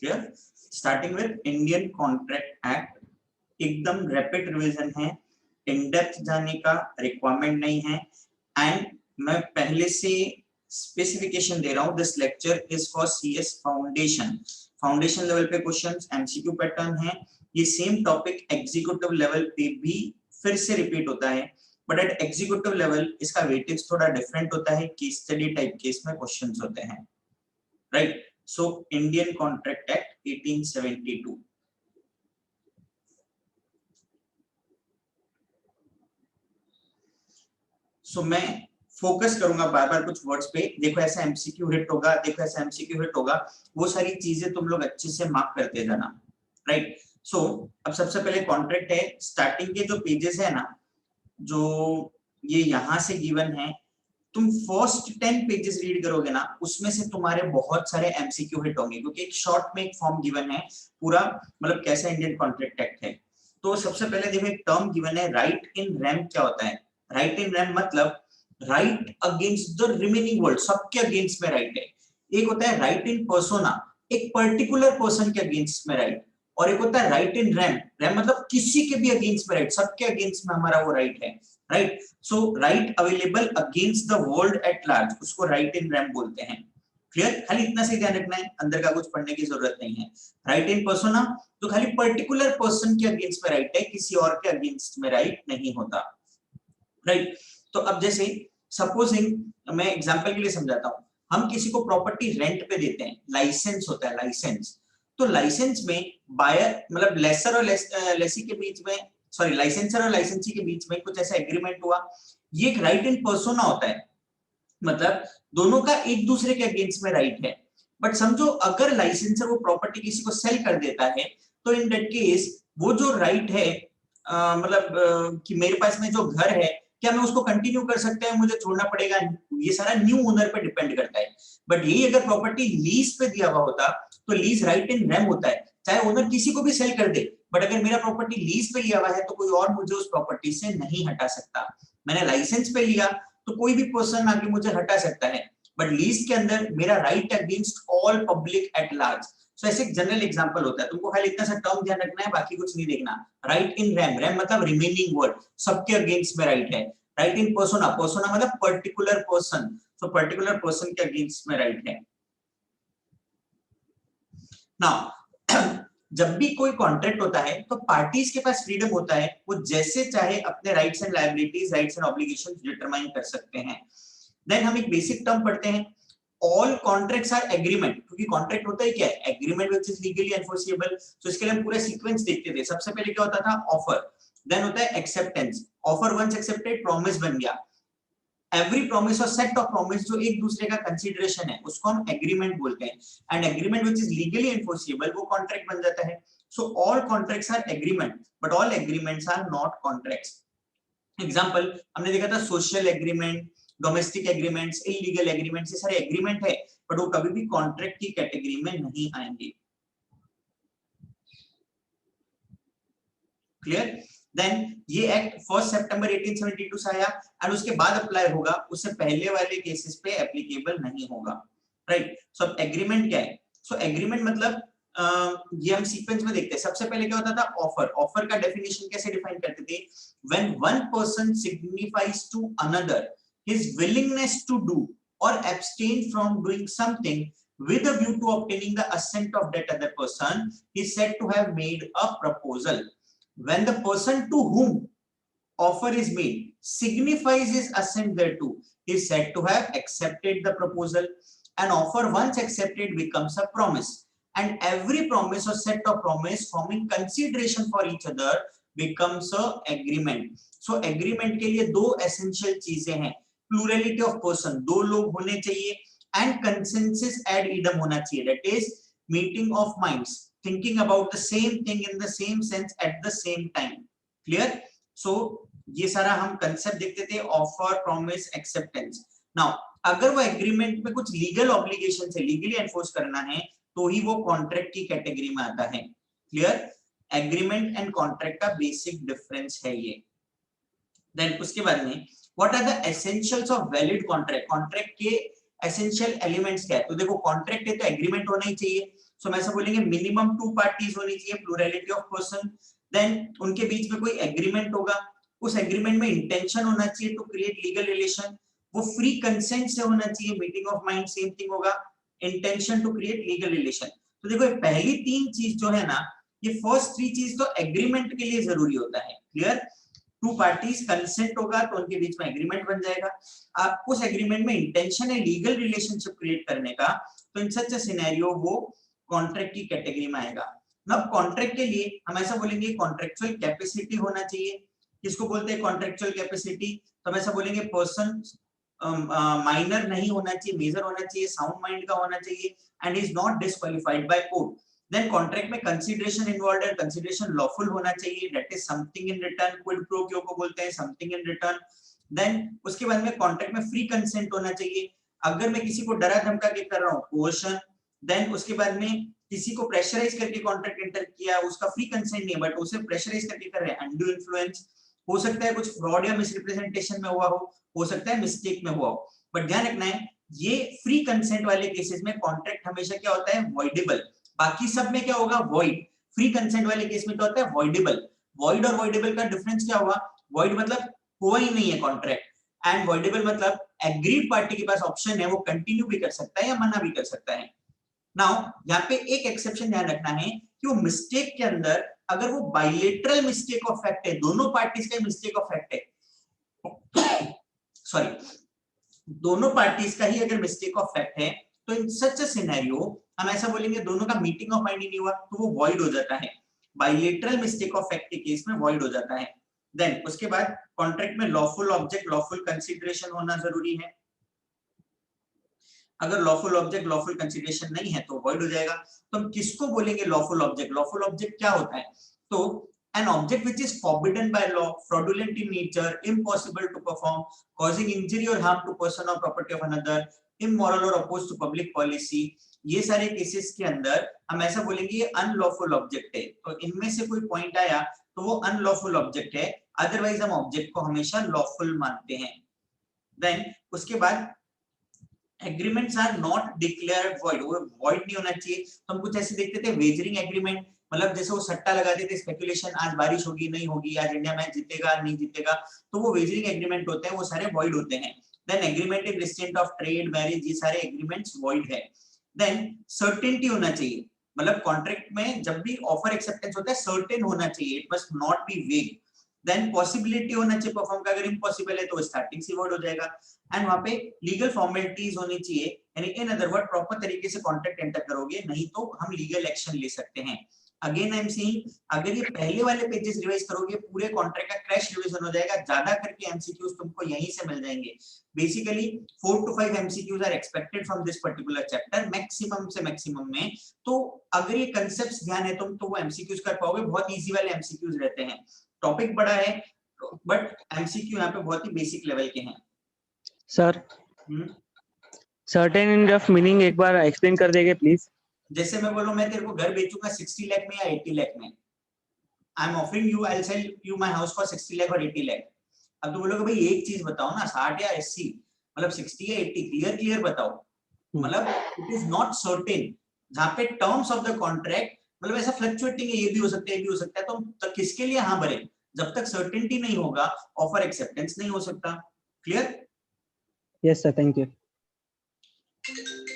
Clear. Starting with Indian contract act, एकदम rapid revision है, in depth जाने का रिक्वायरमेंट नहीं है। एंड मैं पहले से स्पेसिफिकेशन दे रहा हूं, this lecture is for CS foundation. Foundation level पे क्वेश्चंस एमसीक्यू पैटर्न है। ये सेम टॉपिक एग्जीक्यूटिव लेवल पे भी फिर से रिपीट होता है, बट एट एग्जीक्यूटिव लेवल इसका वेटेज थोड़ा डिफरेंट होता है, केस स्टडी टाइप केस में क्वेश्चंस होते हैं, right. So Indian contract act 1872। सो मैं फोकस करूंगा बार बार कुछ वर्ड्स पे। देखो ऐसा एमसीक्यू हिट होगा, देखो ऐसा एमसीक्यू हिट होगा, वो सारी चीजें तुम लोग अच्छे से मार्क करते जाना, राइट। सो अब सबसे पहले कॉन्ट्रैक्ट है। स्टार्टिंग के जो पेजेस है ना, जो ये यहां से गिवन है, तुम फर्स्ट 10 पेजेस रीड करोगे ना, उसमें से तुम्हारे बहुत सारे एमसीक्यू हिट होंगे, क्योंकि एक शॉर्ट में एक फॉर्म गिवन है पूरा, मतलब कैसा इंडियन कॉन्ट्रैक्ट एक्ट है। तो सबसे पहले देखो एक टर्म गिवन है, राइट इन रैम। क्या होता है राइट इन रैम? मतलब right against the remaining world, सबके अगेंस्ट में राइट है। एक होता है राइट इन पर्सोना, एक पर्टिकुलर पर्सन के अगेंस्ट में राइट, और एक होता है राइट इन रैम। रैम मतलब किसी के भी अगेंस्ट में राइट, सबके अगेंस्ट में हमारा वो राइट है, right. So right available against the world at large, उसको राइट इन रैम बोलते हैं। क्लियर? खाली इतना से ध्यान रखना है, अंदर का कुछ पढ़ने की जरूरत नहीं है। राइट इन पर्सोना तो खाली पर्टिकुलर पर्सन के अगेंस्ट में राइट है, किसी और के अगेंस्ट में राइट नहीं होता, राइट। तो अब जैसे सपोजिंग, मैं एग्जांपल के लिए समझाता हूं, हम किसी को प्रॉपर्टी रेंट पे देते हैं, लाइसेंस होता है लाइसेंस। तो लाइसेंस में बायर मतलब लेसर और लेसी के बीच में, सॉरी लाइसेंसर और लाइसेंसी के बीच में कुछ ऐसा एग्रीमेंट हुआ, ये एक राइट इन पर्सोना होता है, मतलब दोनों का एक दूसरे के अगेंस्ट में राइट है। बट समझो अगर लाइसेंसर वो प्रॉपर्टी किसी को सेल कर देता है, तो इन दैट केस वो जो राइट है, मतलब कि मेरे पास में जो घर है, क्या मैं उसको कंटिन्यू कर सकता है, मुझे छोड़ना पड़ेगा, ये सारा न्यू ओनर पे डिपेंड करता है। बट यही अगर प्रॉपर्टी लीज पे दिया हुआ होता, तो लीज राइट इन रैम होता है, चाहे ओनर किसी को भी सेल कर दे, बट अगर मेरा प्रॉपर्टी लीज पे लिया हुआ है तो कोई और मुझे उस प्रॉपर्टी से नहीं हटा सकता। मैंने लाइसेंस पे लिया तो कोई भी पर्सन आके मुझे हटा सकता है, बट लीज के अंदर मेरा right against all public at large. So ऐसे एक जनरल एग्जांपल होता है, तुमको खाली इतना सा टर्म ध्यान रखना है, बाकी कुछ नहीं देखना। राइट इन रैम, रैम मतलब रिमेनिंग वर्ड, सबके अगेंस्ट में राइट है। राइट इन पर्सोना, पर्सोना मतलब particular person, so particular person के अगेंस्ट में राइट है। नाउ जब भी कोई कॉन्ट्रैक्ट होता है तो पार्टीज के पास फ्रीडम होता है, वो जैसे चाहे अपने rights and liabilities, rights and obligations determine कर सकते हैं। देन हम एक बेसिक टर्म पढ़ते हैं, ऑल कॉन्ट्रैक्ट्स आर एग्रीमेंट। क्योंकि कॉन्ट्रैक्ट होता है क्या है, agreement which is legally enforceable. तो इसके लिए हम पूरा सीक्वेंस देखते थे। सबसे पहले क्या होता था, ऑफर, देन होता है acceptance, offer once accepted promise बन गया, एवरी प्रॉमिस और सेट ऑफ प्रॉमिस जो एक दूसरे का कंसीडरेशन है, उसको हम एग्रीमेंट बोलते हैं। And agreement which is legally enforceable, वो कॉन्ट्रैक्ट बन जाता है। So all contracts are agreement, but all agreements are not contracts. Example हमने देखा था, social agreement, domestic agreements, illegal agreements, ये सारे एग्रीमेंट है, बट वो कभी भी कॉन्ट्रैक्ट की कैटेगरी में नहीं आएंगे। क्लियर? देन ये एक्ट 1 सितंबर 1872 से आया, एंड उसके बाद अप्लाई होगा, उससे पहले वाले केसेस पे एप्लीकेबल नहीं होगा, राइट। सो अब एग्रीमेंट क्या है? सो एग्रीमेंट मतलब ये हम सीक्वेंस में देखते हैं। सबसे पहले क्या होता था, ऑफर। ऑफर का डेफिनेशन कैसे डिफाइन करते थे, when one person signifies to another his willingness to do or abstain from doing something with a view to obtaining the assent of that other person is said to have made a proposal. When the person to whom offer is made signifies his assent thereto, is said to have accepted the proposal. An offer once accepted becomes a promise, and every promise or set of promise forming consideration for each other becomes a agreement. So agreement के लिए दो essential चीजें हैं, plurality of person, दो लोग होने चाहिए, and consensus ad idem होना चाहिए, that is meeting of minds, thinking about the same thing in the same sense at the same time. Clear? So ये सारा हम कंसेप्ट देखते थे, ऑफर, प्रॉमिस, एक्सेप्टेंस। नाउ अगर वो एग्रीमेंट में कुछ लीगल ऑब्लिगेशन है, लीगली एनफोर्स करना है, तो ही वो कॉन्ट्रैक्ट की कैटेगरी में आता है। क्लियर? एग्रीमेंट एंड कॉन्ट्रैक्ट का बेसिक डिफरेंस है ये। देन उसके बाद में what are the essentials of valid contract, contract के एसेंशियल एलिमेंट्स क्या है? तो देखो कॉन्ट्रैक्ट है तो एग्रीमेंट होना ही चाहिए। सो हम ऐसा बोलेंगे मिनिमम 2 पार्टीज होनी चाहिए, प्लूरैलिटी ऑफ पर्सन, देन उनके बीच में कोई एग्रीमेंट होगा, उस एग्रीमेंट में इंटेंशन होना चाहिए टू क्रिएट लीगल रिलेशन, वो फ्री कंसेंट से होना चाहिए, meeting of mind same thing होगा, intention to create legal relation. तो देखो ये पहली 3 चीज जो है ना, ये फर्स्ट 3 चीज तो एग्रीमेंट के लिए जरूरी होता है, क्लियर। 2 पार्टीज कंसेंट होगा तो उनके बीच में एग्रीमेंट बन जाएगा, आप उस एग्रीमेंट में इंटेंशन है लीगल रिलेशनशिप क्रिएट करने का, तो इन सच अ सिनेरियो वो कॉन्ट्रैक्ट की कैटेगरी में आएगा। अब कॉन्ट्रैक्ट के लिए हम ऐसा बोलेंगे कॉन्ट्रेक्चुअल कैपेसिटी होना चाहिए, किसको बोलते हैं कॉन्ट्रेक्चुअल कैपेसिटी, तो हम ऐसा बोलेंगे पर्सन माइनर नहीं होना चाहिए, मेजर होना चाहिए, साउंड माइंड का होना चाहिए, and is not disqualified by court. Then contract में कंसीडरेशन इन्वॉल्वड है, कंसीडरेशन लॉफुल होना चाहिए, that is something in return, quid pro quo को बोलते हैं समथिंग इन रिटर्न। देन उसके बाद में कॉन्ट्रैक्ट में फ्री कंसेंट होना चाहिए, अगर मैं किसी को डरा धमका के कर रहा हूँ कोर्शन, देन उसके बाद में किसी को प्रेशराइज करके कॉन्ट्रैक्ट एंटर किया, उसका फ्री कंसेंट नहीं है बट उसे प्रेशराइज करके कर रहे हैं, अनड्यू इन्फ्लुएंस, हो सकता है कुछ फ्रॉड या मिसरिप्रेजेंटेशन में हुआ हो सकता है मिस्टेक में हुआ हो, बट ध्यान रखना है ये फ्री कंसेंट वाले केसेस में कॉन्ट्रैक्ट हमेशा क्या होता है वॉइडेबल, बाकी सब में क्या होगा वॉइड, फ्री कंसेंट वाले केस में क्या होता है वॉइडेबल। वॉइड और वॉइडेबल का डिफरेंस क्या हुआ, वॉइड मतलब हुआ ही नहीं है कॉन्ट्रैक्ट, एंड वॉइडेबल मतलब एग्रीड पार्टी के पास ऑप्शन है वो कंटिन्यू भी कर सकता है या मना भी कर सकता है। नाउ यहाँ पे एक एक्सेप्शन ध्यान रखना है कि वो मिस्टेक के अंदर अगर वो बाइलेटरल मिस्टेक ऑफ फैक्ट है, दोनों पार्टीज का मिस्टेक ऑफ फैक्ट है सॉरी दोनों पार्टीज का ही अगर मिस्टेक ऑफ फैक्ट है, तो इन सच अ सिनेरियो हम ऐसा बोलेंगे दोनों का मीटिंग ऑफ माइंड ही नहीं हुआ तो वो वॉइड हो जाता है, बाइलेटरल मिस्टेक ऑफ फैक्ट के केस में वॉइड हो जाता है। देन उसके बाद कॉन्ट्रैक्ट में लॉफुल ऑब्जेक्ट लॉफुल कंसीडरेशन होना जरूरी है, अगर लॉफुल ऑब्जेक्ट लॉफुल कंसीडरेशन नहीं है तो वॉइड हो जाएगा। तो हम किसको बोलेंगे लॉफुल ऑब्जेक्ट, लॉफुल ऑब्जेक्ट क्या होता है, तो an object which is forbidden by law, fraudulent in nature, impossible to perform, causing injury or harm to person or property of another, immoral or opposed to public policy, ये सारे cases के अंदर हम ऐसा बोलेंगे ये अनलॉफुल ऑब्जेक्ट है, तो इनमें से कोई पॉइंट आया तो वो अनलॉफुल ऑब्जेक्ट है, अदरवाइज हम ऑब्जेक्ट को हमेशा लॉफुल मानते हैं। देन उसके बाद agreements are not declared void, वो वॉइड नहीं होना चाहिए, तो हम कुछ ऐसे देखते थे वेजरिंग एग्रीमेंट, मतलब जैसे वो सट्टा लगाते थे स्पेकुलेशन, आज बारिश होगी नहीं होगी, आज इंडिया मैच जीतेगा नहीं जीतेगा, तो वो वेजरिंग एग्रीमेंट होते हैं, वो सारे वॉइड होते हैं। Then agreement in restraint of trade marriage, ये सारे एग्रीमेंट्स वॉइड है। देन सर्टेनिटी होना चाहिए, मतलब कॉन्ट्रैक्ट में जब भी ऑफर एक्सेप्टेंस होता है सर्टेन होना चाहिए, इट मस्ट नॉट बी वेग। देन पॉसिबिलिटी होना चाहिए परफॉर्म का, अगर इम्पॉसिबल है तो स्टार्टिंग से वॉइड हो जाएगा। एंड वहां पे लीगल फॉर्मेलिटीज होनी चाहिए, यानी इन अदर वर्ड प्रॉपर तरीके से कॉन्ट्रैक्ट एंटर करोगे, नहीं तो हम लीगल एक्शन ले सकते हैं। अगेन आई एम सेइंग अगर ये पहले वाले पेजेस रिवाइज करोगे पूरे कॉन्ट्रैक्ट का क्रैश रिवीजन हो जाएगा, ज्यादा करके एमसीक्यूज तुमको यहीं से मिल जाएंगे। Basically 4 to 5 MCQs are expected from this particular chapter, maximum से मैक्सिमम में, तो अगर ये कांसेप्ट्स ध्यान है तुम तो वो एमसीक्यूज कर पाओगे, बहुत इजी वाले एमसीक्यूज रहते हैं, टॉपिक बड़ा है बट एमसीक्यू यहाँ पे बहुत ही बेसिक लेवल के हैं। सर सर्टेन इन रफ मीनिंग एक बार एक्सप्लेन कर देंगे प्लीज। जैसे मैं बोलूं मैं तेरे को घर बेचूंगा 60 लाख में या 80 लाख में, I am offering you I will sell you my house for 60 lakh और 80 लाख। अब तो बोलोगे भाई एक चीज बताओ ना 60 या 80, मतलब 60 या 80 क्लियर बताओ, मतलब इट इज नॉट सर्टेन, जहां पे टर्म्स ऑफ द कॉन्ट्रैक्ट मतलब ऐसा फ्लक्चुएटिंग है, ये भी हो सकता है ये भी हो सकता है, तो किसके लिए हाँ भरे, जब तक सर्टेनिटी नहीं होगा ऑफर एक्सेप्टेंस नहीं हो सकता। Clear? Yes sir, thank you.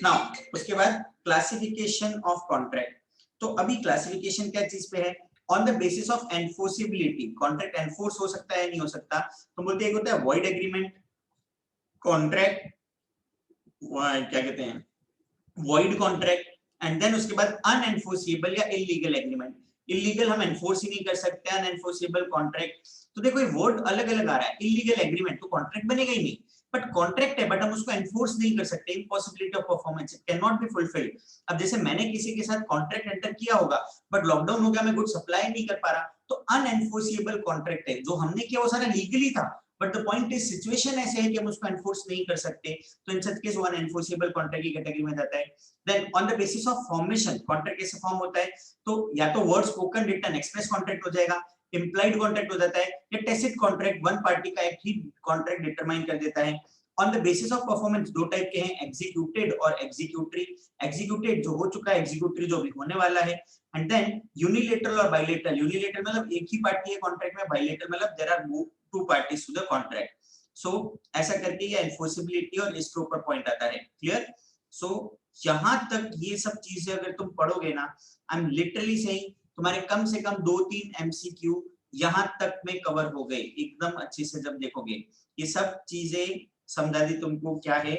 Now उसके बाद क्लासिफिकेशन ऑफ कॉन्ट्रैक्ट, तो अभी क्लासिफिकेशन क्या चीज पे है, on the basis of enforceability, contract enforce हो सकता है नहीं हो सकता, तो बोलते हैं एक होता है वॉइड एग्रीमेंट, कॉन्ट्रैक्ट क्या कहते हैं वॉइड कॉन्ट्रैक्ट, एंड देन उसके बाद अनएनफोर्सेबल या इलीगल एग्रीमेंट। इलीगल हम एनफोर्स ही नहीं कर सकते, अनएनफोर्सेबल कॉन्ट्रैक्ट, तो देखो ये वर्ड अलग अलग आ रहा है, इलीगल एग्रीमेंट तो कॉन्ट्रैक्ट बनेगा ही नहीं, बट कॉन्ट्रैक्ट है बट हम उसको एनफोर्स नहीं कर सकते, impossibility of performance, it can not be fulfilled. अब जैसे मैंने किसी के साथ कॉन्ट्रैक्ट एंटर किया होगा बट लॉकडाउन हो गया, मैं गुड सप्लाई नहीं कर पा रहा, तो अनएनफोर्सेबल कॉन्ट्रैक्ट है, जो हमने किया वो सारा लीगली था but the point is situation ऐसे है कि हम उसको एनफोर्स नहीं कर सकते, तो in such case one enforceable contract की कैटेगरी में जाता है। Then on the basis of formation, contract कैसे फॉर्म होता है, तो या तो word spoken written express contract हो जाएगा, इम्प्लाइड कॉन्ट्रैक्ट हो जाता है, या टैसिट कॉन्ट्रैक्ट, वन पार्टी का एक्ट ही कॉन्ट्रैक्ट डिटरमाइन कर देता है। On the basis of performance दो टाइप के हैं, एग्जीक्यूटेड और एग्जीक्यूटरी। एग्जीक्यूटेड जो हो चुका है, एग्जीक्यूटरी जो भी होने वाला है। एंड देन यूनिलेटरल और बाइलेटरल। यूनिलेटरल मतलब एक ही पार्टी है कॉन्ट्रैक्ट में, बाइलेटरल मतलब there are two parties to the contract. So ऐसा करके ये एनफोर्सेबिलिटी और इसके ऊपर पॉइंट आता है। क्लियर? सो यहां तक ये सब चीजें अगर तुम पढ़ोगे ना, आई एम लिटरली सेइंग तुम्हारे कम से कम 2-3 एमसीक्यू यहां तक में कवर हो गए एकदम अच्छे से। जब देखोगे ये सब चीजें समझा दी तुमको क्या है।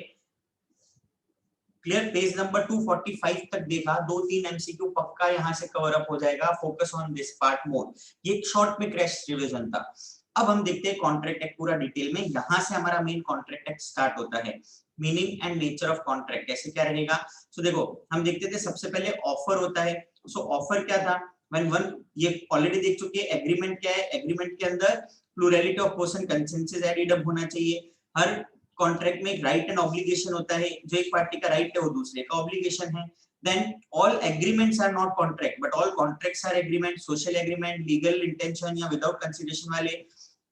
क्लियर? पेज नंबर 245 तक देखा, 2-3 एमसीक्यू पक्का यहां से कवर अप हो जाएगा। Focus on this part more. ये एक शॉर्ट में क्रैश रिवीजन था। अब हम देखते हैं कॉन्ट्रैक्ट एक्ट पूरा डिटेल में। यहां से हमारा मेन कॉन्ट्रैक्ट एक्ट स्टार्ट होता है। Meaning and nature of contract कैसे क्या रहेगा। सो देखो हम देखते थे सबसे पहले ऑफर होता है। सो ऑफर क्या था, व्हेन वन, ये ऑलरेडी देख चुके हैं। एग्रीमेंट क्या है, एग्रीमेंट के अंदर plurality of person consensus added up होना चाहिए। हर कॉन्ट्रैक्ट में एक राइट एंड ऑब्लिगेशन होता है, जो एक पार्टी का राइट है वो दूसरे का ऑब्लिगेशन है। Then all agreements are not contract but all contracts are agreement. Social agreement, legal intention या विदाउट कंसीडरेशन वाले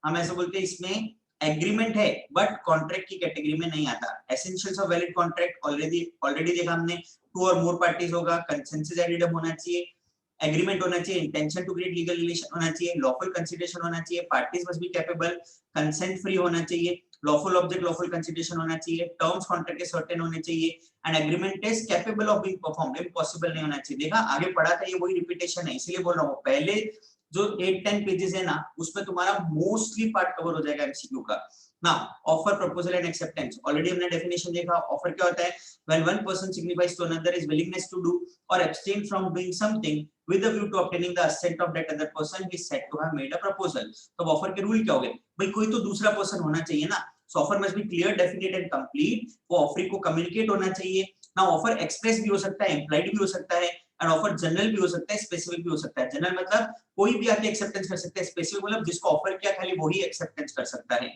हम ऐसे बोलते हैं इसमें एग्रीमेंट है बट कॉन्ट्रैक्ट की कैटेगरी में नहीं आता। Essentials of valid contract already देखा हमने, टू और मोर पार्टीज होगा, कंसेंसस एडेड अप होना चाहिए, एग्रीमेंट होना चाहिए, intention to create legal relation होना चाहिए, लॉफुल कंसीडरेशन होना चाहिए, parties must be capable, consent free होना चाहिए, लॉफुल ऑब्जेक्ट लॉफुल कंसीडरेशन होना चाहिए, टर्म्स कॉन्ट्रैक्ट के सर्टेन होने चाहिए, and agreement is capable of being performed, impossible नहीं होना चाहिए। देखा आगे पढ़ा था, ये वही रिपीटेशन है, इसीलिए बोल रहा हूँ पहले जो 8-10 पेजेस है ना उसमें तुम्हारा मोस्टली पार्ट कवर हो जाएगा एमसीक्यू का। ना offer, proposal and acceptance already हमने डेफिनेशन देखा। ऑफर क्या होता है, when one person signifies to another his willingness to do or abstain from doing something with a view to obtaining the assent of that other person, he is said to have made a proposal। तो offer के rule क्या हो गए भाई, कोई तो दूसरा person होना चाहिए ना। सो offer must be clear, definite and complete. वो ऑफर को कम्युनिकेट होना चाहिए ना। ऑफर एक्सप्रेस भी हो सकता है, इंप्लाइड भी हो सकता है, एंड ऑफर जनरल भी हो सकता है, स्पेसिफिक भी हो सकता है। जनरल मतलब कोई भी आके एक्सेप्टेंस कर सकता है, स्पेसिफिक मतलब जिसको ऑफर किया खाली वही एक्सेप्टेंस कर सकता है।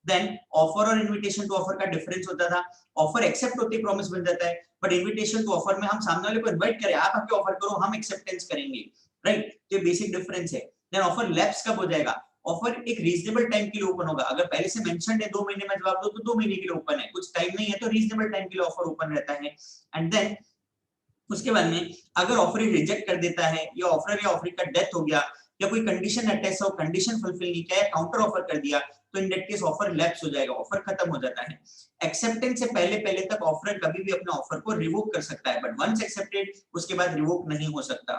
देन ऑफर और इनविटेशन टू ऑफर का डिफरेंस होता था। ऑफर एक्सेप्ट होती है, प्रॉमिस बन जाता है, बट इनविटेशन टू ऑफर में हम सामने वाले को इनवाइट करें, आप आके ऑफर करो, हम एक्सेप्टेंस करेंगे, राइट? तो ये बेसिक डिफरेंस है। देन ऑफर लैप्स कब हो जाएगा, ऑफर एक रीजनेबल टाइम के लिए ओपन होगा। अगर पहले से मेंशन्ड है 2 महीने में जवाब दो तो 2 महीने के लिए ओपन है, कुछ टाइम नहीं है तो रीजनेबल टाइम के लिए ऑफर ओपन रहता है। एंड देन उसके बाद में अगर ऑफर रिजेक्ट कर देता है या ऑफर या ऑफर का डेथ हो गया या कोई कंडीशन अटैच हो, कंडीशन फुलफिल नहीं किया, काउंटर ऑफर कर दिया, तो in that case offer lapse हो जाएगा, ऑफर खत्म हो जाता है। एक्सेप्टेंस से पहले तक ऑफर कभी भी अपने ऑफर को रिवोक कर सकता है, बट वंस एक्सेप्टेड उसके बाद रिवोक नहीं हो सकता।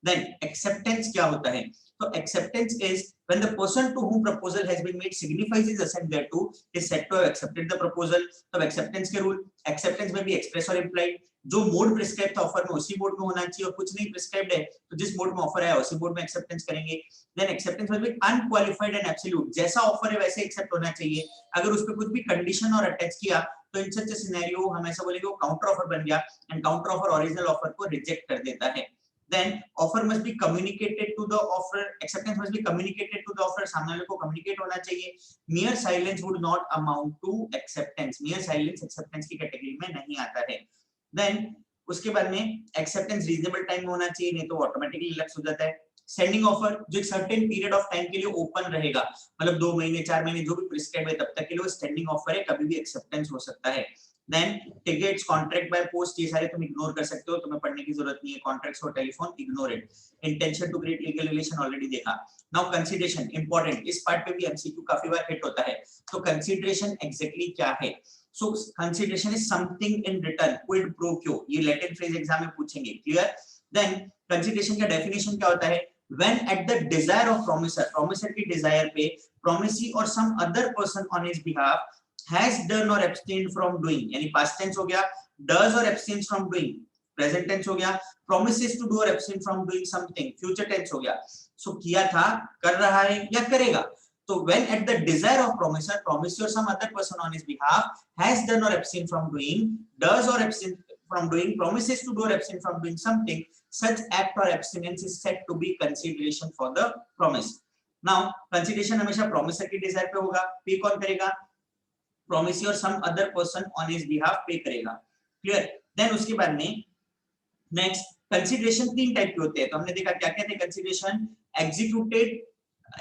देन एक्सेप्टेंस क्या होता है, तो acceptance is when the person to whom proposal has been made signifies his assent thereto is said to have accepted the proposal। तब एक्सेप्टेंस के रूल, एक्सेप्टेंस में भी एक्सप्रेस और इंप्लाइड, जो मोड प्रिस्क्राइब था ऑफर में उसी मोड में होना चाहिए, और कुछ नहीं प्रिस्क्राइब्ड है तो जिस मोड में ऑफर है उसी मोड में एक्सेप्टेंस करेंगे। देन एक्सेप्टेंस में भी अनक्वालिफाइड एंड एब्सोल्यूट, जैसा ऑफर है वैसे एक्सेप्ट होना चाहिए। अगर उस पे कुछ भी कंडीशन और अटैच किया तो इन सच सिनेरियो हम ऐसा बोलेंगे वो काउंटर ऑफर बन गया, and counter offer original offer को रिजेक्ट कर देता है। Then offer must be communicated to the offer, acceptance must be communicated to the offer, सामने वाले को communicate होना चाहिए। Mere silence would not amount to acceptance, mere silence acceptance की कैटेगरी में नहीं आता है। Then उसके बाद में acceptance reasonable time में होना चाहिए, नहीं तो ऑटोमेटिकली लैप्स हो जाता है। सेंडिंग ऑफर जो एक सर्टेन पीरियड ऑफ टाइम के लिए ओपन रहेगा, मतलब 2 महीने 4 महीने जो भी प्रिस्क्राइब है तब तक के लिए वो स्टैंडिंग ऑफर है, कभी भी एक्सेप्टेंस हो सकता है। Then tickets, contract by post, ये सारे तुम इग्नोर कर सकते हो, तुम्हें पढ़ने की जरूरत नहीं है। कॉन्ट्रैक्ट्स और telephone ignore it. Intention to create legal relation already देखा। नाउ कंसीडरेशन इंपॉर्टेंट, इस पार्ट पे भी एमसीक्यू काफी बार हिट होता है। तो कंसीडरेशन एग्जैक्टली क्या है, so consideration is something in return, quid pro quo, ये लैटिन फ्रेज एग्जाम में पूछेंगे। क्लियर? देन कंसीडरेशन का डेफिनेशन क्या होता है, when at the desire of promisor, promisor की desire पे promisee or some other person on his behalf has done or abstained from doing, यानी past tense हो गया, does or abstains from doing, present tense हो गया, promises to do or abstain from doing something, future tense हो गया। so किया था, कर रहा है या करेगा। तो when at the desire of promisor, promisee or some other person on his behalf has done or abstained from doing, does or abstain from doing, promises to do or abstain from doing something, such act or abstinence is said to be consideration for the promise। now consideration हमेशा promisor की desire पे होगा, पे कौन करेगा, promisee or some other person on his behalf पे करेगा। Clear? Then उसके बाद में नेक्स्ट कंसीडरेशन 3 टाइप के होते हैं, तो हमने देखा क्या क्या थे consideration, executed,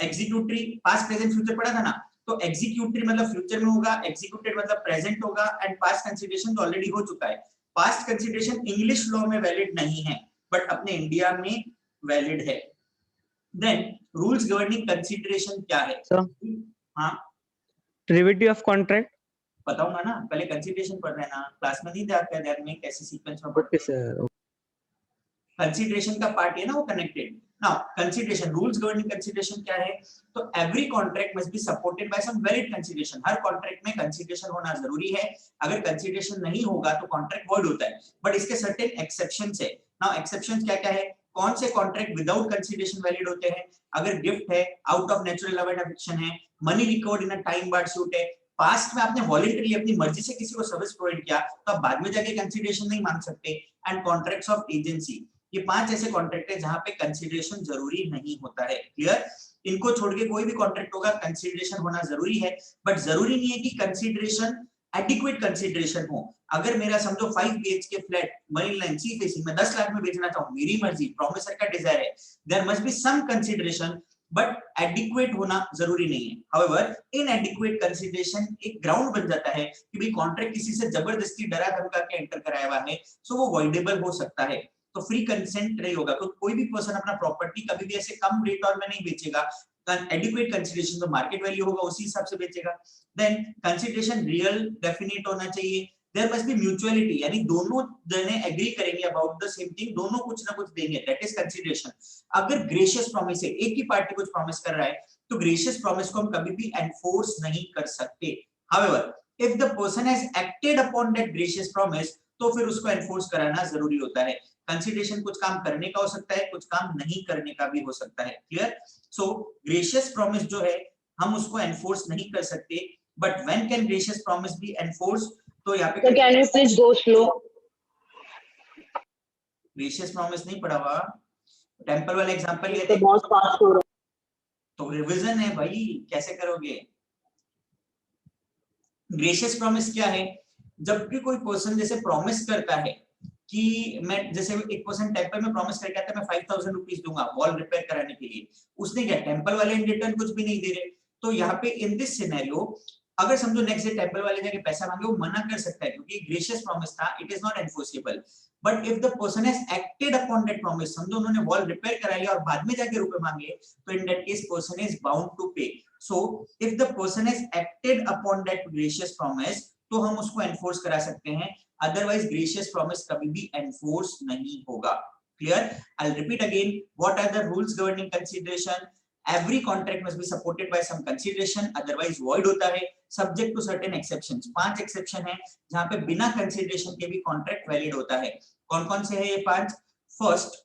executory, past present future पढ़ा था ना। तो एग्जीक्यूटेड मतलब फ्यूचर में होगा, एग्जीक्यूटेड मतलब प्रेजेंट होगा, एंड पास्ट कंसीडरेशन तो ऑलरेडी हो चुका है। पास्ट कंसीडरेशन इंग्लिश लॉ में वैलिड नहीं है बट अपने इंडिया में वैलिड है। देन रूल्स गवर्निंग कंसीडरेशन क्या है? सर हाँ प्रिविटी ऑफ कॉन्ट्रैक्ट। बताऊंगा ना, पहले कंसीडरेशन पढ़ रहे हैं ना, क्लास में नहीं था आपका ध्यान में कैसे सीक्वेंस में पढ़ते ओके सर। कंसीडरेशन का पार्ट है ना वो connected. Now consideration, rules governing consideration क्या है? तो every contract must be supported by some valid consideration. हर कॉन्ट्रैक्ट में कंसीडरेशन होना जरूरी है, अगर कंसीडरेशन नहीं होगा तो कॉन्ट्रैक्ट वॉइड होता है। बट इसके सर्टेन एक्सेप्शंस है। नाउ एक्सेप्शंस क्या क्या है? कौन से कॉन्ट्रैक्ट विदाउट कंसीडरेशन वैलिड होते हैं? अगर गिफ्ट है, out of natural love and affection है, money record in a time barred suit है, पास्ट में आपने वॉलंटरी अपनी मर्जी से किसी को सर्विस प्रोवाइड किया तो आप बाद में जाके कंसीडरेशन नहीं मांग सकते। एंड कॉन्ट्रैक्ट्स ऑफ एजेंसी, ये 5 ऐसे कॉन्ट्रैक्ट है जहां पे कंसीडरेशन जरूरी नहीं होता है। क्लियर? इनको छोड़ के कोई भी कॉन्ट्रैक्ट होगा कंसीडरेशन होना जरूरी है, बट जरूरी नहीं है कि कंसीडरेशन एडिक्वेट कंसीडरेशन हो। अगर मेरा समझो 5 BHK flat marine line sea facing में 10 लाख में बेचना चाहूं, मेरी मर्जी, प्रोमिसर का डिजायर है, there must be some consideration but adequate होना जरूरी नहीं है। हाउएवर इनएडिक्वेट कंसीडरेशन एक ग्राउंड बन जाता है कि भाई कॉन्ट्रैक्ट किसी से जबरदस्ती डरा धमका के एंटर कराया हुआ है, सो वो वॉइडेबल हो सकता है। तो फ्री कंसेंट नहीं होगा, तो कोई भी पर्सन अपना प्रॉपर्टी कभी भी ऐसे कम रेट और में नहीं बेचेगा। एडिक्वेट कंसीडरेशन तो मार्केट वैल्यू होगा उसी हिसाब से बेचेगा। देन कंसीडरेशन रियल डेफिनेट होना चाहिए। देयर मस्ट बी म्यूचुअलिटी, यानी दोनों जने एग्री करेंगे अबाउट द सेम थिंग, दोनों कुछ ना कुछ देंगे, दैट इज कंसीडरेशन। अगर ग्रेशियस प्रॉमिस है, एक ही पार्टी कुछ प्रॉमिस कर रहा है, तो ग्रेशियस प्रॉमिस को हम कभी भी एनफोर्स नहीं कर सकते। However if the person has acted upon that gracious promise, तो फिर उसको एनफोर्स कराना जरूरी होता है। कंसीडरेशन कुछ काम करने का हो सकता है, कुछ काम नहीं करने का भी हो सकता है। क्लियर? सो ग्रेशियस प्रॉमिस जो है हम उसको एनफोर्स नहीं कर सकते, but when can gracious promise be enforce? तो यहाँ पे can you please go slow? Gracious promise नहीं पढ़ा हुआ, टेंपल वाला एग्जांपल ये लेते तो बहुत फास्ट हो रहा तो रिवीजन है भाई, कैसे करोगे? ग्रेशियस प्रॉमिस क्या है? जब भी कोई पर्सन जैसे प्रॉमिस करता है कि मैं, जैसे एक पर्सन टेंपल में प्रॉमिस करके आता है मैं 5000 रुपीस दूंगा वॉल रिपेयर कराने के लिए, उसने क्या, टेंपल वाले इन रिटर्न कुछ भी नहीं दे रहे, तो यहाँ पे इन दिस सिनेरियो अगर समझो नेक्स्ट डे टेंपल वाले जाके पैसा मांगे, वो मना कर सकता है क्योंकि ग्रेशियस प्रॉमिस था, it is not enforceable. But if the person has acted upon that promise, समझो उन्होंने वॉल रिपेयर करा लिया और बाद में जाके रुपए मांगे, तो in that case person is bound to pay. So if the person has acted upon that gracious promise, तो हम उसको एनफोर्स करा सकते हैं, अदरवाइज ग्रेशियस प्रॉमिस कभी भी एनफोर्स नहीं होगा। Clear? I will repeat again, what are the rules governing consideration? Every contract must be supported by some consideration, otherwise void होता है, subject to certain exceptions। 5 exception है जहां पे बिना consideration के भी contract valid होता है। कौन कौन से है ये 5? First,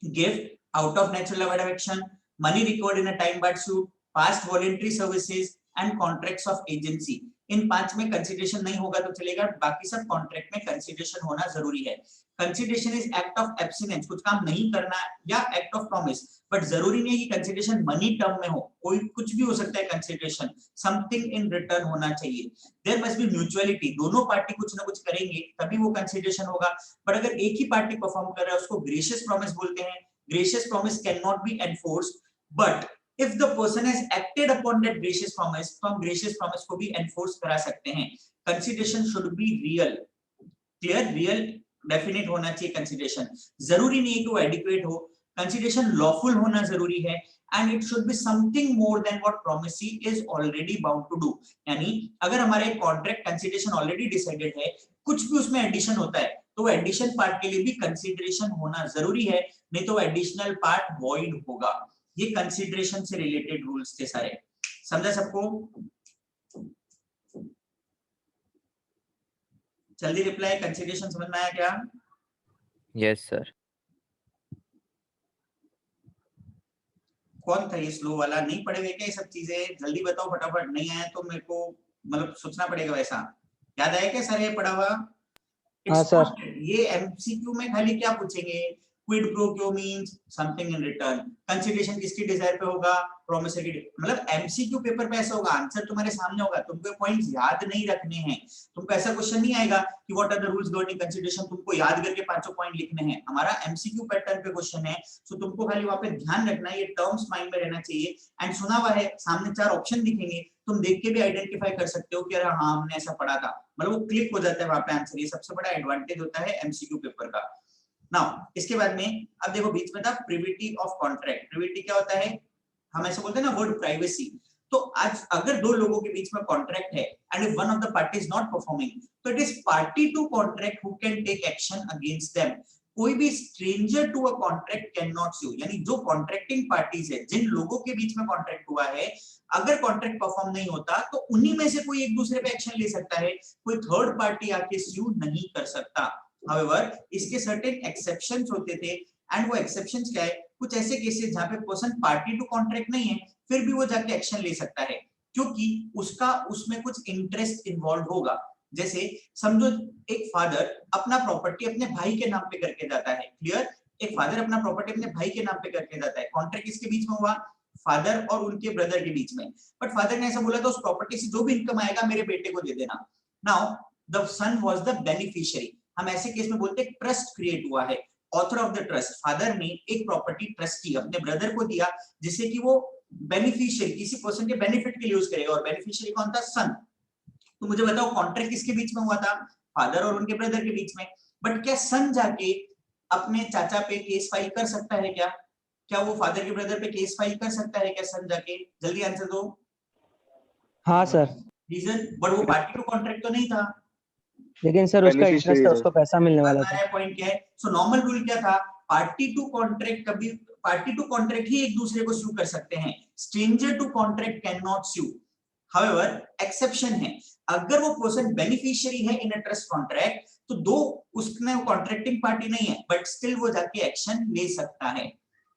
gift, out of natural love and affection, money required in a time barred suit, past voluntary services and contracts of agency। इन 5 में कंसीडरेशन नहीं होगा तो चलेगा, बाकी सब कॉन्ट्रैक्ट में कंसीडरेशन होना जरूरी है। Consideration is act of abstinence, कुछ काम नहीं करना, या एक्ट ऑफ प्रॉमिस, बट जरूरी नहीं है कि कंसीडरेशन मनी टर्म में हो, कोई कुछ भी हो सकता है कंसीडरेशन, समथिंग इन रिटर्न होना चाहिए। देयर मस्ट बी म्यूचुअलिटी, दोनों पार्टी कुछ ना कुछ करेंगे तभी वो कंसीडरेशन होगा। बट अगर एक ही पार्टी परफॉर्म कर रहा है उसको ग्रेशियस प्रॉमिस बोलते हैं। Gracious promise can not be enforced, but if the person has acted upon that gracious promise, तो हम gracious promise को भी enforce करा सकते हैं। consideration should be real, clear? real definite होना चाहिए consideration, जरूरी नहीं है कि वो adequate हो। consideration lawful होना जरूरी है, and it should be something more than what promisee is already bound to do। यानी अगर हमारा एक contract consideration already decided है, कुछ भी उसमें addition होता है, तो addition part के लिए भी consideration होना जरूरी है, नहीं तो additional part void होगा। ये कंसीडरेशन से रिलेटेड रूल्स थे सारे, समझा सबको? जल्दी रिप्लाई, कंसीडरेशन समझ में आया क्या? Yes sir. कौन था ये स्लो वाला? नहीं पढ़े हुए क्या ये सब चीजें? जल्दी बताओ फटाफट, नहीं आया तो मेरे को मतलब सोचना पड़ेगा वैसा। याद आया क्या सारे पढ़ा हुआ? हाँ सर। ये एमसीक्यू में खाली क्या पूछेंगे, क्विड प्रो क्यो means something in return. Consideration किसकी डिजायर पे होगा, प्रोमिसरी, मतलब एमसीक्यू पेपर पे ऐसा होगा, आंसर तुम्हारे सामने होगा, तुमको पॉइंट्स याद नहीं रखने हैं, तुमको ऐसा क्वेश्चन नहीं आएगा कि what are the rules governing consideration, तुमको याद करके पांचों पॉइंट लिखने हैं। हमारा एमसीक्यू पैटर्न पे क्वेश्चन है, सो तुमको खाली वहां पे ध्यान रखना है, ये टर्म्स माइंड में रहना चाहिए। एंड सुना हुआ है, सामने 4 ऑप्शन दिखेंगे, तुम देख के भी आइडेंटिफाई कर सकते हो कि अरे हाँ हमने ऐसा पढ़ा था, मतलब वो क्लिक हो जाता है वहां पे आंसर। ये सबसे बड़ा एडवांटेज होता है एमसीक्यू पेपर का। नाउ इसके बाद में अब देखो बीच में था प्रिविटी ऑफ कॉन्ट्रैक्ट। प्रिविटी क्या होता है, हम ऐसे बोलते हैं ना वर्ड प्राइवेसी। तो आज अगर दो लोगों के बीच में कॉन्ट्रैक्ट है and if one of the party is not performing, तो it is party to contract who can take action against them. कोई भी stranger to a contract can not sue, यानी जो कॉन्ट्रैक्टिंग पार्टीज है, जिन लोगों के बीच में कॉन्ट्रैक्ट हुआ है, अगर कॉन्ट्रैक्ट परफॉर्म नहीं होता तो उन्हीं में से कोई एक दूसरे पे एक्शन ले सकता है, कोई थर्ड पार्टी आके स्यू नहीं कर सकता। However, इसके सर्टेन एक्सेप्शंस होते थे, एंड वो एक्सेप्शंस क्या है, कुछ ऐसे केसेस जहां पे पर्सन पार्टी टू कॉन्ट्रैक्ट नहीं है फिर भी वो जाके एक्शन ले सकता है, क्योंकि उसका उसमें कुछ इंटरेस्ट इन्वॉल्व होगा। जैसे समझो एक फादर अपना प्रॉपर्टी अपने भाई के नाम पे करके जाता है, क्लियर, एक फादर अपना प्रॉपर्टी अपने भाई के नाम पे करके जाता है, कॉन्ट्रैक्ट किसके बीच में हुआ, फादर और उनके ब्रदर के बीच में। बट फादर ने ऐसा बोला था उस प्रॉपर्टी से जो भी इनकम आएगा मेरे बेटे को दे देना। Now the son was the beneficiary, हम ऐसे केस में बोलते हैं ट्रस्ट क्रिएट हुआ है, author of the trust, father ने एक प्रॉपर्टी ट्रस्टी अपने ब्रदर को दिया जिससे कि वो बेनिफिशियरी किसी पर्सन के बेनिफिट के लिए यूज करेगा, और बेनिफिशियरी कौन था, सन। तो मुझे बताओ कॉन्ट्रैक्ट किसके बीच में हुआ था, फादर और उनके ब्रदर के बीच में। बट क्या सन जाके अपने चाचा पे केस फाइल कर सकता है क्या, क्या वो फादर के ब्रदर पे केस फाइल कर सकता है क्या सन जाके, जल्दी आंसर दो। हाँ सर, रीजन, बट वो पार्टी टू कॉन्ट्रैक्ट तो नहीं था। लेकिन सर उसका इंटरेस्ट है, उसको पैसा मिलने वाला था। पॉइंट क्या है, सो नॉर्मल रूल क्या था, पार्टी टू कॉन्ट्रैक्ट कभी, पार्टी टू कॉन्ट्रैक्ट ही एक दूसरे को स्यू कर सकते हैं, stranger to contract can not sue. However exception है, अगर वो पर्सन बेनिफिशियरी है इन अ ट्रस्ट कॉन्ट्रैक्ट, तो दो उसमें वो कॉन्ट्रैक्टिंग पार्टी नहीं है बट स्टिल वो जाके एक्शन ले सकता है।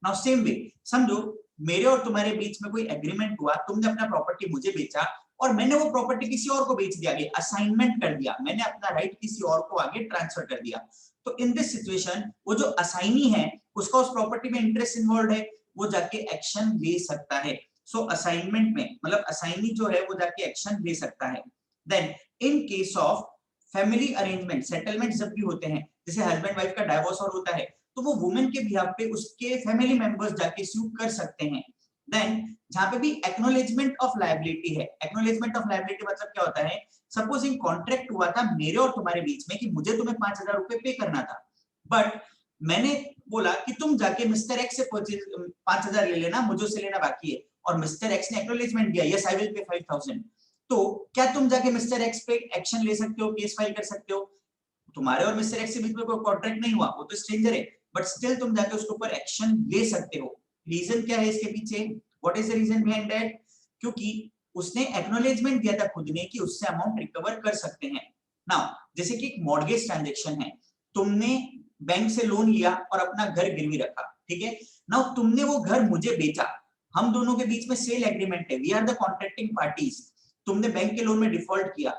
नाउ सेम वे समझो मेरे और तुम्हारे बीच में कोई एग्रीमेंट हुआ, तुमने अपना प्रॉपर्टी मुझे बेचा और मैंने वो प्रॉपर्टी किसी और को बेच दिया, असाइनमेंट कर दिया, मैंने अपना राइट किसी और को आगे ट्रांसफर कर दिया। तो इन दिस सिचुएशन वो जो असाइनी है उसका उस प्रॉपर्टी में इंटरेस्ट इन्वॉल्व है, वो जाके एक्शन ले सकता है। सो असाइनमेंट में मतलब असाइनी जो है वो जाके एक्शन ले सकता है। Then in case of family arrangement, settlement जब भी होते हैं, जैसे हस्बैंड वाइफ का डाइवोर्स और होता है, तो वो वुमेन के बिहाफ पे उसके फैमिली मेंबर्स जाके स्यू कर सकते हैं। देन जहां पे भी एक्नॉलेजमेंट ऑफ लायबिलिटी है, एक्नॉलेजमेंट ऑफ लायबिलिटी मतलब क्या होता है, सपोजिंग कॉन्ट्रैक्ट हुआ था मेरे और तुम्हारे बीच में कि मुझे तुम्हें 5,000 रुपए पे करना था, बट मैंने बोला कि तुम जाके मिस्टर एक्स से 5,000 ले लेना, मुझे उससे लेना बाकी है, और मिस्टर एक्स ने एक्नॉलेजमेंट दिया, यस आई विल पे 5,000। तो क्या तुम जाके मिस्टर एक्स पे एक्शन ले सकते हो, केस फाइल कर सकते हो? तुम्हारे और मिस्टर एक्स के बीच में कोई कॉन्ट्रैक्ट नहीं हुआ, वो तो स्ट्रेंजर है, बट स्टिल तुम जाके उसके ऊपर एक्शन ले सकते हो। रीजन क्या है इसके पीछे, what is the reason behind that? क्योंकि उसने एक्नॉलेजमेंट दिया था खुद ने कि उससे अमाउंट रिकवर कर सकते हैं। नाउ जैसे कि एक मॉर्गेज ट्रांजैक्शन है, तुमने बैंक से लोन लिया और अपना घर गिरवी रखा, ठीक है, नाउ तुमने वो घर मुझे बेचा, हम दोनों के बीच में सेल एग्रीमेंट है, we are the contracting parties. तुमने बैंक के लोन में डिफॉल्ट किया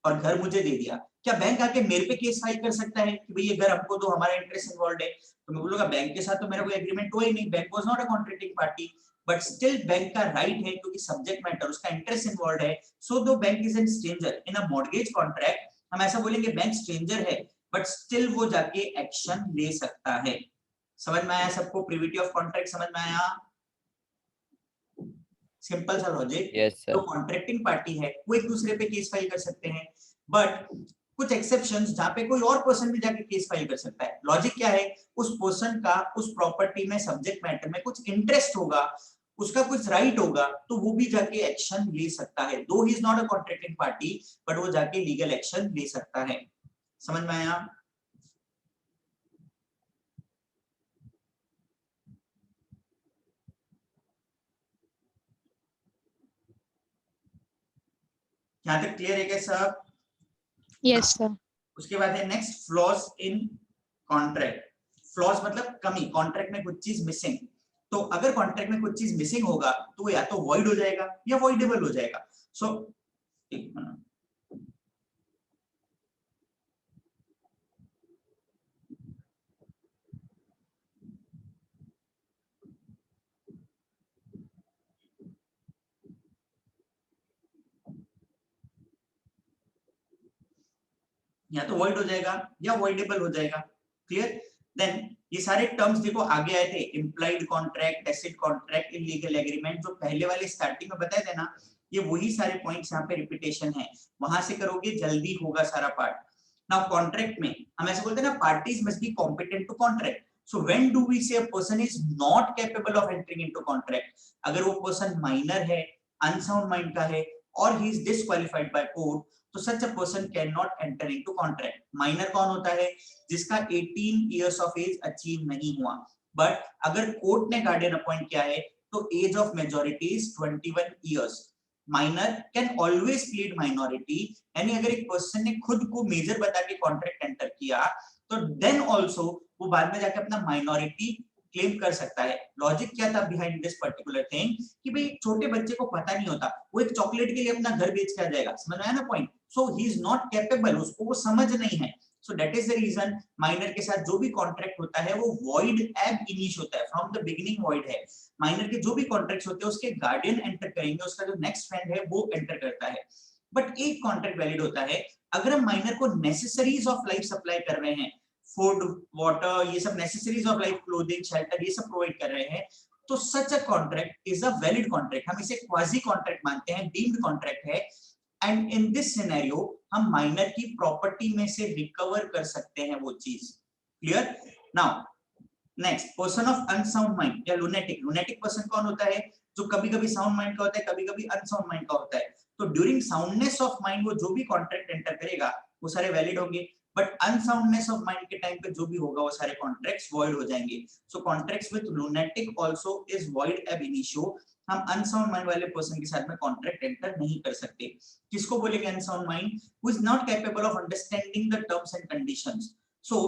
और घर मुझे दे दिया, क्या बैंक आके मेरे पे केस फाइल कर सकता है कि भाई ये घर हमको दो, हमारा इंटरेस्ट इन्वॉल्व है? तो मैं बोलूंगा बैंक के साथ तो मेरा कोई एग्रीमेंट हुआ ही नहीं, bank was not a contracting party, but still bank का राइट है क्योंकि सब्जेक्ट मैटर उसका इंटरेस्ट इन्वॉल्व है। सो दो bank is an stranger in a mortgage contract, हम ऐसा बोलेंगे बैंक स्ट्रेंजर है बट स्टिल वो जाके एक्शन ले सकता है। समझ में आया सबको? प्रिविटी ऑफ कॉन्ट्रैक्ट समझ में आया? सिंपल सा लॉजिक। Yes, जो sir. कॉन्ट्रैक्टिंग पार्टी है वो एक दूसरे पे केस फाइल कर सकते हैं, बट कुछ एक्सेप्शंस जहां पे कोई और पर्सन भी जाके केस फाइल कर सकता है। लॉजिक क्या है, उस पर्सन का उस प्रॉपर्टी में सब्जेक्ट मैटर में कुछ इंटरेस्ट होगा, उसका कुछ राइट होगा, तो वो भी जाके एक्शन ले सकता है। दो ही is not a contracting party but वो जाके लीगल एक्शन ले सकता है। समझ में आया? यहाँ तक क्लियर है क्या सब? Yes sir. उसके बाद है नेक्स्ट फ्लॉज इन कॉन्ट्रैक्ट। फ्लॉज मतलब कमी, कॉन्ट्रैक्ट में कुछ चीज मिसिंग। तो अगर कॉन्ट्रैक्ट में कुछ चीज मिसिंग होगा तो या तो वॉइड हो जाएगा या वॉइडेबल हो जाएगा। सो एक मिनट, या तो void हो जाएगा या voidable हो जाएगा। क्लियर? देन ये सारे टर्म्स देखो आगे आए थे, implied contract, tacit contract, illegal agreement, जो पहले वाले स्टार्टिंग में बताए थे ना, ये वही सारे पॉइंट्स यहाँ पे रिपीटेशन है, वहां से करोगे जल्दी होगा सारा पार्ट। नाउ कॉन्ट्रैक्ट में हम ऐसे बोलते हैं ना, parties must be competent to contract. So when do we say a person is not capable of entering into contract? अगर वो पर्सन माइनर है, अनसाउंड माइंड का है और he is disqualified by court, तो such a person can not enter into contract. Minor कौन होता है? जिसका 18 इयर्स ऑफ एज अचीव नहीं हुआ। बट अगर कोर्ट ने गार्डियन अपॉइंट किया है तो age of majority is 21 years. Minor can always plead minority, यानी अगर एक पर्सन ने खुद को मेजर बता के कॉन्ट्रैक्ट एंटर किया तो देन ऑल्सो वो बाद में जाके अपना माइनॉरिटी क्लेम कर सकता है। लॉजिक क्या था बिहाइंड दिस पर्टिकुलर थिंग कि भाई छोटे बच्चे को पता नहीं होता, वो एक चॉकलेट के लिए अपना घर बेच के आ जाएगा, समझ में आया ना point? So he is not capable, उसको वो समझ नहीं है। So that is the reason minor के साथ जो भी कॉन्ट्रैक्ट होता है वो वॉइड एब इनिश होता है, फ्रॉम द बिगिनिंग वॉइड है। माइनर के जो भी कॉन्ट्रैक्ट्स होते हैं उसके गार्डियन एंटर करेंगे, उसका जो नेक्स्ट फ्रेंड है वो एंटर करता है। बट एक कॉन्ट्रैक्ट वैलिड होता है अगर हम माइनर को नेसेसरीज ऑफ लाइफ सप्लाई कर रहे हैं, फूड, वाटर, ये सब necessaries of life, clothing, shelter, ये सब प्रोवाइड कर रहे हैं, तो such a contract is a valid contract. हम इसे क्वाजी कॉन्ट्रैक्ट मानते हैं, डीम्ड कॉन्ट्रैक्ट है। एंड इन दिस सिनेरियो हम माइनर की प्रॉपर्टी में से रिकवर कर सकते हैं वो चीज। Clear? Now next, person of unsound mind या लुनेटिक। लुनेटिक पर्सन कौन होता है? जो कभी कभी साउंड माइंड का होता है, कभी कभी अनसाउंड माइंड का होता है। तो ड्यूरिंग साउंडनेस ऑफ माइंड वो जो भी कॉन्ट्रैक्ट एंटर करेगा वो सारे वैलिड होंगे, बट अनसाउंडनेस ऑफ माइंड के टाइम पे जो भी होगा वो सारे कॉन्ट्रैक्ट्स वॉइड हो जाएंगे। सो contracts with lunatic also is void ab initio. हम अनसाउंड माइंड वाले पर्सन के साथ में कॉन्ट्रैक्ट एंटर नहीं कर सकते। किसको बोलेंगे unsound mind? Who is not capable of understanding the terms and conditions. So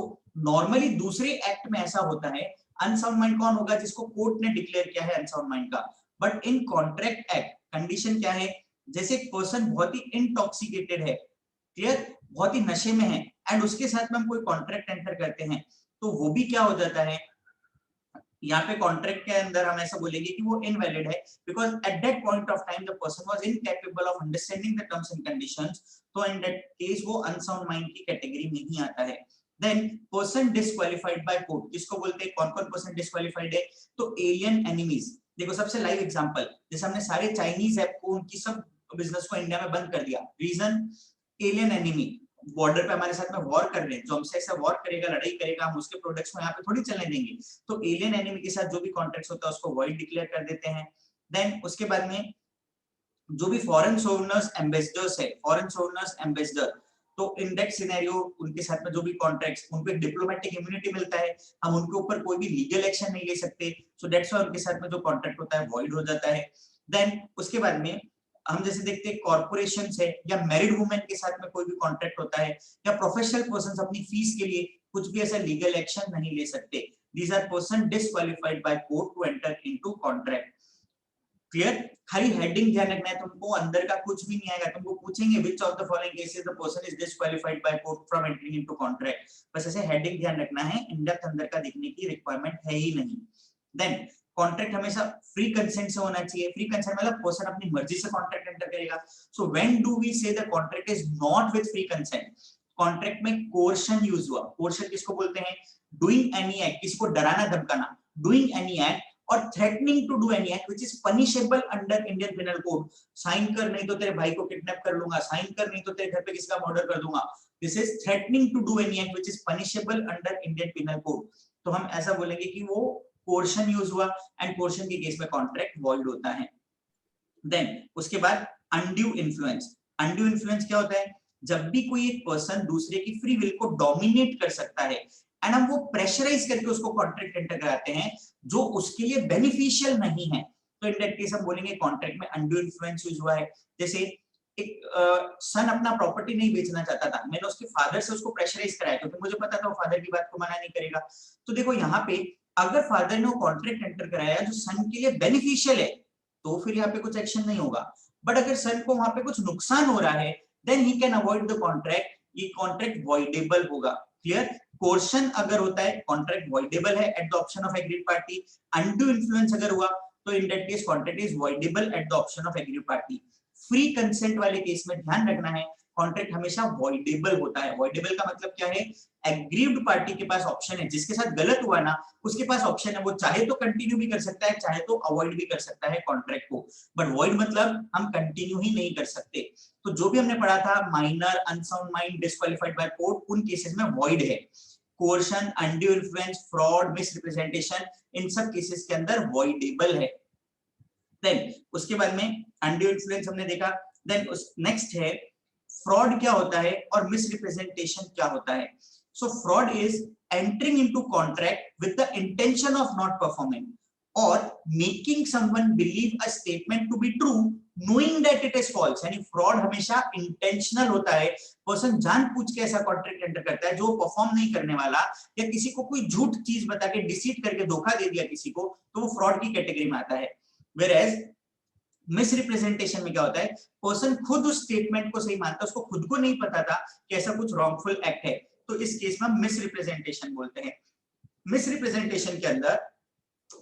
normally दूसरे एक्ट में ऐसा होता है, अनसाउंड माइंड कौन होगा? जिसको कोर्ट ने डिक्लेयर किया है अनसाउंड माइंड का। But in contract act condition क्या है? जैसे एक पर्सन बहुत ही इंटॉक्सिकेटेड है, क्लियर, बहुत ही नशे में है, एंड उसके साथ में हम कोई कॉन्ट्रैक्ट एंटर करते हैं तो वो भी क्या हो जाता है, यहाँ पे कॉन्ट्रैक्ट के अंदर हम ऐसा बोलेंगे कि वो इनवैलिड है, because at that point of time the person was incapable of understanding the terms and conditions. तो इन दैट केस वो अनसाउंड माइंड की कैटेगरी में ही आता है। Then person disqualified by court, किसको बोलते हैं? कौन कौन पर्सन डिस्क्वालिफाइड है? तो एलियन एनिमीज। देखो सबसे लाइव एग्जांपल, जैसे हमने सारे चाइनीज ऐप को, उनकी सब बिजनेस को इंडिया में बंद कर दिया, रीजन एलियन एनिमी, बॉर्डर पे हमारे साथ में वॉर कर रहे हैं, जो हमसे ऐसा वॉर करेगा, लड़ाई करेगा, हम उसके प्रोडक्ट्स को यहाँ पे थोड़ी चलने देंगे। तो एलियन एनिमी के साथ जो भी कॉन्ट्रैक्ट्स होता है उसको वॉइड डिक्लेयर कर देते हैं। देन उसके बाद में जो भी फॉरेन सोवर्नर्स एम्बेसडर्स है, फॉरेन सोवर्नर्स एम्बेसडर, तो इन दैट सिनेरियो उनके साथ में जो भी कॉन्ट्रैक्ट्स, उनको एक डिप्लोमेटिक इम्यूनिटी मिलता है, हम उनके ऊपर कोई भी लीगल एक्शन नहीं ले सकते। सो दैट्स व्हाई उनके साथ में जो कॉन्ट्रैक्ट होता है वॉइड हो जाता है। देन उसके बाद में हम जैसे देखते हैं कॉर्पोरेशन है या मैरिड वुमेन के साथ में कोई भी कॉन्ट्रैक्ट होता है, या प्रोफेशनल पर्सन अपनी फीस के लिए कुछ भी ऐसा लीगल एक्शन नहीं ले सकते। These are person disqualified by court to enter into contract. Clear? खाली हेडिंग ध्यान रखना है, तुमको अंदर का कुछ भी नहीं आएगा। तुमको पूछेंगे which of the following cases the person is disqualified by court from entering into contract, बस ऐसे हेडिंग ध्यान रखना है, इन डेप्थ अंदर का देखने की रिक्वायरमेंट है ही नहीं। देन कॉन्ट्रैक्ट हमेशा फ्री कंसेंट से होना चाहिए। फ्री कंसेंट मतलब पर्सन अपनी मर्जी से कॉन्ट्रैक्ट एंटर करेगा। So when do we say the contract is not with free consent? Contract में कोर्शन यूज हुआ। कोर्शन किसको बोलते हैं? डूइंग एनी एक्ट, किसी को डराना धमकाना, doing any act or threatening to do any act which is punishable under Indian penal code. Sign कर नहीं तो तेरे भाई को किडनैप कर लूंगा, साइन कर नहीं तो तेरे घर पे किसी का मर्डर कर दूंगा। This is threatening to do any act which is punishable under Indian penal code. तो हम ऐसा बोलेंगे कि वो कोर्शन यूज हुआ, एंड कोर्शन के केस में कॉन्ट्रैक्ट वॉइड होता है। देन उसके बाद अनड्यू इन्फ्लुएंस। अनड्यू इन्फ्लुएंस क्या होता है? जब भी कोई एक पर्सन दूसरे की फ्री विल को डोमिनेट कर सकता है एंड हम वो प्रेशराइज करके उसको कॉन्ट्रैक्ट एंटर कराते हैं जो उसके लिए बेनिफिशियल नहीं है, तो इन दैट केस हम बोलेंगे कॉन्ट्रैक्ट में अनड्यू इन्फ्लुएंस यूज हुआ है। जैसे एक सन अपना प्रॉपर्टी नहीं बेचना चाहता था, मैंने उसके फादर से उसको प्रेशराइज कराया क्योंकि मुझे पता था वो फादर की बात को मना नहीं करेगा। तो देखो यहाँ पे अगर फादर ने वो कॉन्ट्रैक्ट एंटर कराया जो सन के लिए बेनिफिशियल है तो फिर यहाँ पे कुछ एक्शन नहीं होगा। बट अगर सन को वहां पे कुछ नुकसान हो रहा है then he can avoid the contract, ये कॉन्ट्रैक्ट वॉइडेबल होगा। क्लियर? कोर्शन अगर होता है कॉन्ट्रैक्ट वॉइडेबल है at the option of aggrieved party. Undue influence अगर हुआ तो in that case contract is voidable at the option of aggrieved party. Free consent वाले केस में ध्यान रखना है कॉन्ट्रैक्ट हमेशा वॉइडेबल होता है। वॉइडेबल का मतलब क्या है? एग्रीव्ड पार्टी के पास ऑप्शन है, जिसके साथ गलत हुआ ना उसके पास ऑप्शन है, वो चाहे तो कंटिन्यू भी कर सकता है, चाहे तो अवॉइड भी कर सकता है कॉन्ट्रैक्ट को। बट वॉइड मतलब हम कंटिन्यू ही नहीं कर सकते। तो जो भी हमने पढ़ा था minor, unsound mind, disqualified by court, उन केसेस में वॉइड है। Coercion, undue influence, fraud, misrepresentation, इन सब केसेस के अंदर वॉइडेबल है। देन उसके बाद में अनड्यू इन्फ्लुएंस हमने देखा। देन नेक्स्ट है फ्रॉड क्या होता है और मिसरिप्रेजेंटेशन क्या होता है। So fraud is entering into contract with the intention of not performing और making someone believe a statement to be true knowing that it is false. यानी फ्रॉड हमेशा इंटेंशनल होता है, पर्सन जानबूझ के ऐसा कॉन्ट्रैक्ट एंटर करता है जो परफॉर्म नहीं करने वाला, या किसी को कोई झूठ चीज बता के डिसीट करके धोखा दे दिया किसी को, तो वो फ्रॉड की कैटेगरी में आता है। Whereas मिसरिप्रेजेंटेशन में क्या होता है? पर्सन खुद उस स्टेटमेंट को सही मानता है, उसको खुद को नहीं पता था कि ऐसा कुछ रॉन्गफुल एक्ट है, तो इस केस में हम मिसरिप्रेजेंटेशन बोलते हैं। मिसरिप्रेजेंटेशन के अंदर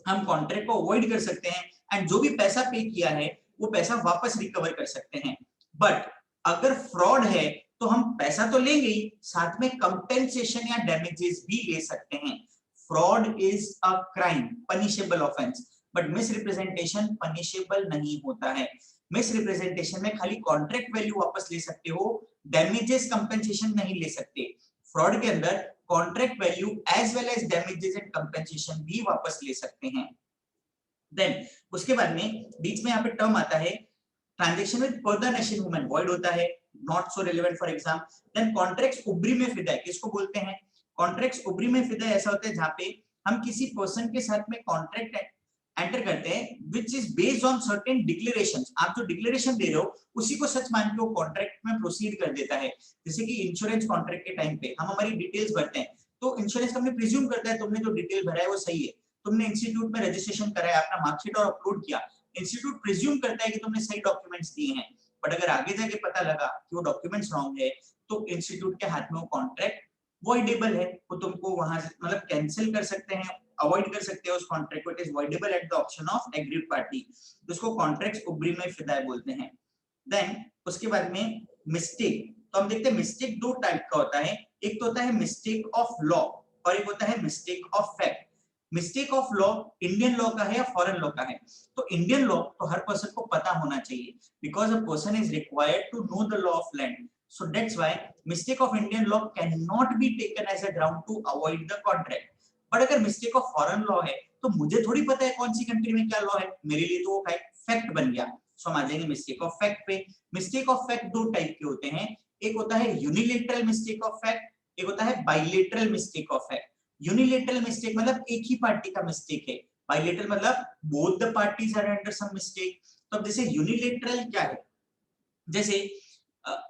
हम कॉन्ट्रैक्ट को अवॉइड कर सकते हैं एंड जो भी पैसा पे किया है वो पैसा वापस रिकवर कर सकते हैं। बट अगर फ्रॉड है तो हम पैसा तो लेंगे ही, साथ में कंपेंसेशन या डैमेजेस भी ले सकते हैं। Fraud is a crime, punishable offence, but misrepresentation punishable नहीं होता है। मिसरिप्रेजेंटेशन में खाली कॉन्ट्रैक्ट वैल्यू वापस ले सकते हो, डैमेजेस कंपेंसेशन नहीं ले सकते। फ्रॉड के अंदर contract value as well as damages and compensation भी वापस ले सकते हैं। देन उसके बाद में बीच में यहाँ पे टर्म आता है transaction with further nation woman, void होता है, not so relevant for exam. Then contracts उबरी में फिदा है, किसको बोलते हैं? कॉन्ट्रैक्ट्स उबरी में फिदा ऐसा होता है जहां पे हम किसी पर्सन के साथ में कॉन्ट्रैक्ट एंटर करते हैं which is based on certain declarations। आप जो डिक्लेरेशन दे रहे हो उसी को सच मान के वो कॉन्ट्रैक्ट में प्रोसीड कर देता है। जैसे कि इंश्योरेंस कॉन्ट्रैक्ट के टाइम पे हम हमारी डिटेल्स भरते हैं, तो इंश्योरेंस कंपनी प्रिज्यूम करता है तुमने जो डिटेल भरा है वो सही है, तुमने इंस्टीट्यूट में रजिस्ट्रेशन कराया, अपना मार्कशीट और अपलोड किया, इंस्टीट्यूट प्रिज्यूम करता है कि तुमने सही डॉक्यूमेंट्स दिए हैं। बट अगर आगे जाके पता लगा कि वो डॉक्यूमेंट्स रॉन्ग है, तो इंस्टीट्यूट के हाथ में वो कॉन्ट्रैक्ट वॉइडेबल है, वो तुमको वहां से मतलब कैंसिल कर सकते हैं, अवॉइड कर सकते हो उस कॉन्ट्रैक्ट को। It is voidable at the option of aggrieved party, जिसको कॉन्ट्रैक्ट्स उबरी में फिदा बोलते हैं। देन उसके बाद में मिस्टेक, तो हम देखते हैं मिस्टेक दो टाइप का होता है, एक तो होता है मिस्टेक ऑफ लॉ और एक होता है mistake of fact. Mistake of law Indian law का है या फॉरेन लॉ का है? तो इंडियन लॉ तो हर पर्सन को पता होना चाहिए, because a person is required to know the law of land. So that's why mistake of Indian law cannot be taken as a ground to avoid the contract. But अगर mistake of foreign law है तो मुझे थोड़ी पता है कौन सी country में क्या लॉ है, मेरे लिए तो वो फैक्ट बन गया। सो हम आ जाएंगे मिस्टेक ऑफ फैक्ट पे। मिस्टेक ऑफ फैक्ट दो टाइप के होते हैं, एक होता है यूनिलेटरल मिस्टेक ऑफ फैक्ट, एक होता है bilateral mistake of fact. Unilateral mistake मतलब एक ही पार्टी का मिस्टेक है, बाइलेटरल मतलब both the parties are under some mistake. तो अब जैसे यूनिलेटरल क्या है, जैसे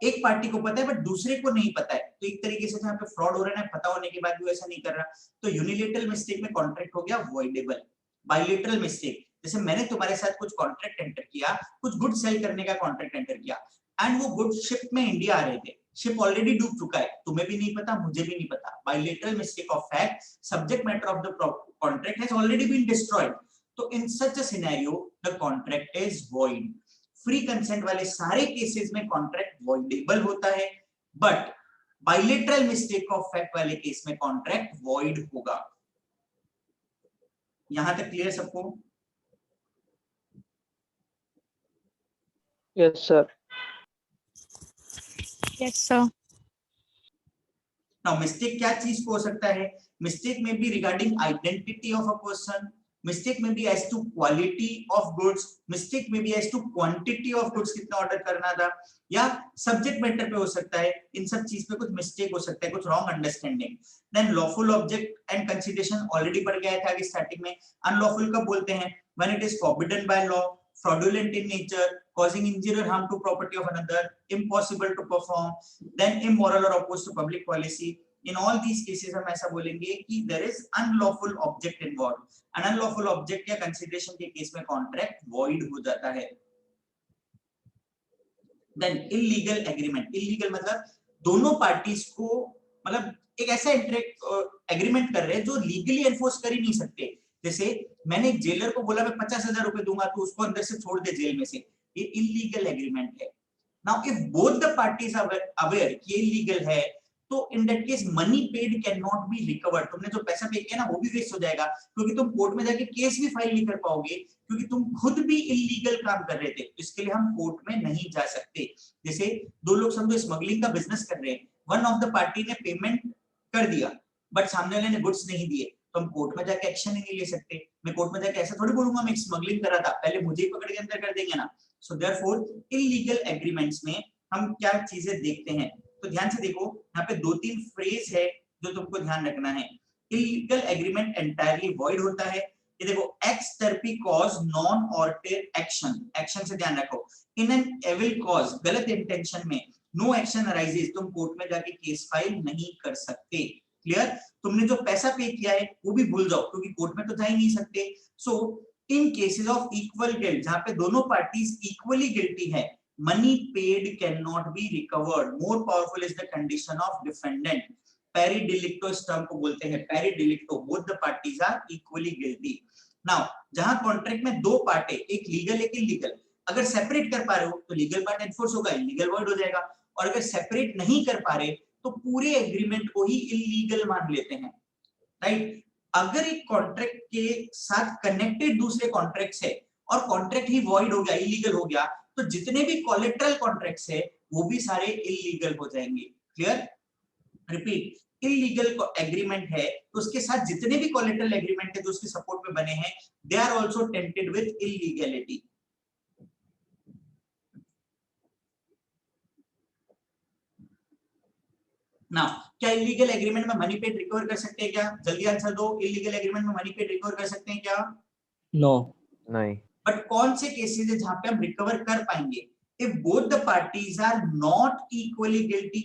एक पार्टी को पता है बट दूसरे को नहीं पता है, तो एक तरीके से यहाँ पे फ्रॉड हो रहा है, पता होने के बाद भी ऐसा नहीं कर रहा, तो यूनिलेटरल मिस्टेक में कॉन्ट्रैक्ट हो गया वॉइडेबल। बाइलेटरल मिस्टेक, जैसे मैंने तुम्हारे साथ कुछ कॉन्ट्रैक्ट एंटर किया, कुछ गुड सेल करने का कॉन्ट्रैक्ट एंटर किया एंड वो गुड शिप में इंडिया आ रहे थे, शिप ऑलरेडी डूब चुका है, तुम्हें भी नहीं पता मुझे भी नहीं पता। Bilateral mistake of fact, subject matter of the contract has already been destroyed, तो in such a scenario the contract is void. Free consent वाले सारे केसेस में कॉन्ट्रैक्ट वॉइडेबल होता है, but bilateral mistake of fact वाले case में contract void होगा। यहां तक क्लियर सबको? Yes sir. Yes, sir. Now mistake क्या चीज को हो सकता है? मिस्टेक में be regarding identity of a person, mistake में भी as to quality of goods, mistake में भी as to quantity of goods, कितना ऑर्डर करना था, या सब्जेक्ट मैटर पे हो सकता है, इन सब चीज पे कुछ मिस्टेक हो सकता है, कुछ wrong understanding. Then lawful object and consideration already पढ़ गया था आगे स्टार्टिंग में। अनलॉफुल कब बोलते हैं? When it is forbidden by law, fraudulent in nature, causing injury or harm to property of another, impossible to perform, then immoral or opposed to public policy. In all these cases हम ऐसा बोलेंगे कि there is unlawful object involved. An unlawful object या consideration के case में contract void हो जाता है। Then illegal agreement, illegal मतलब दोनों पार्टीज को मतलब एक ऐसा एग्रीमेंट कर रहे हैं जो लीगली एनफोर्स कर ही नहीं सकते। जैसे मैंने एक जेलर को बोला मैं 50,000 रुपए दूंगा तो उसको अंदर से छोड़ दे जेल में से, ये इलीगल एग्रीमेंट है। Now if both the parties are aware कि ये इलीगल है, तो in that case money paid can not be recovered. तुमने जो पैसा पे किया ना वो भी वेस्ट हो जाएगा, क्योंकि तुम कोर्ट में जाके केस भी फाइल नहीं कर पाओगे, क्योंकि तुम खुद भी इलीगल काम कर रहे थे। इसके लिए हम कोर्ट में नहीं जा सकते। जैसे दो लोग समझो स्मगलिंग का बिजनेस कर रहे हैं, वन ऑफ द पार्टी ने पेमेंट कर दिया बट सामने वाले ने गुड्स नहीं दिए, तो हम कोर्ट में जाके एक्शन ही नहीं ले सकते। मैं कोर्ट में जाके ऐसा थोड़ी बोलूंगा मैं स्मगलिंग कर रहा था, पहले मुझे ही पकड़ के अंदर कर देंगे ना। सो देयरफॉर इलीगल एग्रीमेंट्स में हम क्या चीजें देखते हैं, तो ध्यान से देखो, यहाँ पे 2-3 फ्रेज है जो तुमको ध्यान रखना है। इलीगल एग्रीमेंट एंटायरली वॉइड होता है। ये देखो, एक्स टर्पी कॉज नॉन ऑर्टेड एक्शन, एक्शन से ध्यान रखो। इन एन एविल कॉज, गलत इंटेंशन में, नो एक्शन अराइजेस, तुम कोर्ट में जाके केस फाइल नहीं कर सकते। क्लियर? तुमने जो पैसा पे किया है वो भी भूल जाओ, क्योंकि कोर्ट में तो जा ही नहीं सकते। सो इन केसेस ऑफ इक्वल गिल्ट, जहां पे दोनों पार्टीज इक्वली गिल्टी है, money paid cannot be recovered. More powerful is the condition of defendant. Pari delicto इस टर्म को बोलते हैं, pari delicto, both the parties are equally guilty. Now, जहां contract में दो पार्ट है, एक लीगल एक इलीगल, अगर सेपरेट कर पा रहे हो तो लीगल पार्ट एनफोर्स होगा, इलीगल वॉइड हो जाएगा। और अगर सेपरेट नहीं कर पा रहे तो पूरे एग्रीमेंट को ही इलीगल मान लेते हैं, राइट? अगर एक कॉन्ट्रैक्ट के साथ कनेक्टेड दूसरे कॉन्ट्रैक्ट्स है और कॉन्ट्रैक्ट ही वॉइड हो गया, इलीगल हो गया, तो जितने भी कोलेटरल कॉन्ट्रैक्ट्स है वो भी सारे इलीगल हो जाएंगे। क्लियर? रिपीट, इलीगल एग्रीमेंट है तो उसके साथ जितने भी कोलेटरल एग्रीमेंट है जो उसके सपोर्ट में बने हैं, they are also tainted with illegality. Now, क्या इलीगल एग्रीमेंट में मनी पेड रिकवर कर सकते हैं क्या? जल्दी आंसर दो, इलीगल एग्रीमेंट में मनी पेड रिकवर कर सकते हैं क्या? नो। नहीं। बट कौन से केसेस है जहां पे हम रिकवर कर पाएंगे? If both the parties are not equally guilty,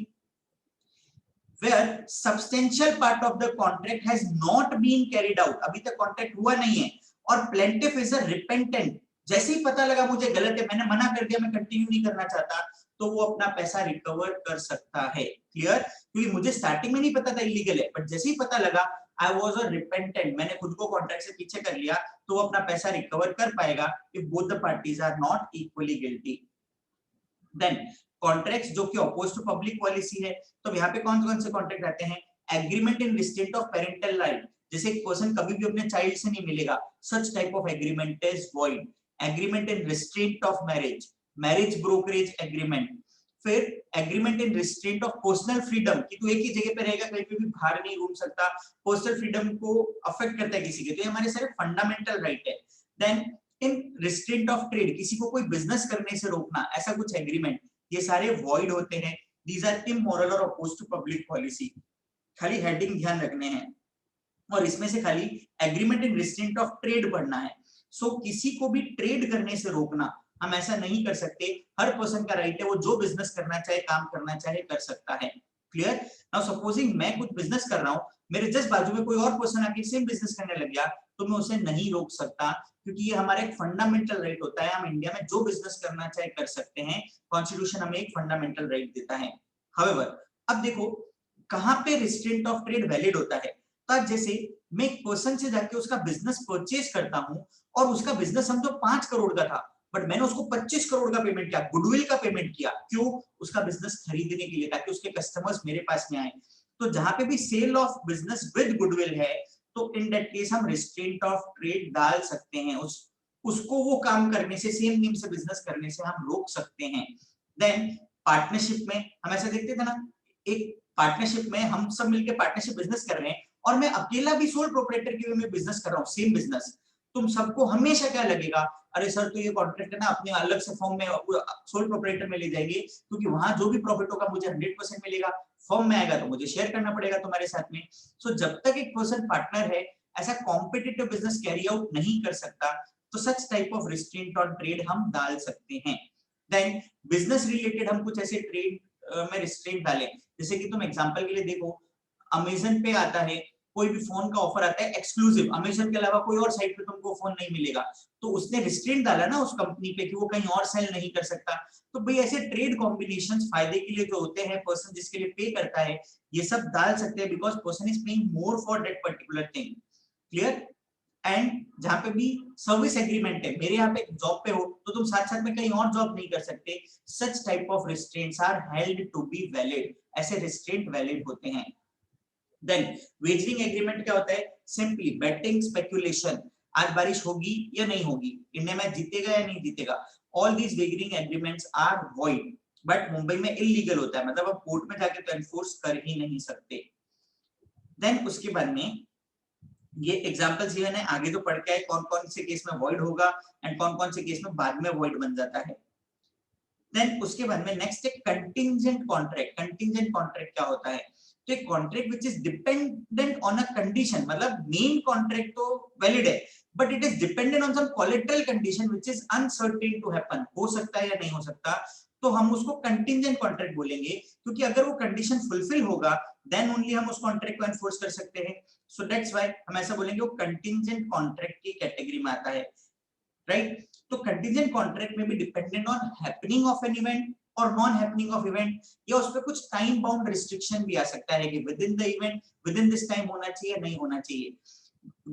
where substantial part of the contract has not been carried out, अभी तक कॉन्ट्रैक्ट हुआ नहीं है, और प्लेंटिफ इज अ रिपेंटेंट, जैसे ही पता लगा मुझे गलत है, मैंने मना कर दिया, मैं कंटिन्यू नहीं करना चाहता, तो वो अपना पैसा रिकवर कर सकता है। क्लियर? क्योंकि मुझे स्टार्टिंग में नहीं पता था इलीगल है, बट जैसे ही पता लगा, आई वाज अ रिपेंटेंट, मैंने खुद को कॉन्ट्रैक्ट से पीछे कर लिया, तो वो अपना पैसा रिकवर कर पाएगा if both the parties are not equally guilty. Then contracts जो कि अपोज टू पब्लिक पॉलिसी है, तो यहाँ पे कौन से कॉन्ट्रैक्ट आते हैं? Agreement in restraint of parental right, जैसे एक पर्सन कभी भी अपने चाइल्ड से नहीं मिलेगा, such type of agreement is void. Agreement in restraint of marriage, marriage brokerage agreement. फिर agreement in restraint of personal freedom, कि तू एक ही जगह पे रहेगा, कहीं पे भी बाहर नहीं घूम सकता, पर्सनल फ्रीडम को अफेक्ट करता है किसी के, तो ये हमारे सारे फंडामेंटल राइट है। Then in restraint of trade, किसी को कोई बिजनेस करने से रोकना, ऐसा कुछ एग्रीमेंट, ये सारे वॉइड होते हैं। दीज आर इमोरल और अपोज टू पब्लिक पॉलिसी। खाली हेडिंग ध्यान रखने हैं, और इसमें से खाली agreement in restraint of trade पढ़ना है। सो किसी को भी ट्रेड करने से रोकना, हम ऐसा नहीं कर सकते। हर पर्सन का राइट है, वो जो बिजनेस करना चाहे, काम करना चाहे, कर सकता है। क्लियर? नाउ सपोजिंग मैं कुछ बिजनेस कर रहा हूं, मेरे जस्ट बाजू में कोई और पर्सन आके सेम बिजनेस करने लग गया, तो मैं उसे नहीं रोक सकता, क्योंकि ये हमारा एक फंडामेंटल राइट होता है। हम इंडिया में जो बिजनेस करना चाहे कर सकते हैं, कॉन्स्टिट्यूशन हमें एक फंडामेंटल राइट देता है। हाउएवर, अब देखो कहां पे रिस्ट्रेंट ऑफ ट्रेड वैलिड होता है। तो जैसे मैं एक पर्सन से जाके उसका बिजनेस परचेज करता हूं, और उसका बिजनेस समझो 5 करोड़ का था, बट मैंने उसको 25 करोड़ का पेमेंट किया, गुडविल का पेमेंट किया। क्यों? उसका बिजनेस खरीदने के लिए, ताकि उसके कस्टमर्स मेरे पास में आए। तो जहां पे भी sale of business with goodwill है, तो इन दैट केस हम रिस्ट्रेंट ऑफ ट्रेड डाल सकते हैं। उसको वो काम करने से, सेम नेम से बिजनेस करने से हम रोक सकते हैं। देन पार्टनरशिप में हम ऐसा देखते थे ना, एक पार्टनरशिप में हम सब मिलकर पार्टनरशिप बिजनेस कर रहे हैं, और मैं अकेला भी सोल प्रोप्राइटर के वे में बिजनेस कर रहा हूँ, सेम बिजनेस, तुम सबको हमेशा क्या लगेगा, अरे सर तो ये कॉन्ट्रैक्ट है ना, अपने अलग से फॉर्म में सोल प्रोप्राइटर में ले जाएंगे, क्योंकि वहां जो भी प्रॉफिट होगा मुझे 100% मिलेगा, फॉर्म में आएगा तो मुझे शेयर करना पड़ेगा तुम्हारे साथ में। सो जब तक एक पर्सन पार्टनर है, ऐसा कॉम्पिटिटिव बिजनेस कैरी आउट नहीं कर सकता, तो सच type of restraint on trade हम डाल सकते हैं। देन बिजनेस रिलेटेड हम कुछ ऐसे ट्रेड में रिस्ट्रेंट डालें, जैसे कि तुम एग्जांपल के लिए देखो, अमेज़न पे आता है, कोई भी फोन का ऑफर आता है एक्सक्लूसिव, अमेज़न के अलावा कोई और साइट पे तुमको फोन नहीं मिलेगा, तो उसने रिस्ट्रेंट डाला ना उस कंपनी पे कि वो कहीं और सेल नहीं कर सकता। तो भाई ऐसे ट्रेड कॉम्बिनेशंस फायदे के लिए जो होते हैं, पर्सन जिसके लिए पे करता है, ये सब डाल सकते हैं, because person is paying more for that particular thing. Clear? And जहां पे भी सर्विस एग्रीमेंट है, मेरे यहाँ पे जॉब पे हो तो तुम साथ साथ में कहीं और जॉब नहीं कर सकते, such type of restraints are held to be valid, ऐसे रिस्ट्रेंट वैलिड होते हैं। देन वेजरिंग एग्रीमेंट क्या होता है? सिंपली बेटिंग स्पेकुलेशन, आज बारिश होगी या नहीं होगी, इंडिया मैच जीतेगा या नहीं जीतेगा, all these wagering agreements are void, but Mumbai में इलीगल होता है, मतलब आप कोर्ट में जाके तो एनफोर्स कर ही नहीं सकते। देन उसके बाद में ये एग्जांपल्स ये है, आगे जो पढ़ के आए कौन कौन से केस में वॉइड होगा एंड कौन कौन से केस में बाद में वॉइड बन जाता है। देन उसके बाद में नेक्स्ट है कंटिंजेंट कॉन्ट्रैक्ट। कंटिंजेंट कॉन्ट्रैक्ट क्या होता है? तो एक contract which is dependent on a condition, मतलब मेन कॉन्ट्रैक्ट तो वैलिड है but it is dependent on some collateral condition which is uncertain to happen, हो सकता है या नहीं हो सकता, तो हम उसको कंटिंजेंट कॉन्ट्रैक्ट बोलेंगे, क्योंकि अगर वो कंडीशन फुलफिल होगा देन ओनली हम उस कॉन्ट्रैक्ट को एनफोर्स कर सकते हैं। सो दैट्स व्हाई हम ऐसा बोलेंगे वो कंटिंजेंट कॉन्ट्रैक्ट की कैटेगरी में आता है, राइट? तो कंटिंजेंट कॉन्ट्रैक्ट में भी dependent on happening of an event और नॉन हैपनिंग ऑफ इवेंट, या उस पे कुछ टाइम बाउंड रिस्ट्रिक्शन भी आ सकता है कि with in the event with in this time होना चाहिए नहीं होना चाहिए।